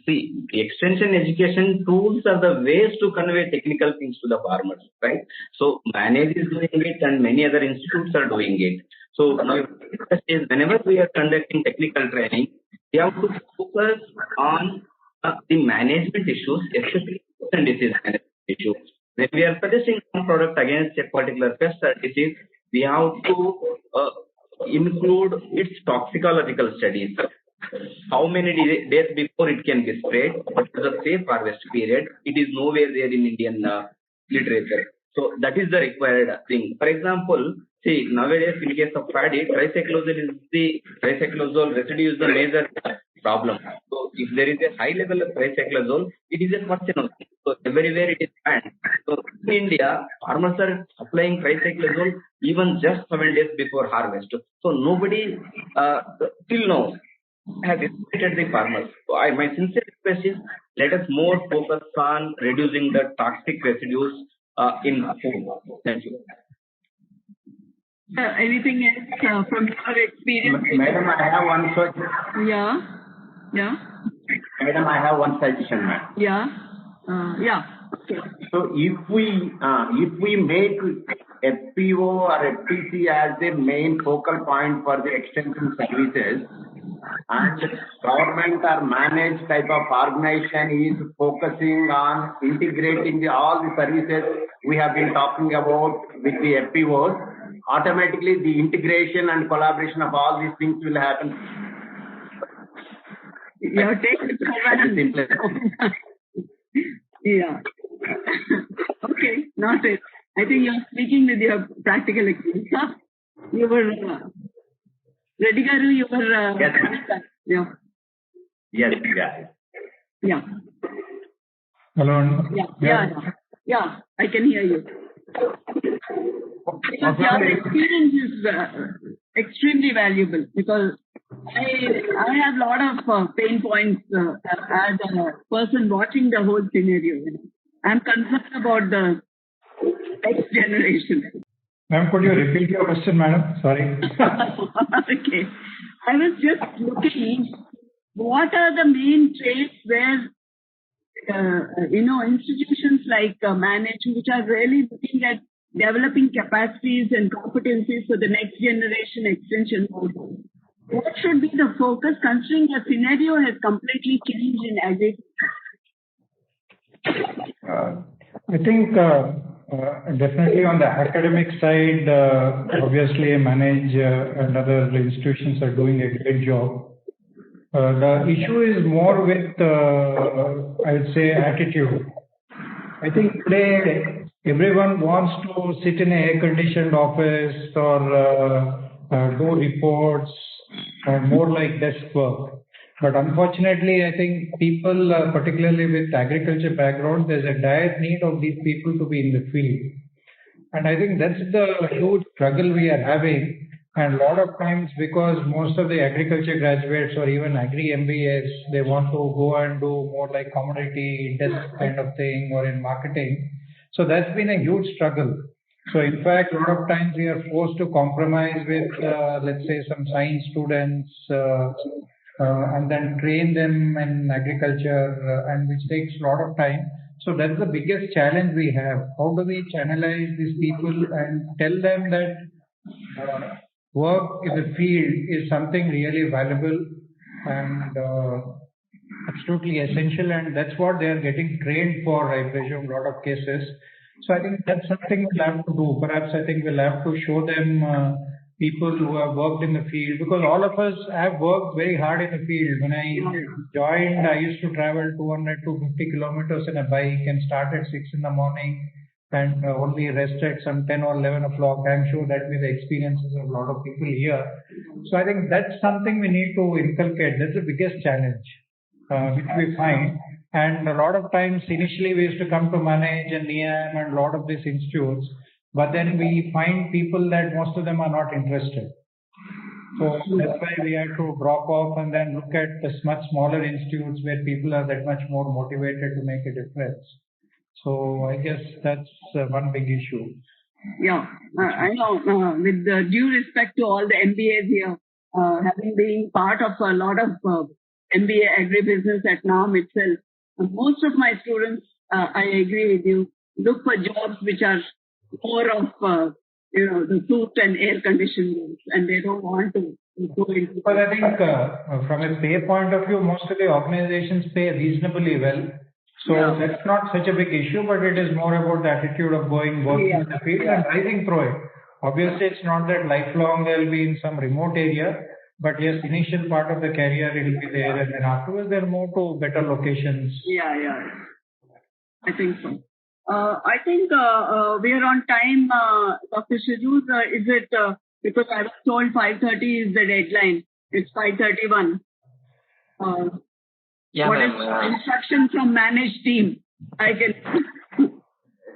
[SPEAKER 8] See, extension education tools are the ways to convey technical things to the farmers, right? So, manage is doing it and many other institutes are doing it. So, my request is whenever we are conducting technical training, we have to focus on the management issues, especially pest and disease management issues. When we are suggesting some product against a particular pest or disease, we have to include its toxicological studies. How many days before it can be sprayed? What is the safe harvest period? It is nowhere there in Indian literature. So that is the required thing. For example, see, nowadays in case of paddy, tricyclozole residue is the major problem. So if there is a high level of tricyclozole, it is a carcinogen. So everywhere it is banned. So in India, farmers are applying tricyclozole even just 7 days before harvest. So nobody till now has educated the farmers. So my sincere request is, let us more focus on reducing the toxic residues in food. Thank you.
[SPEAKER 3] Anything else from your experience?
[SPEAKER 2] Madam, I have one question.
[SPEAKER 3] Yeah.
[SPEAKER 2] Madam, I have one suggestion, ma'am.
[SPEAKER 3] Yeah. Okay.
[SPEAKER 2] So if we make FPO or FPC as the main focal point for the extension services, and government or managed type of organization is focusing on integrating all the services we have been talking about with the FPOs, automatically the integration and collaboration of all these things will happen.
[SPEAKER 3] Your take it. Yeah. Okay, not it. I think you're speaking with your practical experience. You were Reddy Garu, you were
[SPEAKER 2] Yes.
[SPEAKER 3] Yeah.
[SPEAKER 2] Yes.
[SPEAKER 5] Hello.
[SPEAKER 3] Yeah, I can hear you. Because your experience is extremely valuable, because I have a lot of pain points as a person watching the whole scenario. I'm concerned about the next generation.
[SPEAKER 5] Ma'am, could you repeat your question, madam? Sorry.
[SPEAKER 3] Okay. I was just looking, what are the main traits where, institutions like management, which are really looking at developing capacities and competencies for the next generation extension. What should be the focus, considering the scenario has completely changed in agriculture?
[SPEAKER 5] I think definitely on the academic side, obviously Manage and other institutions are doing a great job. The issue is more with, I would say, attitude. I think today everyone wants to sit in an air-conditioned office or do reports, more like desk work. But unfortunately, I think people, particularly with agriculture background, there's a dire need of these people to be in the field. And I think that's the huge struggle we are having. And a lot of times, because most of the agriculture graduates or even Agri-MBAs, they want to go and do more like commodity desk kind of thing or in marketing. So that's been a huge struggle. So in fact, a lot of times we are forced to compromise with, let's say, some science students, and then train them in agriculture, and which takes a lot of time. So that's the biggest challenge we have. How do we channelize these people and tell them that work in the field is something really valuable and absolutely essential, and that's what they are getting trained for, I presume, a lot of cases. So I think that's something we'll have to do. Perhaps I think we'll have to show them people who have worked in the field, because all of us have worked very hard in the field. When I joined, I used to travel 200 to 50 kilometers in a bike and start at 6 in the morning and only rest at some 10 or 11 o'clock. I'm sure that will be the experiences of a lot of people here. So I think that's something we need to inculcate. That's the biggest challenge which we find. And a lot of times, initially we used to come to Manage and NAARAM and a lot of these institutes, but then we find people that most of them are not interested. So that's why we had to drop off and then look at the much smaller institutes where people are that much more motivated to make a difference. So I guess that's one big issue.
[SPEAKER 3] Yeah, I know. With due respect to all the MBAs here, having been part of a lot of MBA Agri-Business at NAARAM itself, most of my students, I agree with you, look for jobs which are more of, the suit and air conditioned rooms, and they don't want to
[SPEAKER 5] But I think from a pay point of view, most of the organizations pay reasonably well. So that's not such a big issue, but it is more about the attitude of working in the field and rising through it. Obviously, it's not that lifelong they'll be in some remote area, but yes, initial part of the career it will be there, and then afterwards they'll move to better locations.
[SPEAKER 3] I think so. I think we are on time, Dr. Shiju. Is it because I was told 5:30 is the deadline? It's 5:31. What is instruction from managed team? I can.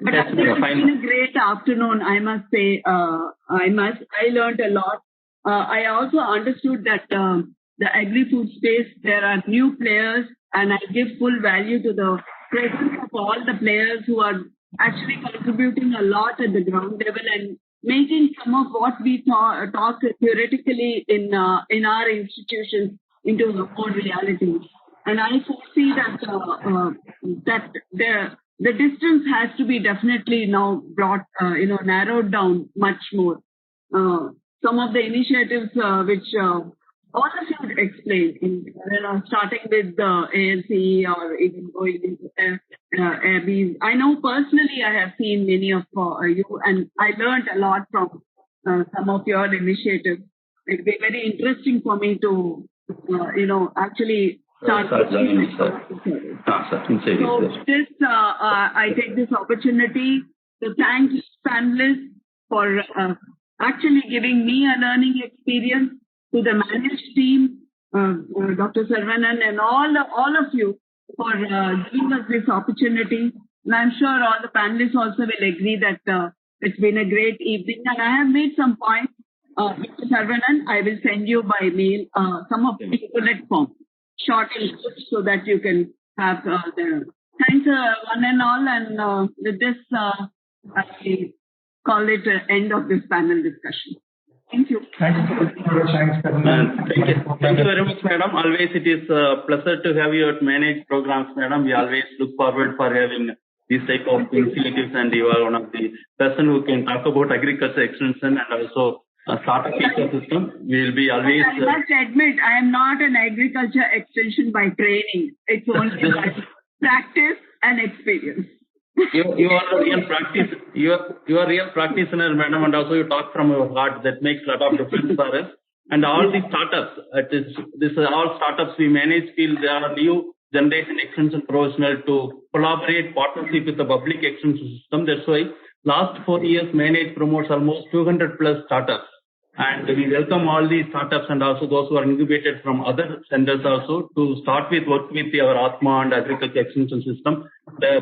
[SPEAKER 3] But I think it's been a great afternoon, I must say. I learned a lot. I also understood that the agri-food space, there are new players, and I give full value to the presence of all the players who are actually contributing a lot at the ground level and making some of what we talk theoretically in our institutions into a more reality. And I foresee that the distance has to be definitely now brought, narrowed down much more. Some of the initiatives which all of you would explain, starting with the ALCE or even going into ABYs. I know personally I have seen many of you, and I learned a lot from some of your initiatives. It would be very interesting for me to, actually start. So this, I take this opportunity to thank this panelists for actually giving me a learning experience, to the managed team, Dr. Saravanan and all of you for giving us this opportunity. And I'm sure all the panelists also will agree that it's been a great evening. And I have made some points, Mr. Saravanan, I will send you by mail some of the bullet form, short and good, so that you can have the thanks one and all. And with this, I call it end of this panel discussion. Thank you.
[SPEAKER 9] Thank you very much, madam. Always it is a pleasure to have you at managed programs, madam. We always look forward for having these type of initiatives, and you are one of the person who can talk about agriculture extension and also startup ecosystem. We will be always.
[SPEAKER 3] I must admit, I am not an agriculture extension by training. It's only by practice and experience.
[SPEAKER 9] You are a real practice. You are real practitioner, madam, and also you talk from your heart. That makes a lot of difference for us. And all these startups, this are all startups we manage. Feel they are new generation extension professional to collaborate, partnership with the public extension system. That's why last 4 years, manage promotes almost 200 plus startups. And we welcome all these startups and also those who are incubated from other centers also to start with work with our Atma and agriculture extension system. The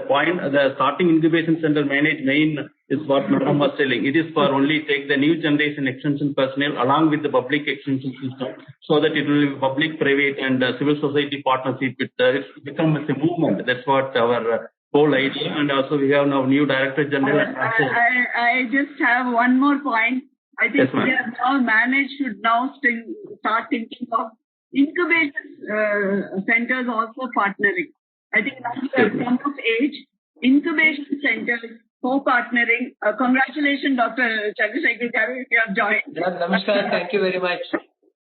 [SPEAKER 9] starting incubation center managed main is what Madam was telling. It is for only take the new generation extension personnel along with the public extension system so that it will be public, private and civil society partnership. It becomes a movement. That's what our whole idea. And also we have now new director general.
[SPEAKER 3] I just have one more point. I think we have now managed should now start thinking of incubation centers also partnering. I think now we have come of age. Incubation centers co-partnering. Congratulations, Dr. Rajashekar, you have joined.
[SPEAKER 10] Namaskar. Thank you very much.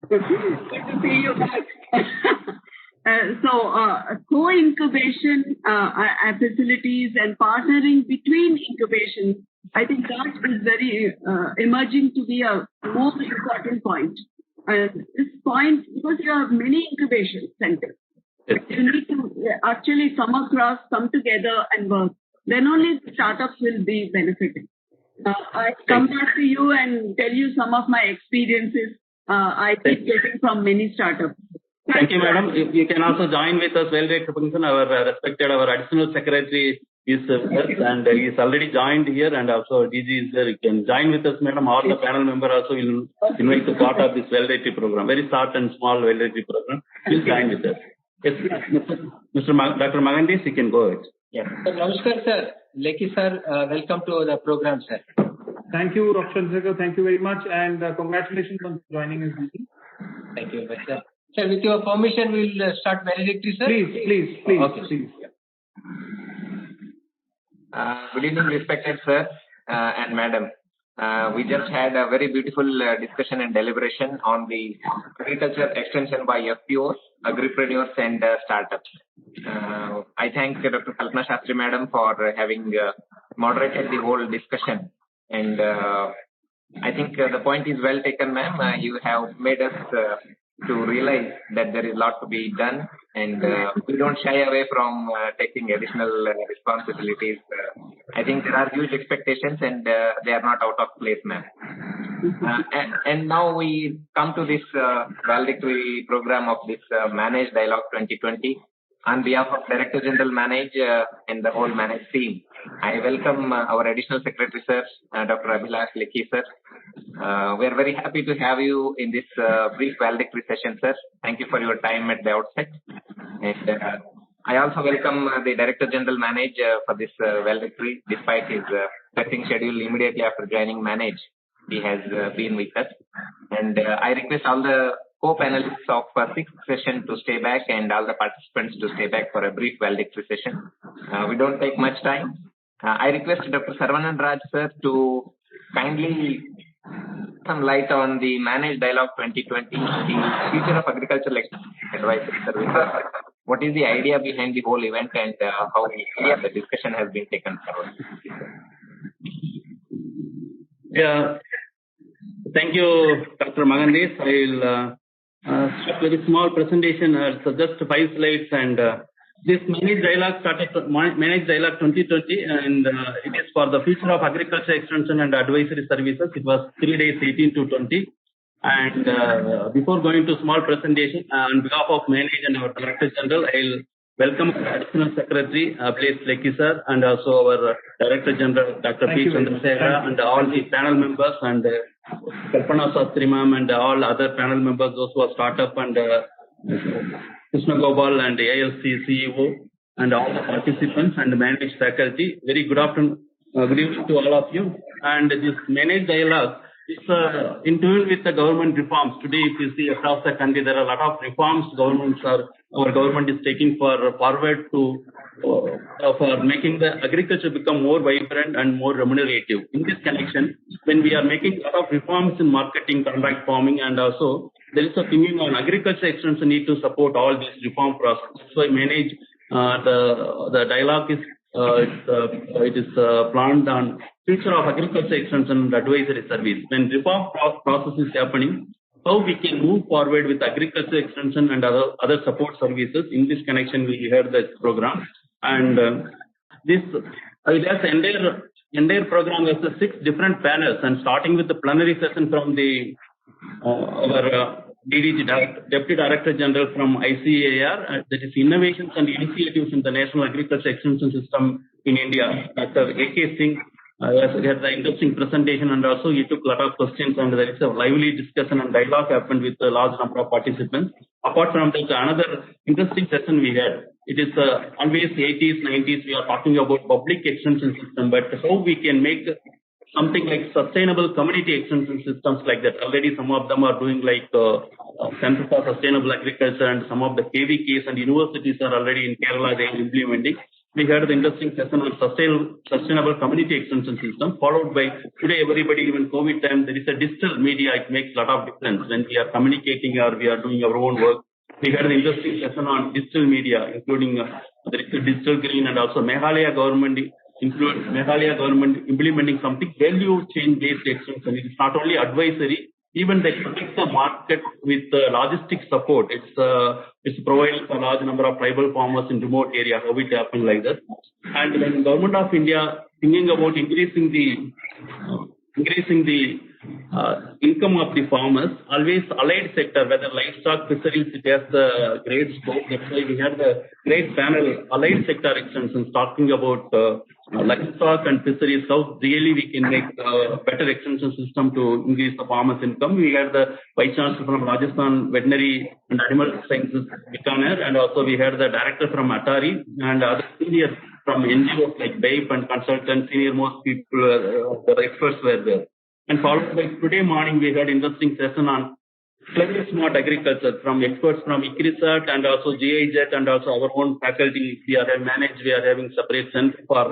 [SPEAKER 3] Good to see you back. Co-incubation facilities and partnering between incubations, I think that is very emerging to be a more important point. This point, because you have many incubation centers, you need to actually come together and work. Then only the startups will be benefiting. I come back to you and tell you some of my experiences I keep getting from many startups.
[SPEAKER 9] Thank you, madam. You can also join with us. Our additional secretary is with us, and he is already joined here, and also DG is there. You can join with us, madam. All the panel member also will invite to part of this well-ready program. Very short and small well-ready program. Please join with us. Yes, Mr. Dr. Magandis, you can go ahead.
[SPEAKER 10] Yeah. Namaskar, sir. Lekhi, sir. Welcome to the program, sir.
[SPEAKER 11] Thank you, Dr. Rajashekar. Thank you very much, and congratulations on joining us.
[SPEAKER 10] Thank you very much, sir. Sir, with your permission, we will start valedictory, sir.
[SPEAKER 11] Please.
[SPEAKER 10] Okay.
[SPEAKER 11] Please.
[SPEAKER 1] Good evening, respected sir and madam. we just had a very beautiful discussion and deliberation on the agriculture extension by FPOs, Agripreneurs and startups. I thank Dr. Kalpana Sastry Madam for having moderated the whole discussion. And I think the point is well taken, ma'am. You have made us to realize that there is a lot to be done, and we don't shy away from taking additional responsibilities. I think there are huge expectations, and they are not out of place, ma'am. And now we come to this valedictory program of this Manage Dialogue 2020. On behalf of Director General Manage and the whole Manage team, I welcome our Additional Secretary, sir, Dr. Abhilash Lekhi, sir. We are very happy to have you in this brief valedictory session, sir. Thank you for your time at the outset. And I also welcome the Director General Manage for this valedictory, despite his pressing schedule immediately after joining Manage. He has been with us. And I request all the co-panelists of sixth session to stay back and all the participants to stay back for a brief valedictory session. We don't take much time. I request Dr. Saravanan Raj, sir, to kindly some light on the Manage Dialogue 2020, the future of agricultural advisory services. What is the idea behind the whole event and how the discussion has been taken forward?
[SPEAKER 9] Yeah, thank you, Dr. Magandis. I'll start with a small presentation, so just 5 slides, and this Manage Dialogue started Manage Dialogue 2020, and it is for the future of agriculture extension and advisory services. It was 3 days, 18 to 20. And before going to small presentation, on behalf of Manage and our Director General, I'll welcome Additional Secretary Abhilash Lekhi, sir, and also our Director General Dr. P. Chandrasekhar, and all the panel members, and Kalpana Sastry ma'am, and all other panel members, those who are startup, and Krishna Gopal and ALC CEO, and all the participants and Manage faculty. Very good afternoon, good evening to all of you. And this Manage Dialogue is in tune with the government reforms. Today, if you see across the country, there are a lot of reforms our government is taking forward to for making the agriculture become more vibrant and more remunerative. In this connection, when we are making a lot of reforms in marketing, contract farming, and also there is a thinking on agriculture extension need to support all these reform processes. So I manage the dialogue is it is planned on future of agriculture extension and advisory service. When reform process is happening, how we can move forward with agriculture extension and other support services. In this connection, we had this program, and this entire program has 6 different panels, and starting with the plenary session from the our DDG, Deputy Director General from ICAR, that is Innovations and Initiatives in the National Agriculture Extension System in India. Dr. A.K. Singh had the interesting presentation, and also he took a lot of questions, and there is a lively discussion and dialogue happened with a large number of participants. Apart from that, another interesting session we had. It is always 80s, 90s, we are talking about public extension system, but how we can make something like sustainable community extension systems like that. Already some of them are doing like Center for Sustainable Agriculture, and some of the KVKs and universities are already in Kerala, they are implementing. We had the interesting session on sustainable community extension system, followed by today everybody, even COVID time, there is a digital media, it makes a lot of difference when we are communicating or we are doing our own work. We had an interesting session on digital media, including there is a digital green, and also Meghalaya government implementing something value chain based extension. It is not only advisory, even they connect the market with logistic support. It's providing a large number of tribal farmers in remote areas, how it happened like that. And when Government of India thinking about increasing the income of the farmers, always allied sector, whether livestock, fisheries, it has the great scope. That's why we had the great panel, allied sector extensions, talking about livestock and fisheries, how really we can make a better extension system to increase the farmers' income. We had the Vice Chancellor from Rajasthan Veterinary and Animal Sciences, Bikaner, and also we had the Director from Atari and other seniors from NGOs like BAPE and Consultancy, senior most people, the experts were there. And followed by today morning, we had interesting session on climate smart agriculture from experts from ICAR and also GIZ and also our own faculty. We are having separate center for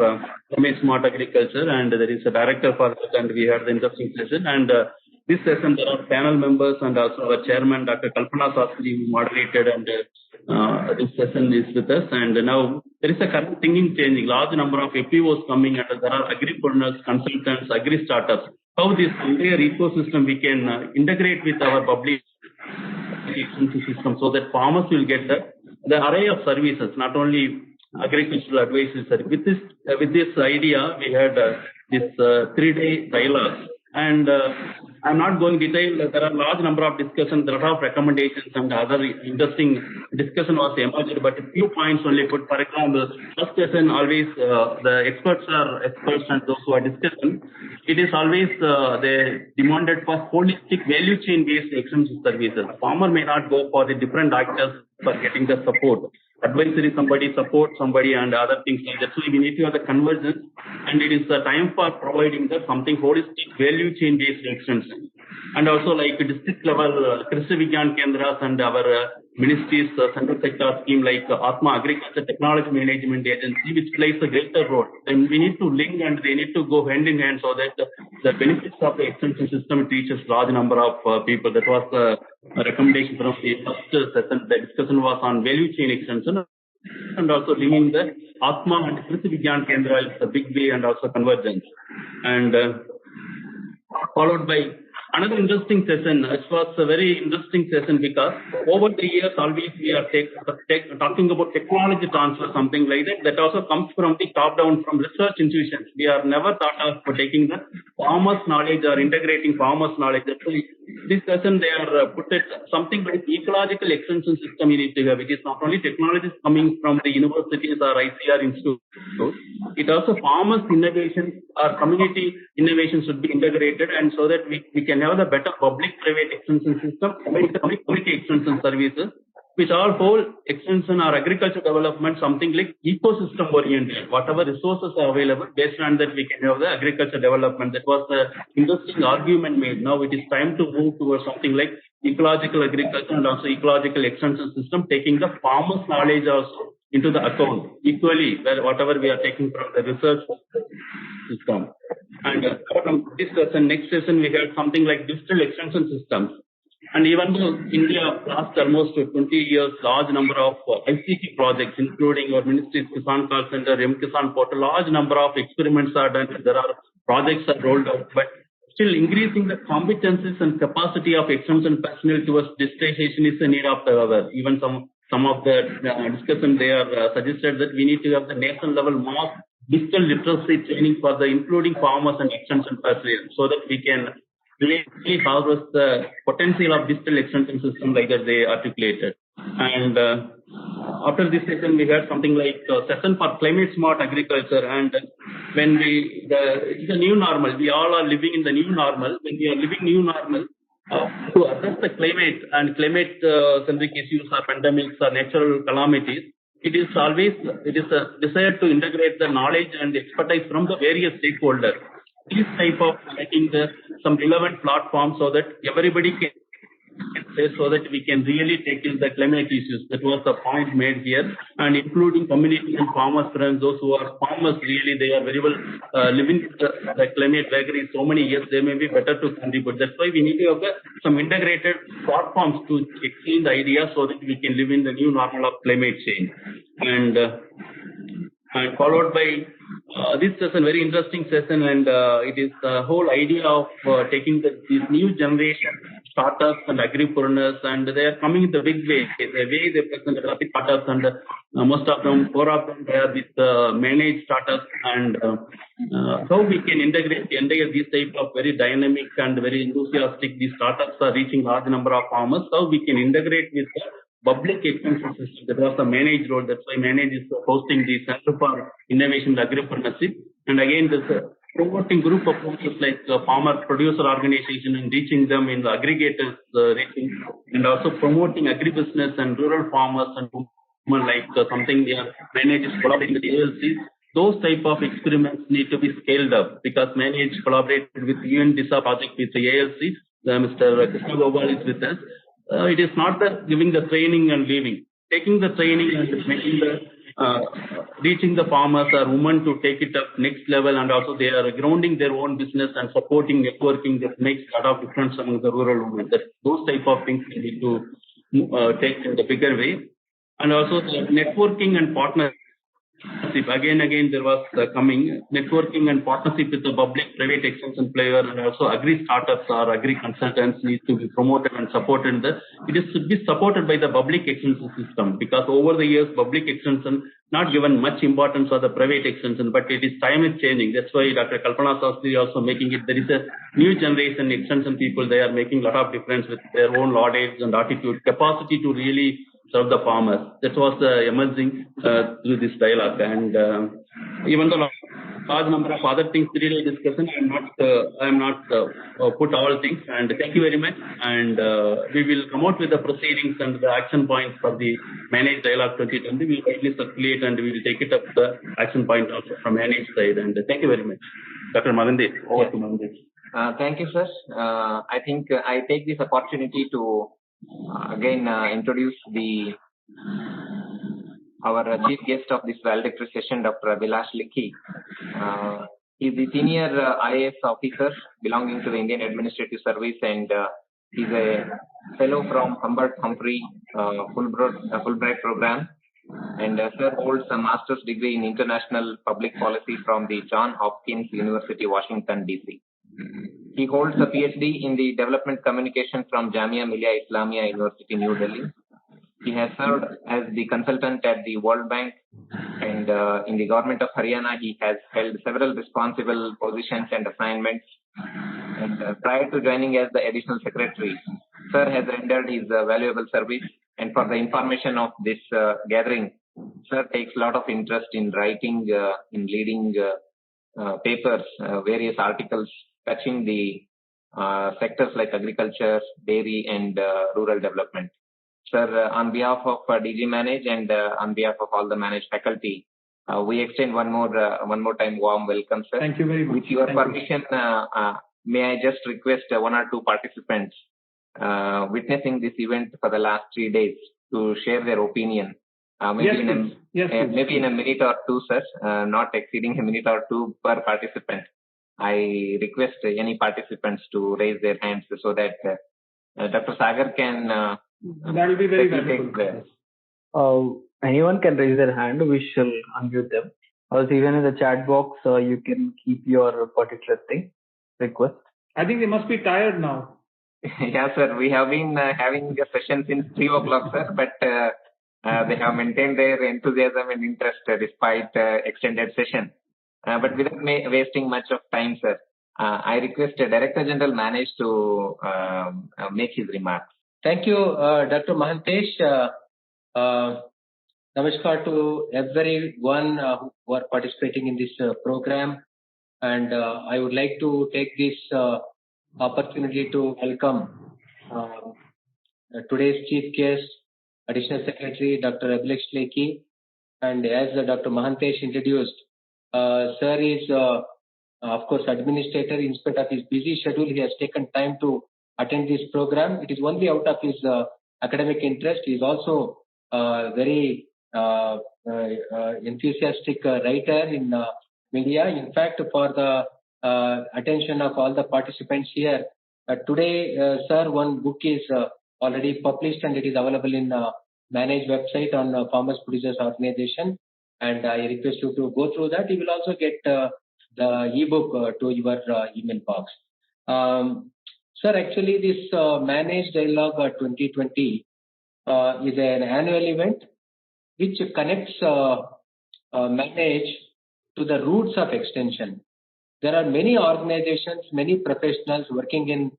[SPEAKER 9] climate smart agriculture, and there is a director for that, and we had the interesting session. And this session there are panel members and also our chairman Dr. Kalpana Sastry who moderated, and this session is with us. And now there is a current thinking changing, large number of FPOs coming, and there are agripreneurs, consultants, agri startups. How this entire ecosystem we can integrate with our public system so that farmers will get the array of services, not only agricultural advisory service. With this idea, we had this 3-day dialogue. And I'm not going detail. There are large number of discussions, there are a lot of recommendations and other interesting discussion was emerged, but a few points only put. For example, first session always the experts are experts and those who are discussing. It is always they demanded for holistic value chain based extension services. Farmer may not go for the different actors for getting the support. Advisory somebody, support somebody, and other things like that. So we need to have the convergence, and it is the time for providing the something holistic value chain based extension. And also like district level Krishna Vigyan Kendras and our ministries central sector scheme like Atma Agriculture Technology Management Agency, which plays a greater role. Then we need to link and they need to go hand in hand so that the benefits of the extension system reaches large number of people. That was the recommendation from the first session. The discussion was on value chain extension and also linking the Atma and Krishna Vigyan Kendra is the big way, and also convergence. And followed by another interesting session. It was a very interesting session because over the years always we are talking about technology transfer, something like that. That also comes from the top down, from research institutions. We are never thought of taking the farmers' knowledge or integrating farmers' knowledge. That's why this session they are put it something like ecological extension system in it, which is not only technologies coming from the universities or ICAR institutes. It also farmers' innovation or community innovation should be integrated, and so that we can have the better public-private extension system, community extension services, which all whole extension or agriculture development, something like ecosystem oriented. Whatever resources are available, based on that we can have the agriculture development. That was the interesting argument made. Now it is time to move towards something like ecological agriculture and also ecological extension system, taking the farmers' knowledge also into the account equally, where whatever we are taking from the research system. And from this session, next session, we had something like digital extension systems. And even though India last almost 20 years, large number of ICT projects, including our ministry's Kisan call center, Kisan portal, large number of experiments are done. There are projects are rolled out, but still increasing the competencies and capacity of extension personnel towards digitization is a need of the hour. Even some of the discussion they are suggested that we need to have the national level mass digital literacy training for the including farmers and extension personnel, so that we can really harvest the potential of digital extension system like that they articulated. And after this session, we had something like a session for climate smart agriculture. And when it's a new normal, we all are living in the new normal. When we are living new normal, to address the climate and climate centric issues or pandemics or natural calamities, it is a desire to integrate the knowledge and expertise from the various stakeholders. This type of making some relevant platforms so that everybody can say, so that we can really tackle the climate issues. That was the point made here, and including community and farmers friends, those who are farmers really, they are very well living the climate vagaries so many years, they may be better to contribute. That's why we need to have some integrated platforms to exchange the ideas so that we can live in the new normal of climate change. And followed by this session, very interesting session, and it is the whole idea of taking this new generation startups and agripreneurs, and they are coming in the big way. The way they present the startups, and most of them, 4 of them, they are with managed startups, and how we can integrate these type of very dynamic and very enthusiastic. These startups are reaching large number of farmers. How we can integrate with the public extension system. That was the managed role. That's why manage is hosting the Center for Innovation and Agripreneurship. And again, this promoting group approaches like farmer producer organization and reaching them in the aggregators reaching, and also promoting agri-business and rural farmers and women, like something they are managed collaborating with the ALCs. Those type of experiments need to be scaled up, because managed collaborated with UN DISA project with the ALCs. Mr. Krishna Gopal is with us. it is not the giving the training and leaving. Taking the training and making the reaching the farmers or women to take it up next level, and also they are grounding their own business and supporting networking that makes a lot of difference among the rural women. That those type of things we need to take in the bigger way, and also the networking and partnership. Again, there was coming networking and partnership with the public-private extension player, and also agri startups or agri consultants need to be promoted and supported. It is to be supported by the public extension system, because over the years, public extension not given much importance for the private extension, but it is time is changing. That's why Dr. Kalpana Sastry also making it. There is a new generation extension people. They are making a lot of difference with their own knowledge and attitude, capacity to really serve the farmers. That was emerging through this dialogue, and even though large number of other things really discussion, I am not put all things. And thank you very much. And we will come out with the proceedings and the action points for the Managed Dialogue 2020. We will widely circulate and we will take it up the action point also from Managed side. And thank you very much, Dr. Magandesh. Over to Magandesh.
[SPEAKER 1] Thank you, sir. I think I take this opportunity to again introduce our chief guest of this valedictory session, Dr. Abhilash Likhi. He is the senior IAS officer belonging to the Indian Administrative Service, and he's a fellow from Humphrey Fulbright program. And sir holds a master's degree in international public policy from the Johns Hopkins University, Washington, D.C. He holds a PhD in the development communication from Jamia Millia Islamia University, New Delhi. He has served as the consultant at the World Bank, and in the government of Haryana, he has held several responsible positions and assignments. And prior to joining as the additional secretary, sir has rendered his valuable service. And for the information of this gathering, sir takes a lot of interest in writing, in leading papers, various articles touching the sectors like agriculture, dairy, and rural development. Sir, on behalf of DG Manage and on behalf of all the Manage faculty, we extend one more time warm welcome, sir.
[SPEAKER 11] Thank you very much.
[SPEAKER 1] With your permission, may I just request one or two participants witnessing this event for the last 3 days to share their opinion. Maybe in a minute or two, sir, not exceeding a minute or two per participant. I request any participants to raise their hands so that Dr. Sagar can.
[SPEAKER 11] That will be very valuable.
[SPEAKER 12] Anyone can raise their hand. We shall unmute them. Or even in the chat box, you can keep your particular request.
[SPEAKER 11] I think they must be tired now.
[SPEAKER 1] Yeah, sir. We have been having a session since 3 o'clock, sir, but they have maintained their enthusiasm and interest despite extended session. But without wasting much of time, sir, I request Director General Manage to make his remarks.
[SPEAKER 10] Thank you, Dr. Mahantesh. Namaskar to everyone who are participating in this program. And I would like to take this opportunity to welcome today's chief guest, Additional Secretary Dr. Abhilash Likhi. And as Dr. Mahantesh introduced, sir is, of course, administrator. In spite of his busy schedule, he has taken time to attend this program. It is only out of his academic interest. He is also very enthusiastic writer in media. In fact, for the attention of all the participants here, today, sir, one book is already published and it is available in Manage website on Farmers Producers Organization. And I request you to go through that. You will also get the ebook to your email box. Sir, actually, this Managed Dialogue 2020 is an annual event which connects Manage to the roots of extension. There are many organizations, many professionals working in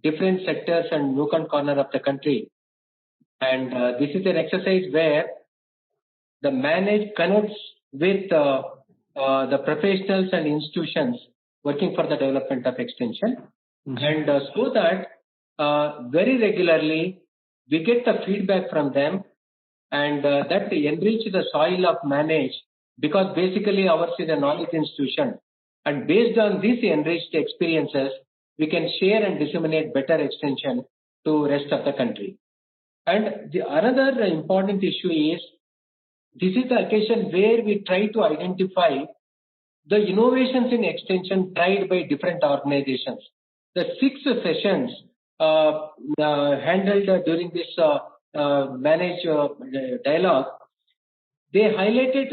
[SPEAKER 10] different sectors and nook and corner of the country. And this is an exercise where the Manage connects with the professionals and institutions working for the development of extension. And so that very regularly we get the feedback from them, and that enrich the soil of Manage, because basically ours is a knowledge institution. And based on these enriched experiences, we can share and disseminate better extension to rest of the country. And the another important issue is, this is the occasion where we try to identify the innovations in extension tried by different organizations. The 6 sessions handled during this managed dialogue, they highlighted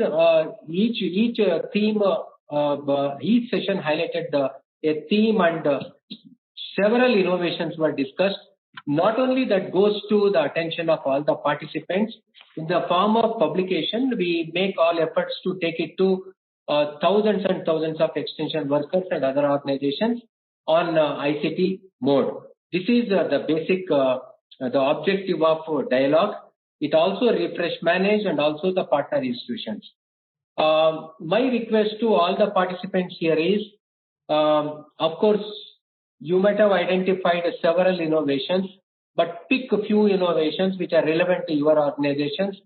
[SPEAKER 10] each theme, each session highlighted a theme, and several innovations were discussed. Not only that goes to the attention of all the participants, in the form of publication, we make all efforts to take it to thousands and thousands of extension workers and other organizations on ICT mode. This is the basic, the objective of dialogue. It also refresh manage and also the partner institutions. My request to all the participants here is, of course, you might have identified several innovations, but pick a few innovations which are relevant to your organizations.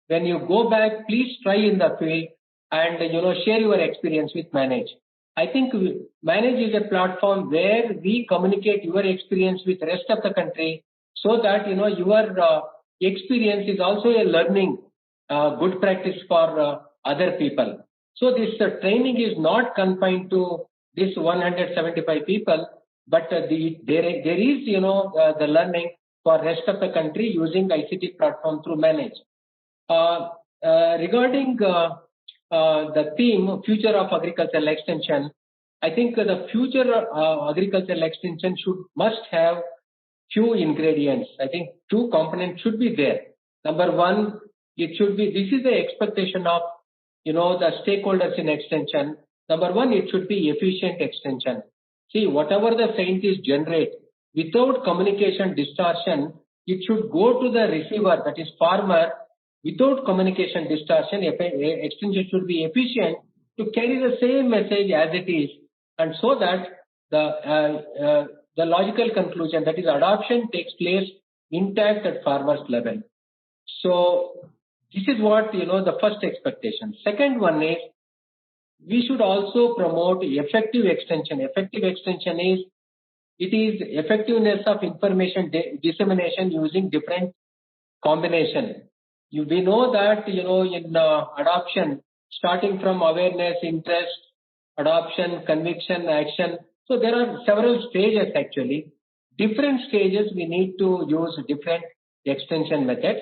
[SPEAKER 10] When you go back, please try in the field and share your experience with Manage. I think Manage is a platform where we communicate your experience with the rest of the country, so that your experience is also a learning good practice for other people. So this training is not confined to this 175 people, but there is the learning for rest of the country using ICT platform through Manage. Regarding the theme, future of agricultural extension, I think the future agricultural extension must have few ingredients. I think 2 components should be there. Number 1, it should be, this is the expectation of the stakeholders in extension. Number 1, it should be efficient extension. See, whatever the scientists generate, without communication distortion, it should go to the receiver, that is farmer. Without communication distortion, extension should be efficient to carry the same message as it is, and so that the logical conclusion, that is adoption, takes place intact at farmers level. So this is what the first expectation. Second one is, we should also promote effective extension. Effective extension is, it is effectiveness of information dissemination using different combination. We know that in adoption, starting from awareness, interest, adoption, conviction, action. So there are several stages actually. Different stages we need to use different extension methods,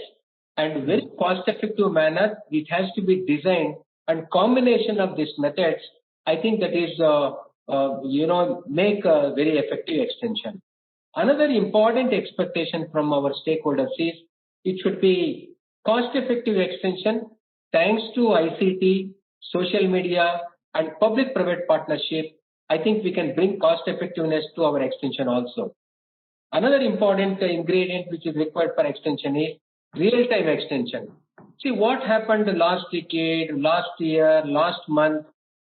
[SPEAKER 10] and very cost-effective manner it has to be designed. And combination of these methods, I think that is make a very effective extension. Another important expectation from our stakeholders is, it should be cost-effective extension. Thanks to ICT, social media, and public-private partnership, I think we can bring cost-effectiveness to our extension also. Another important ingredient which is required for extension is real-time extension. See what happened last decade, last year, last month.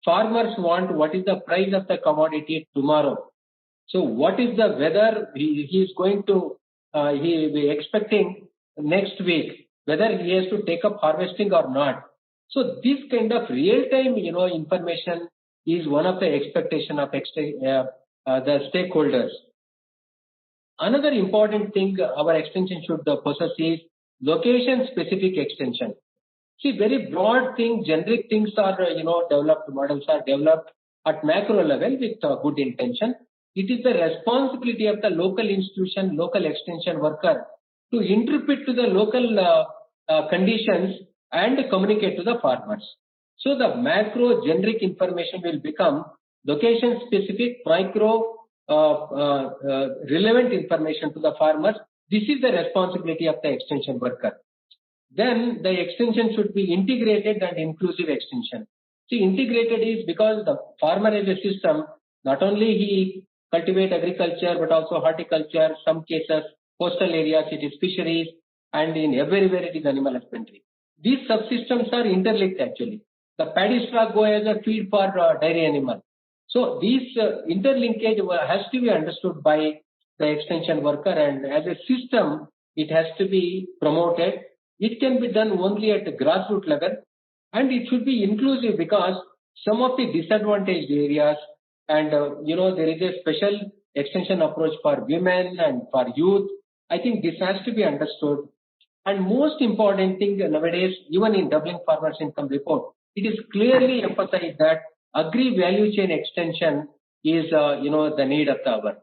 [SPEAKER 10] Farmers want what is the price of the commodity tomorrow. So what is the weather he is going to, he will be expecting next week, whether he has to take up harvesting or not. So this kind of real-time, information is one of the expectation of the stakeholders. Another important thing our extension should possess is location-specific extension. See, very broad things, generic things are, developed, models are developed at macro level with good intention. It is the responsibility of the local institution, local extension worker to interpret to the local conditions and communicate to the farmers. So the macro generic information will become location-specific, micro relevant information to the farmers. This is the responsibility of the extension worker. Then the extension should be integrated and inclusive extension. See, integrated is because the farmer as a system, not only he cultivate agriculture, but also horticulture, some cases, coastal areas, it is fisheries, and in everywhere it is animal husbandry. These subsystems are interlinked actually. The paddy straw go as a feed for dairy animal. So these interlinkage has to be understood by the extension worker, and as a system, it has to be promoted. It can be done only at the grassroots level, and it should be inclusive because some of the disadvantaged areas, and there is a special extension approach for women and for youth. I think this has to be understood, And most important thing nowadays, even in doubling farmers' income report, it is clearly emphasized that agri value chain extension is, the need of the hour.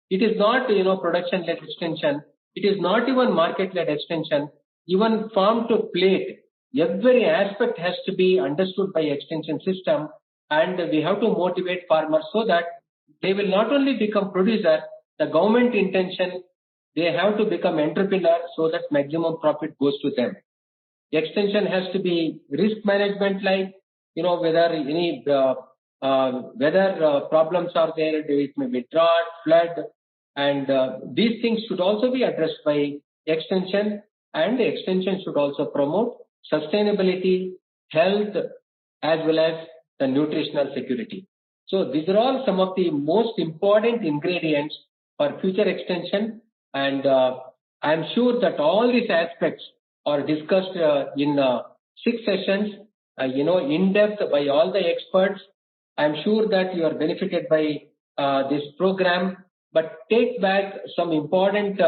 [SPEAKER 10] It is not, production-led extension. It is not even market-led extension. Even farm to plate, every aspect has to be understood by extension system, and we have to motivate farmers so that they will not only become producer, the government intention, they have to become entrepreneur so that maximum profit goes to them. The extension has to be risk management, like, whether any weather problems are there, it may be drought, flood, and these things should also be addressed by extension, and the extension should also promote sustainability, health, as well as the nutritional security. So these are all some of the most important ingredients for future extension, and I'm sure that all these aspects are discussed in 6 sessions, in depth by all the experts. I'm sure that you are benefited by this program, but take back some important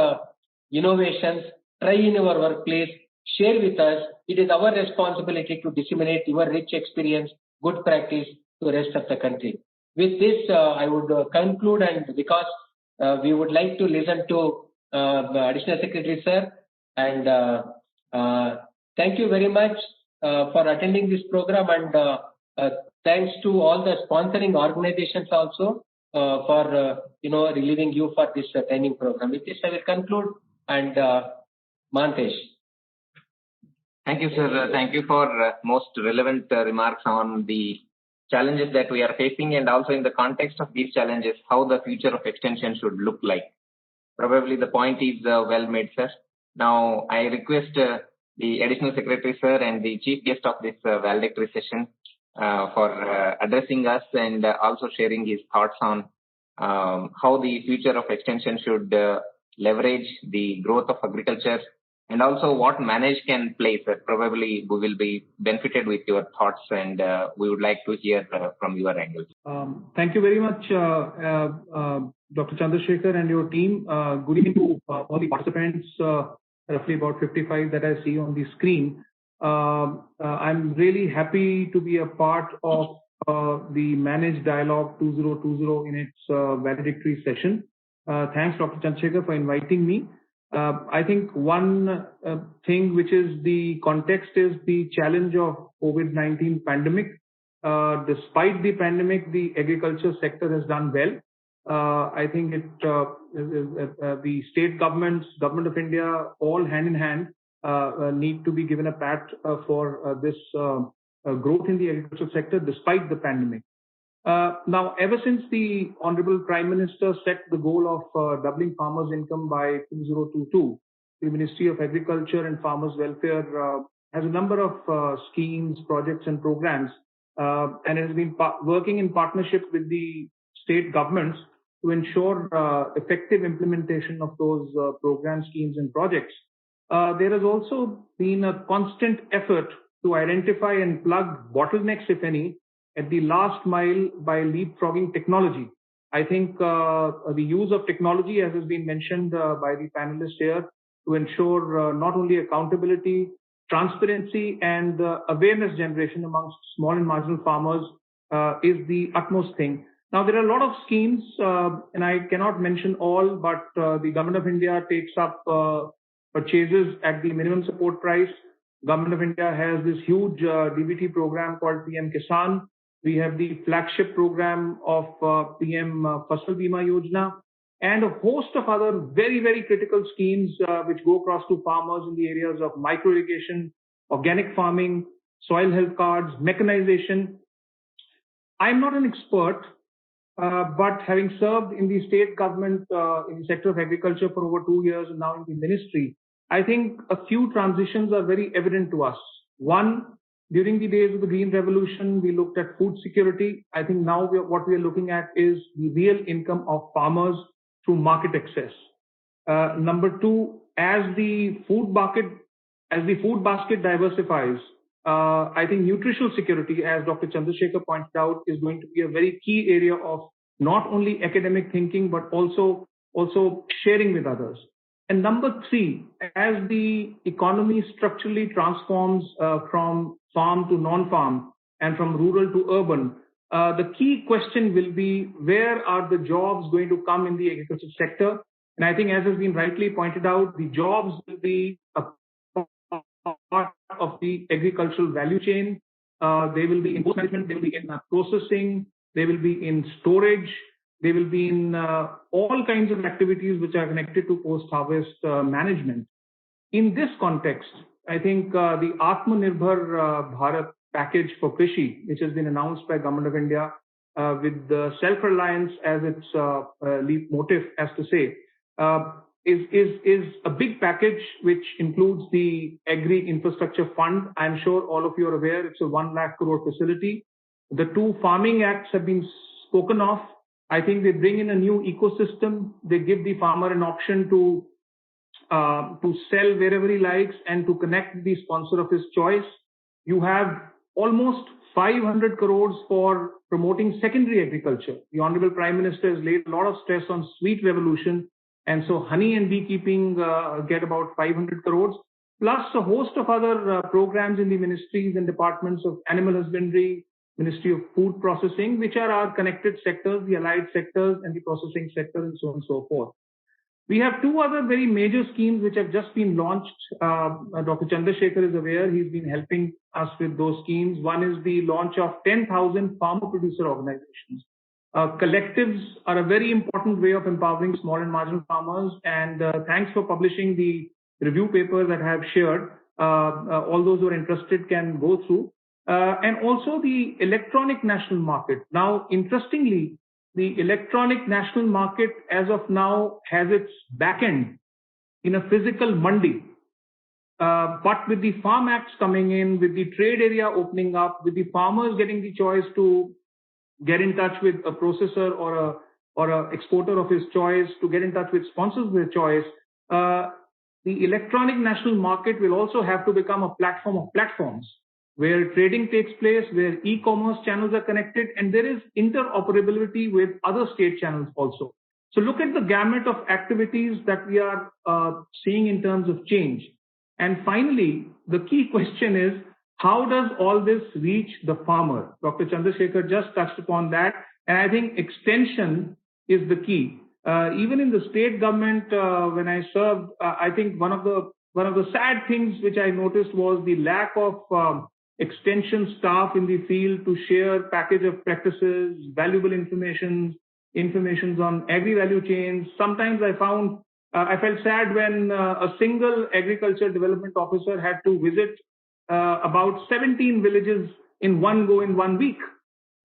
[SPEAKER 10] innovations, try in your workplace, share with us. It is our responsibility to disseminate your rich experience, good practice to the rest of the country. With this, I would conclude, and because we would like to listen to Additional Secretary Sir, and thank you very much for attending this program, and thanks to all the sponsoring organizations also for relieving you for this training program. With this, I will conclude, and Mantesh.
[SPEAKER 1] Thank you, sir. Thank you for most relevant remarks on the challenges that we are facing, and also in the context of these challenges, how the future of extension should look like. Probably the point is well made, sir. Now, I request the Additional Secretary, sir, and the Chief Guest of this valedictory session for addressing us and also sharing his thoughts on how the future of extension should leverage the growth of agriculture, and also what manage can play, sir. Probably we will be benefited with your thoughts, and we would like to hear from your angle.
[SPEAKER 11] Thank you very much, Dr. Chandrasekhar and your team. Good evening to all the participants, roughly about 55 that I see on the screen. I'm really happy to be a part of the Managed Dialogue 2020 in its valedictory session. Thanks, Dr. Chandrasekhar, for inviting me. I think one thing which is the context is the challenge of COVID-19 pandemic. Despite the pandemic, the agriculture sector has done well. I think the state governments, Government of India, all hand in hand need to be given a pat for this growth in the agriculture sector despite the pandemic. Now, ever since the Honorable Prime Minister set the goal of doubling farmers' income by 2022, the Ministry of Agriculture and Farmers' Welfare has a number of schemes, projects, and programs, and has been working in partnership with the state governments to ensure effective implementation of those programs, schemes, and projects. There has also been a constant effort to identify and plug bottlenecks, if any, at the last mile by leapfrogging technology. I think the use of technology, as has been mentioned by the panelists here, to ensure not only accountability, transparency, and awareness generation amongst small and marginal farmers is the utmost thing. Now, there are a lot of schemes, and I cannot mention all, but the Government of India takes up purchases at the minimum support price. Government of India has this huge DBT program called PM Kisan. We have the flagship program of PM Fasal Bima Yojana, and a host of other very, very critical schemes which go across to farmers in the areas of micro irrigation, organic farming, soil health cards, mechanization. I'm not an expert, but having served in the state government in the sector of agriculture for over 2 years and now in the ministry, I think a few transitions are very evident to us. One, during the days of the Green Revolution, we looked at food security. I think now what we are looking at is the real income of farmers through market access. Number two, as the food basket diversifies, I think nutritional security, as Dr. Chandrasekhar pointed out, is going to be a very key area of not only academic thinking, but also sharing with others. And number three, as the economy structurally transforms from farm to non-farm and from rural to urban, the key question will be, where are the jobs going to come in the agriculture sector? And I think, as has been rightly pointed out, the jobs will be a part of the agricultural value chain. They will be in management, they will be in processing, they will be in storage, they will be in all kinds of activities which are connected to post-harvest management. In this context, I think the Atmanirbhar Bharat package for Krishi, which has been announced by Government of India with the self-reliance as its lead motive, as to say, is a big package which includes the Agri Infrastructure Fund. I'm sure all of you are aware it's a 1 lakh crore facility. The two farming acts have been spoken of. I think they bring in a new ecosystem. They give the farmer an option to sell wherever he likes and to connect the sponsor of his choice. You have almost 500 crores for promoting secondary agriculture. The Honorable Prime Minister has laid a lot of stress on sweet revolution. And so honey and beekeeping get about 500 crores, plus a host of other programs in the ministries and departments of animal husbandry, Ministry of Food Processing, which are our connected sectors, the allied sectors and the processing sector, and so on and so forth. We have two other very major schemes which have just been launched. Dr. Chandrasekhar is aware. He's been helping us with those schemes. One is the launch of 10,000 farmer producer organizations. Collectives are a very important way of empowering small and marginal farmers. And thanks for publishing the review paper that I have shared. All those who are interested can go through. And also the electronic national market. Now, interestingly, the electronic national market as of now has its back end in a physical mandi. But with the farm acts coming in, with the trade area opening up, with the farmers getting the choice to get in touch with a processor or a exporter of his choice, to get in touch with sponsors of their choice, the electronic national market will also have to become a platform of platforms, where trading takes place, where e-commerce channels are connected, and there is interoperability with other state channels also. So look at the gamut of activities that we are seeing in terms of change. And finally, the key question is, how does all this reach the farmer? Dr. Chandrasekhar just touched upon that, and I think extension is the key. Even in the state government, when I served, I think one of the sad things which I noticed was the lack of extension staff in the field to share package of practices, valuable information on agri value chains. Sometimes I felt sad when a single agriculture development officer had to visit about 17 villages in one go in 1 week.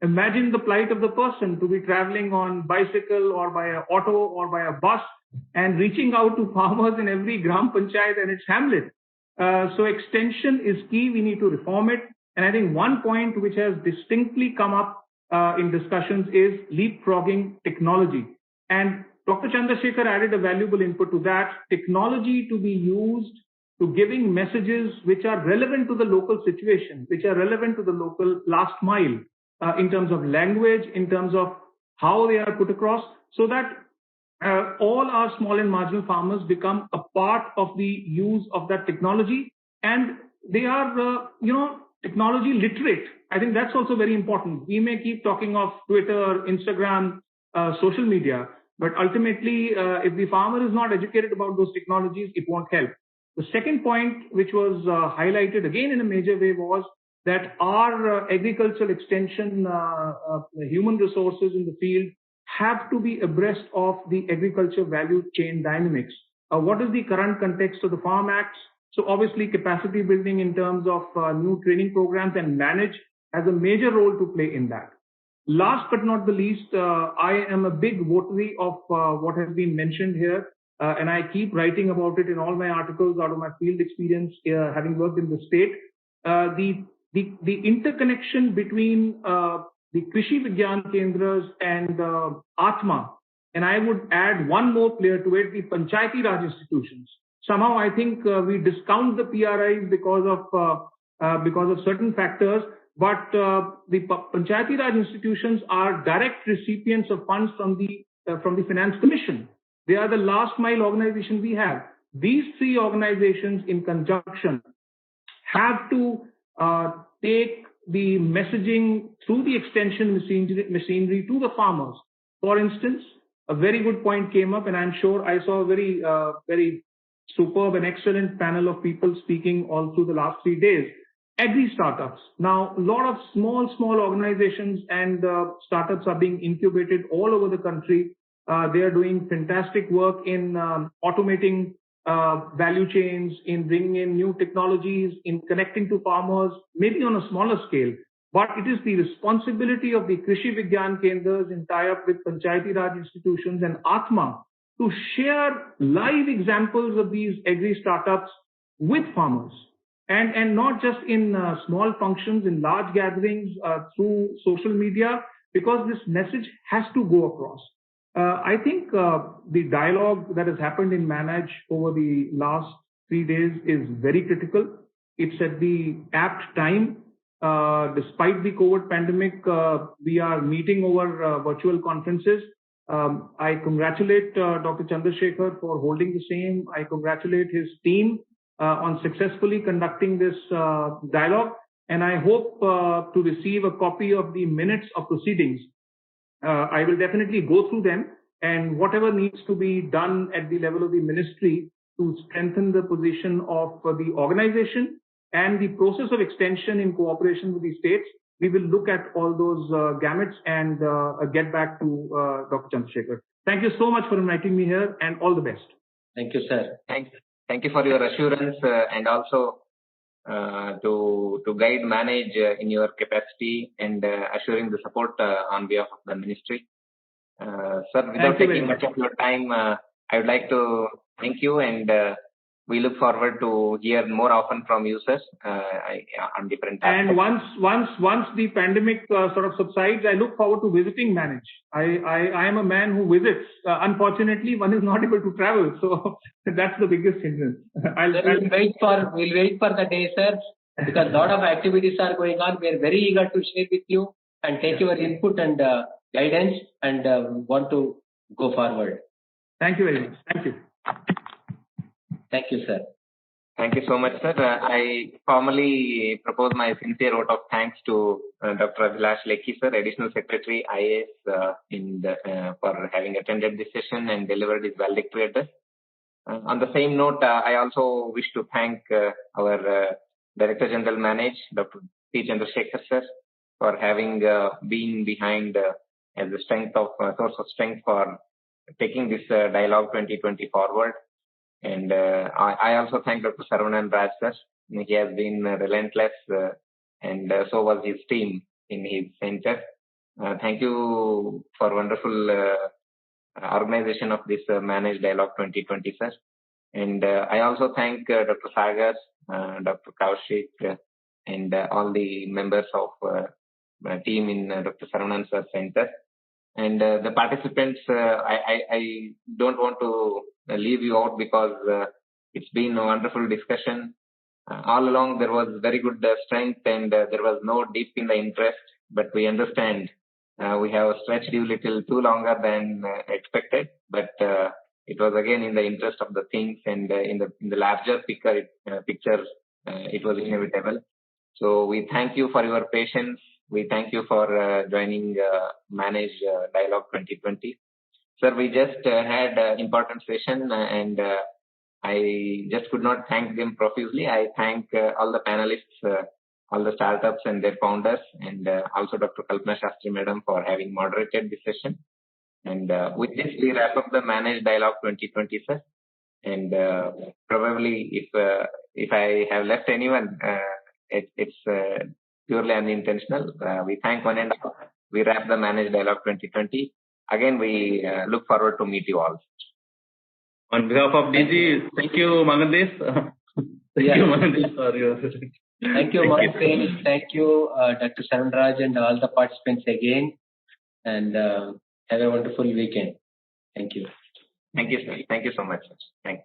[SPEAKER 11] Imagine the plight of the person to be traveling on bicycle or by an auto or by a bus and reaching out to farmers in every gram panchayat and its hamlet. So extension is key. We need to reform it. And I think one point which has distinctly come up in discussions is leapfrogging technology. And Dr. Chandrasekhar added a valuable input to that. Technology to be used to giving messages which are relevant to the local situation, which are relevant to the local last mile, in terms of language, in terms of how they are put across, so that all our small and marginal farmers become a part of the use of that technology, and they are, technology literate. I think that's also very important. We may keep talking of Twitter, Instagram, social media, but ultimately, if the farmer is not educated about those technologies, it won't help. The second point, which was highlighted again in a major way, was that our agricultural extension, human resources in the field have to be abreast of the agriculture value chain dynamics. What is the current context of the Farm Acts? So obviously capacity building in terms of new training programs and manage has a major role to play in that. Last but not the least, I am a big votary of what has been mentioned here, and I keep writing about it in all my articles out of my field experience, having worked in the state. The interconnection between the Krishi Vigyan Kendras and Atma, and I would add one more player to it, the Panchayati Raj institutions. Somehow I think we discount the PRIs because of certain factors, but the Panchayati Raj institutions are direct recipients of funds from the Finance Commission. They are the last mile organization we have. These three organizations in conjunction have to take the messaging through the extension machinery to the farmers. For instance, a very good point came up, and I'm sure I saw a very superb and excellent panel of people speaking all through the last 3 days. Agri startups. Now, a lot of small organizations and startups are being incubated all over the country. They are doing fantastic work in automating value chains, in bringing in new technologies, in connecting to farmers, maybe on a smaller scale. But it is the responsibility of the Krishi Vigyan Kendras in tie-up with Panchayati Raj institutions and Atma to share live examples of these agri startups with farmers. And not just in small functions, in large gatherings, through social media, because this message has to go across. I think the dialogue that has happened in Manage over the last 3 days is very critical. It's at the apt time. Despite the COVID pandemic, we are meeting over virtual conferences. I congratulate Dr. Chandrasekhar for holding the same. I congratulate his team on successfully conducting this dialogue. And I hope to receive a copy of the minutes of proceedings. I will definitely go through them, and whatever needs to be done at the level of the ministry to strengthen the position of the organization and the process of extension in cooperation with the states, we will look at all those gamuts and get back to Dr. Chandrasekhar. Thank you so much for inviting me here, and all the best.
[SPEAKER 10] Thank you, sir.
[SPEAKER 1] Thank you for your assurance and also to guide, manage in your capacity and assuring the support on behalf of the ministry. Sir, without taking much of your time, I would like to thank you, and we look forward to hear more often from you, sir, on different topics.
[SPEAKER 11] And once the pandemic sort of subsides, I look forward to visiting Manage. I am a man who visits. Unfortunately, one is not able to travel, so that's the biggest hindrance.
[SPEAKER 10] We'll wait for the day, sir, because a lot of activities are going on. We are very eager to share with you and take your input and guidance, and want to go forward.
[SPEAKER 11] Thank you very much. Thank you.
[SPEAKER 10] Thank you, sir.
[SPEAKER 1] Thank you so much, sir. I formally propose my sincere vote of thanks to Dr. Abhilash Lekhi, sir, Additional Secretary, IAS, for having attended this session and delivered his valedictory address. On the same note, I also wish to thank our Director General Manage, Dr. T. Chandrasekhar, sir, for having been behind as a source of strength for taking this Dialogue 2020 forward. And I also thank Dr. Saravanan Raj, sir. He has been relentless, and so was his team in his center. Thank you for wonderful organization of this Managed Dialogue 2020, sir. And I also thank Dr. Sagar, Dr. Kaushik, and all the members of my team in Dr. Saravanan sir center. And the participants, I don't want to leave you out, because it's been a wonderful discussion. All along there was very good strength, and there was no dip in the interest, but we understand we have stretched you a little too longer than expected, but it was again in the interest of the things, and in the larger picture, it was inevitable. So we thank you for your patience. We thank you for joining Manage Dialogue 2020. Sir, we just had an important session, and I just could not thank them profusely. I thank all the panelists, all the startups and their founders, and also Dr. Kalpana Sastry Madam for having moderated this session. And with this, we wrap up the Manage Dialogue 2020, sir. And probably if I have left anyone, it's purely unintentional. We thank one and all. We wrap the Manage Dialogue 2020. Again, we look forward to meet you all.
[SPEAKER 9] On behalf of DG, thank you, Magandesh. Thank you, Magandesh, for your
[SPEAKER 10] Thank you, Magandesh. Thank you, Dr. Saranraj, and all the participants again. And have a wonderful weekend. Thank you.
[SPEAKER 1] Thank you, sir. Thank you so much, sir. Thanks.